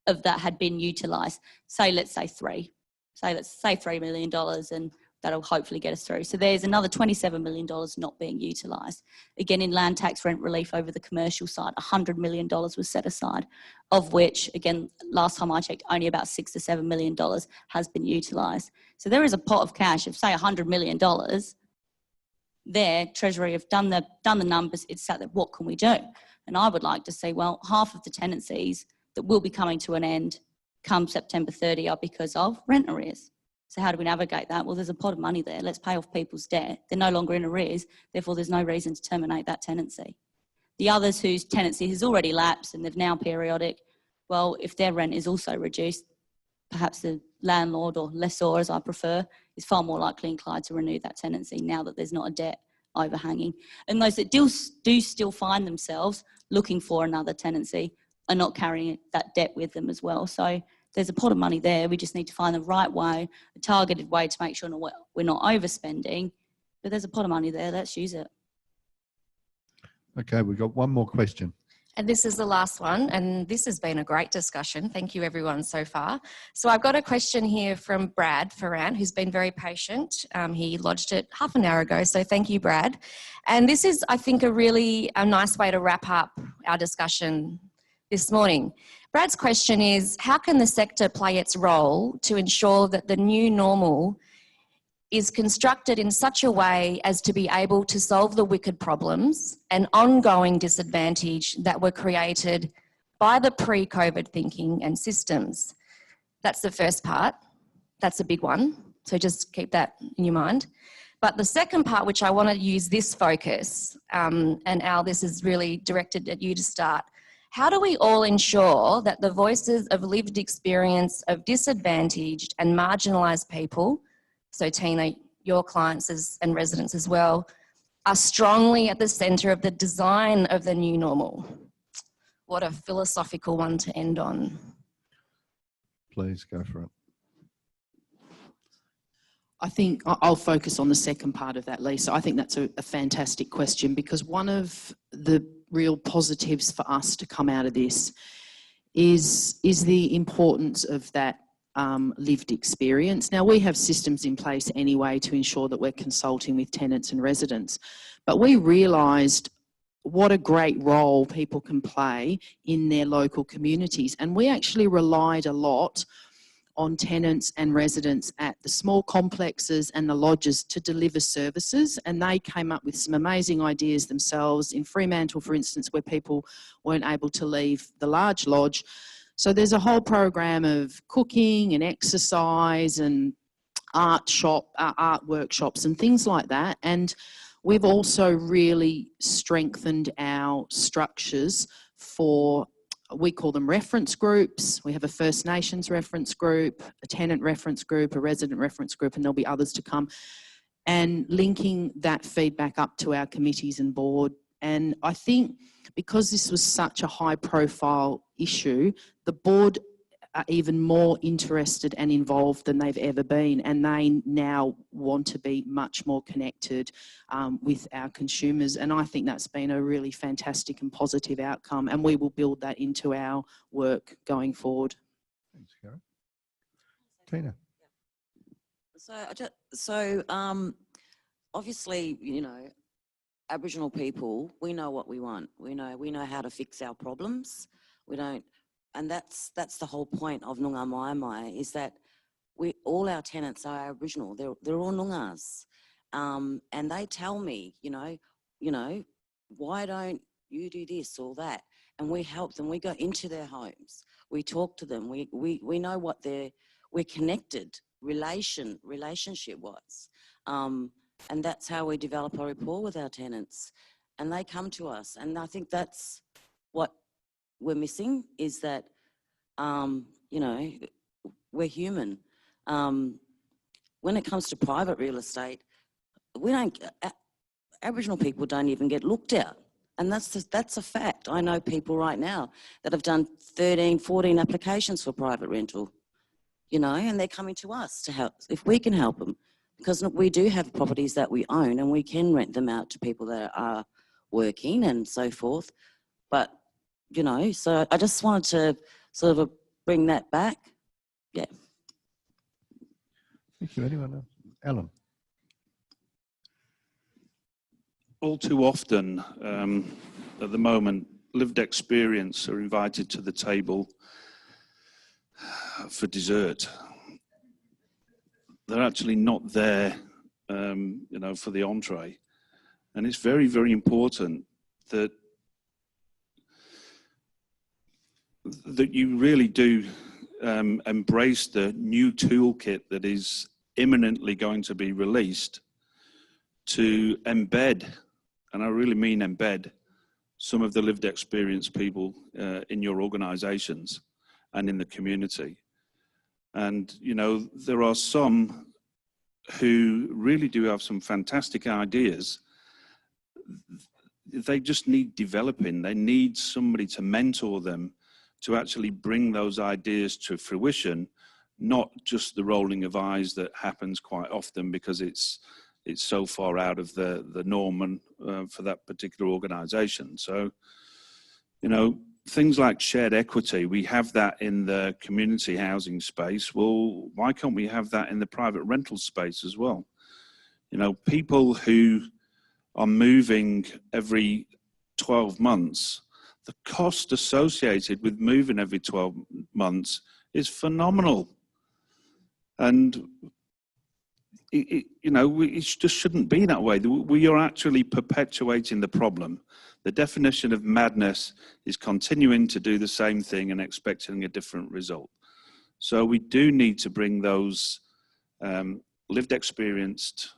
of that had been utilised. Let's say $3 million, and that'll hopefully get us through. So there's another $27 million not being utilised. Again, in land tax rent relief over the commercial side, $100 million was set aside, of which, again, last time I checked, only about $6 to $7 million has been utilised. So there is a pot of cash of, say, $100 million there. Treasury have done the numbers. It's sat there, what can we do? And I would like to see, well, half of the tenancies that will be coming to an end come September 30 are because of rent arrears. So how do we navigate that? Well, there's a pot of money there. Let's pay off people's debt. They're no longer in arrears. Therefore, there's no reason to terminate that tenancy. The others whose tenancy has already lapsed and they're now periodic, well, if their rent is also reduced, perhaps the landlord, or lessor as I prefer, is far more likely inclined to renew that tenancy now that there's not a debt overhanging. And those that do still find themselves looking for another tenancy are not carrying that debt with them as well. So there's a pot of money there. We just need to find the right way, a targeted way to make sure we're not overspending. But there's a pot of money there. Let's use it. Okay, we've got one more question. And this is the last one, and this has been a great discussion. Thank you everyone so far. So I've got a question here from Brad Ferran, who's been very patient. He lodged it half an hour ago, so thank you, Brad. And this is, I think, a nice way to wrap up our discussion this morning. Brad's question is, how can the sector play its role to ensure that the new normal is constructed in such a way as to be able to solve the wicked problems and ongoing disadvantage that were created by the pre-COVID thinking and systems? That's the first part. That's a big one. So just keep that in your mind. But the second part, which I want to use this focus, and Al, this is really directed at you to start. How do we all ensure that the voices of lived experience of disadvantaged and marginalised people so Tina, your clients and residents as well, are strongly at the centre of the design of the new normal. What a philosophical one to end on. Please go for it. I think I'll focus on the second part of that, Lisa. I think that's a fantastic question, because one of the real positives for us to come out of this is the importance of that lived experience. Now, we have systems in place anyway to ensure that we're consulting with tenants and residents, but we realised what a great role people can play in their local communities. And we actually relied a lot on tenants and residents at the small complexes and the lodges to deliver services, and they came up with some amazing ideas themselves. In Fremantle, for instance, where people weren't able to leave the large lodge, so there's a whole program of cooking and exercise and art workshops and things like that. And we've also really strengthened our structures for, we call them reference groups. We have a First Nations reference group, a tenant reference group, a resident reference group, and there'll be others to come, and linking that feedback up to our committees and board. And I think because this was such a high profile issue, the board are even more interested and involved than they've ever been, and they now want to be much more connected with our consumers. And I think that's been a really fantastic and positive outcome, and we will build that into our work going forward. Thanks, Karen. Tina. So obviously, you know, Aboriginal people, we know what we want. We know how to fix our problems. We don't, and that's the whole point of Noongar Mai Mai, is that all our tenants are Aboriginal. They're all Noongars, and they tell me, you know, why don't you do this or that? And we help them. We go into their homes. We talk to them. We know what we're connected relationship wise. And that's how we develop a rapport with our tenants, and they come to us. And I think that's what we're missing, is that, you know, we're human. When it comes to private real estate, Aboriginal people don't even get looked at. And that's a fact. I know people right now that have done 13, 14 applications for private rental, you know, and they're coming to us to help, if we can help them. Because look, we do have properties that we own and we can rent them out to people that are working and so forth. But, you know, so I just wanted to sort of bring that back. Yeah. Thank you. Anyone else? Alan. All too often, at the moment, lived experience are invited to the table for dessert. They're actually not there, you know, for the entree. And it's very, very important that you really do embrace the new toolkit that is imminently going to be released to embed, and I really mean embed, some of the lived experience people in your organisations and in the community. And, you know, there are some who really do have some fantastic ideas. They just need developing. They need somebody to mentor them to actually bring those ideas to fruition, not just the rolling of eyes that happens quite often because it's so far out of the norm and for that particular organisation. So, you know, things like shared equity, we have that in the community housing space. Well, why can't we have that in the private rental space as well? You know, people who are moving every 12 months, the cost associated with moving every 12 months is phenomenal. And it just shouldn't be that way. We are actually perpetuating the problem. The definition of madness is continuing to do the same thing and expecting a different result. So we do need to bring those lived experienced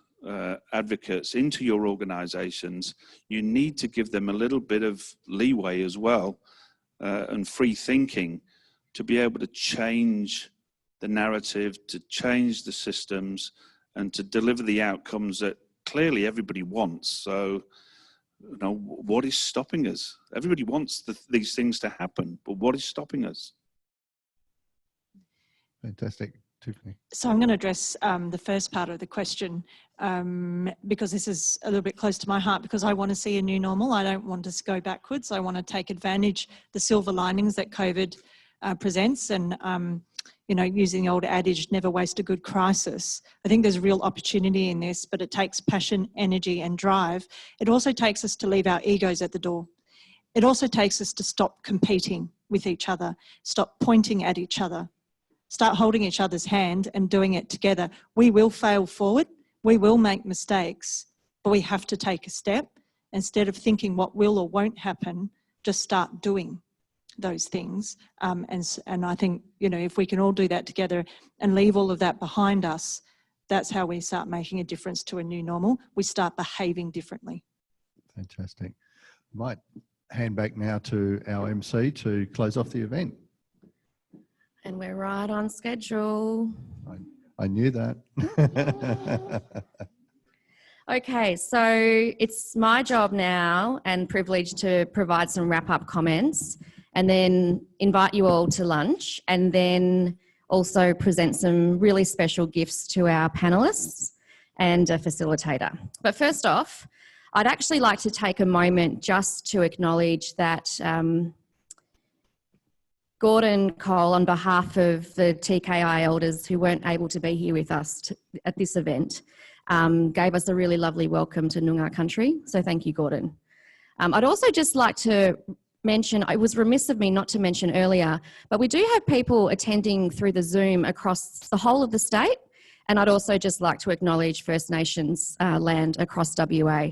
advocates into your organisations. You need to give them a little bit of leeway as well and free thinking to be able to change the narrative, to change the systems, and to deliver the outcomes that clearly everybody wants. So, you know, what is stopping us? Everybody wants these things to happen, but what is stopping us? Fantastic. Tiffany. So I'm going to address the first part of the question because this is a little bit close to my heart, because I want to see a new normal. I don't want us to go backwards. I want to take advantage the silver linings that COVID presents, and you know, using the old adage, never waste a good crisis. I think there's a real opportunity in this, but it takes passion, energy and drive. It also takes us to leave our egos at the door. It also takes us to stop competing with each other, stop pointing at each other, start holding each other's hand and doing it together. We will fail forward, we will make mistakes, but we have to take a step. Instead of thinking what will or won't happen, just start doing those things. And I think, you know, if we can all do that together and leave all of that behind us, that's how we start making a difference to a new normal. We start behaving differently. Fantastic. Might hand back now to our MC to close off the event. And we're right on schedule. I knew that. Okay, so it's my job now and privilege to provide some wrap-up comments and then invite you all to lunch, and then also present some really special gifts to our panellists and a facilitator. But first off, I'd actually like to take a moment just to acknowledge that Gordon Cole, on behalf of the TKI elders who weren't able to be here with us at this event, gave us a really lovely welcome to Noongar country. So thank you, Gordon. I'd also just like to mention, it was remiss of me not to mention earlier, but we do have people attending through the Zoom across the whole of the state. And I'd also just like to acknowledge First Nations land across WA.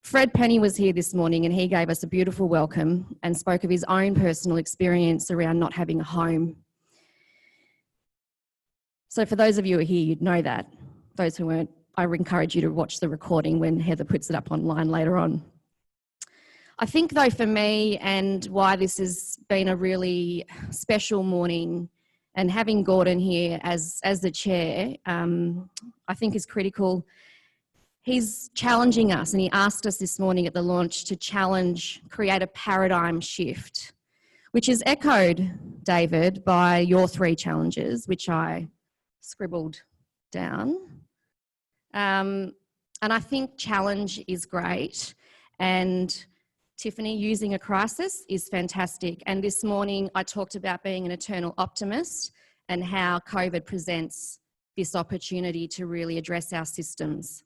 Fred Penny was here this morning and he gave us a beautiful welcome and spoke of his own personal experience around not having a home. So for those of you who are here, you'd know that. Those who weren't, I encourage you to watch the recording when Heather puts it up online later on. I think though for me, and why this has been a really special morning, and having Gordon here as the chair, I think is critical. He's challenging us, and he asked us this morning at the launch to create a paradigm shift, which is echoed, David, by your 3 challenges, which I scribbled down. And I think challenge is great, and Tiffany, using a crisis is fantastic. And this morning I talked about being an eternal optimist and how COVID presents this opportunity to really address our systems.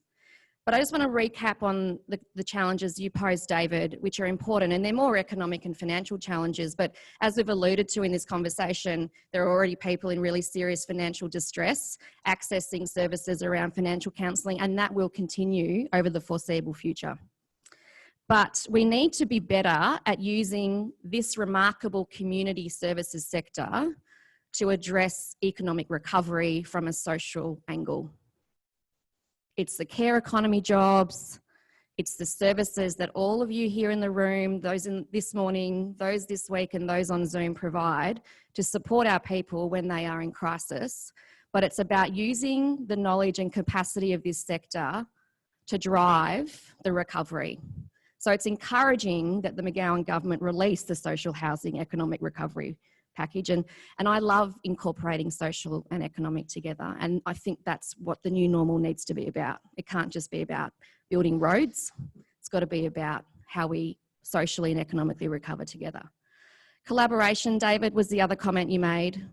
But I just want to recap on the challenges you posed, David, which are important, and they're more economic and financial challenges. But as we've alluded to in this conversation, there are already people in really serious financial distress accessing services around financial counselling, and that will continue over the foreseeable future. But we need to be better at using this remarkable community services sector to address economic recovery from a social angle. It's the care economy jobs, it's the services that all of you here in the room, those in this morning, those this week and those on Zoom provide to support our people when they are in crisis. But it's about using the knowledge and capacity of this sector to drive the recovery. So it's encouraging that the McGowan government released the social housing economic recovery package. And I love incorporating social and economic together. And I think that's what the new normal needs to be about. It can't just be about building roads. It's got to be about how we socially and economically recover together. Collaboration, David, was the other comment you made.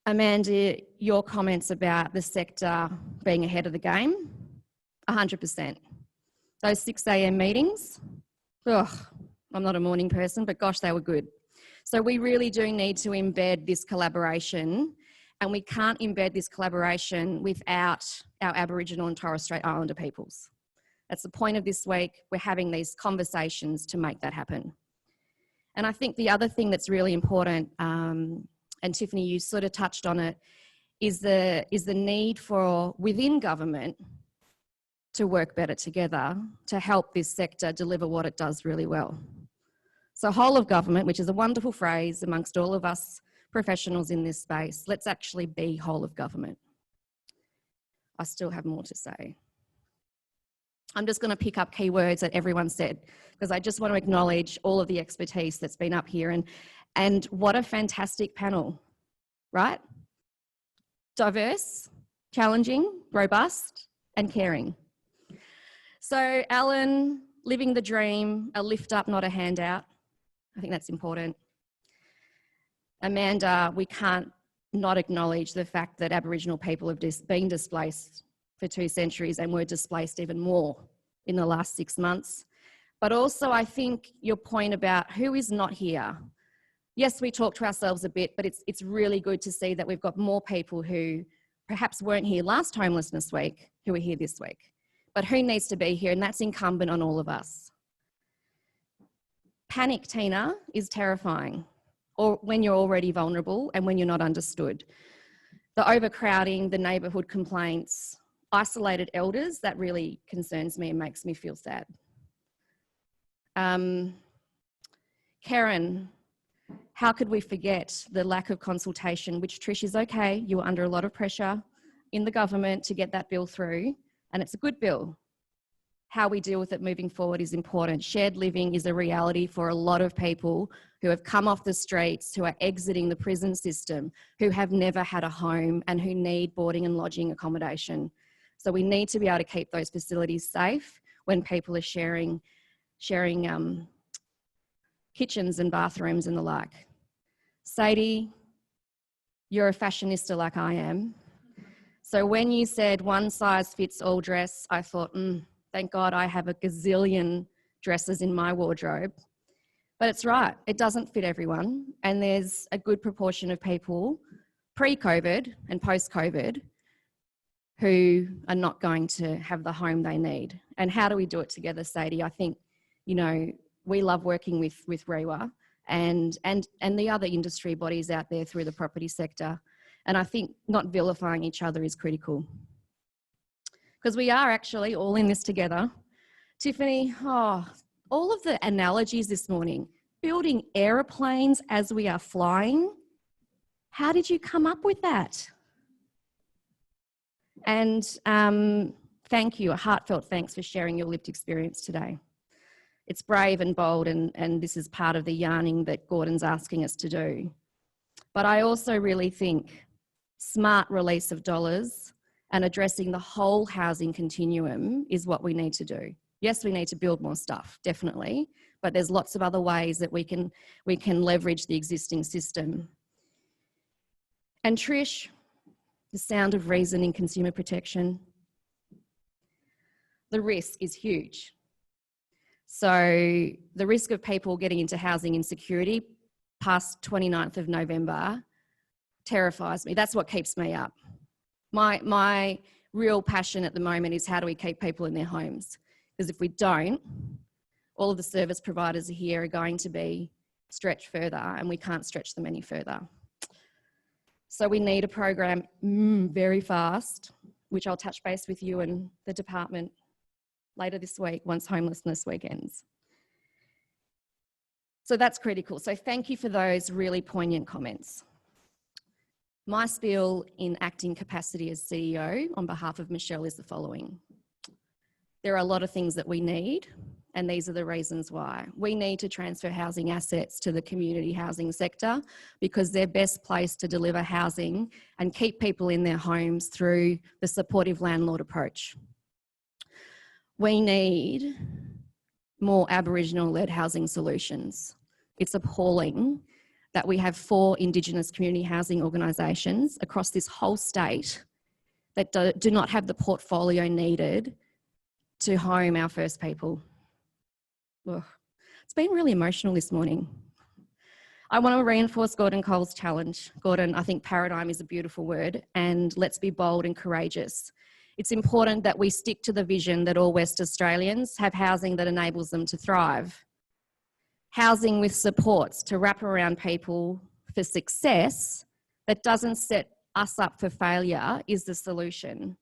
Amanda, your comments about the sector being ahead of the game, 100%. Those 6 a.m. meetings, I'm not a morning person, but gosh, they were good. So we really do need to embed this collaboration, and we can't embed this collaboration without our Aboriginal and Torres Strait Islander peoples. That's the point of this week. We're having these conversations to make that happen. And I think the other thing that's really important, and Tiffany, you sort of touched on it, is the need for within government to work better together to help this sector deliver what it does really well. So whole of government, which is a wonderful phrase amongst all of us professionals in this space. Let's actually be whole of government. I still have more to say. I'm just going to pick up keywords that everyone said, because I just want to acknowledge all of the expertise that's been up here, and what a fantastic panel, right? Diverse, challenging, robust, and caring. So Alan, living the dream, a lift up, not a handout. I think that's important. Amanda, we can't not acknowledge the fact that Aboriginal people have been displaced for 2 centuries and were displaced even more in the last 6 months. But also I think your point about who is not here. Yes, we talk to ourselves a bit, but it's really good to see that we've got more people who perhaps weren't here last Homelessness Week who are here this week. But who needs to be here? And that's incumbent on all of us. Panic, Tina, is terrifying, or when you're already vulnerable and when you're not understood. The overcrowding, the neighbourhood complaints, isolated elders, that really concerns me and makes me feel sad. Karen, how could we forget the lack of consultation, which Trish is okay, you were under a lot of pressure in the government to get that bill through, and it's a good bill. How we deal with it moving forward is important. Shared living is a reality for a lot of people who have come off the streets, who are exiting the prison system, who have never had a home and who need boarding and lodging accommodation. So we need to be able to keep those facilities safe when people are sharing kitchens and bathrooms and the like. Sadie, you're a fashionista like I am. So when you said one size fits all dress, I thought, thank God I have a gazillion dresses in my wardrobe. But it's right, it doesn't fit everyone. And there's a good proportion of people pre-COVID and post-COVID who are not going to have the home they need. And how do we do it together, Sadie? I think, you know, we love working with REWA and the other industry bodies out there through the property sector. And I think not vilifying each other is critical. Because we are actually all in this together. Tiffany, all of the analogies this morning, building aeroplanes as we are flying. How did you come up with that? And thank you, a heartfelt thanks for sharing your lived experience today. It's brave and bold, and this is part of the yarning that Gordon's asking us to do. But I also really think smart release of dollars and addressing the whole housing continuum is what we need to do. Yes, we need to build more stuff, definitely, but there's lots of other ways that we can leverage the existing system. And Trish, the sound of reason in consumer protection. The risk is huge. So the risk of people getting into housing insecurity past 29th of November terrifies me. That's what keeps me up. My real passion at the moment is how do we keep people in their homes? Because if we don't, all of the service providers here are going to be stretched further, and we can't stretch them any further. So we need a program very fast, which I'll touch base with you and the department later this week once Homelessness Week ends. So that's critical. So thank you for those really poignant comments. My spiel in acting capacity as CEO on behalf of Michelle is the following. There are a lot of things that we need, and these are the reasons why. We need to transfer housing assets to the community housing sector because they're best placed to deliver housing and keep people in their homes through the supportive landlord approach. We need more Aboriginal-led housing solutions. It's appalling that we have 4 Indigenous community housing organisations across this whole state that do not have the portfolio needed to home our first people. Ugh. It's been really emotional this morning. I want to reinforce Gordon Cole's challenge. Gordon, I think paradigm is a beautiful word, and let's be bold and courageous. It's important that we stick to the vision that all West Australians have housing that enables them to thrive. Housing with supports to wrap around people for success that doesn't set us up for failure is the solution.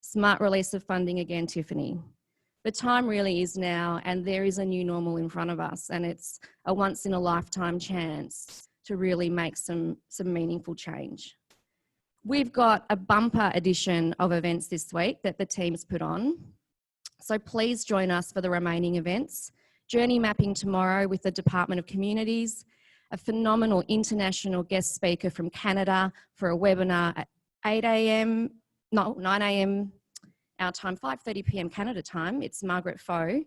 Smart release of funding again, Tiffany. The time really is now, and there is a new normal in front of us, and it's a once in a lifetime chance to really make some meaningful change. We've got a bumper edition of events this week that the team's put on. So please join us for the remaining events. Journey mapping tomorrow with the Department of Communities, a phenomenal international guest speaker from Canada for a webinar at 9 a.m. our time, 5:30 p.m. Canada time. It's Margaret Foe.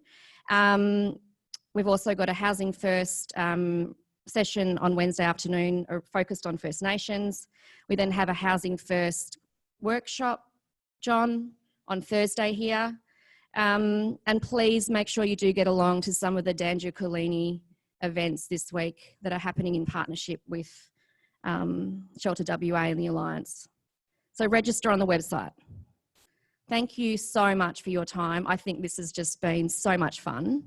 We've also got a Housing First session on Wednesday afternoon focused on First Nations. We then have a Housing First workshop, John, on Thursday here. And please make sure you do get along to some of the Danju Colini events this week that are happening in partnership with Shelter WA and the Alliance. So register on the website. Thank you so much for your time. I think this has just been so much fun.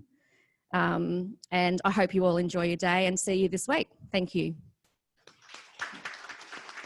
And I hope you all enjoy your day and see you this week. Thank you.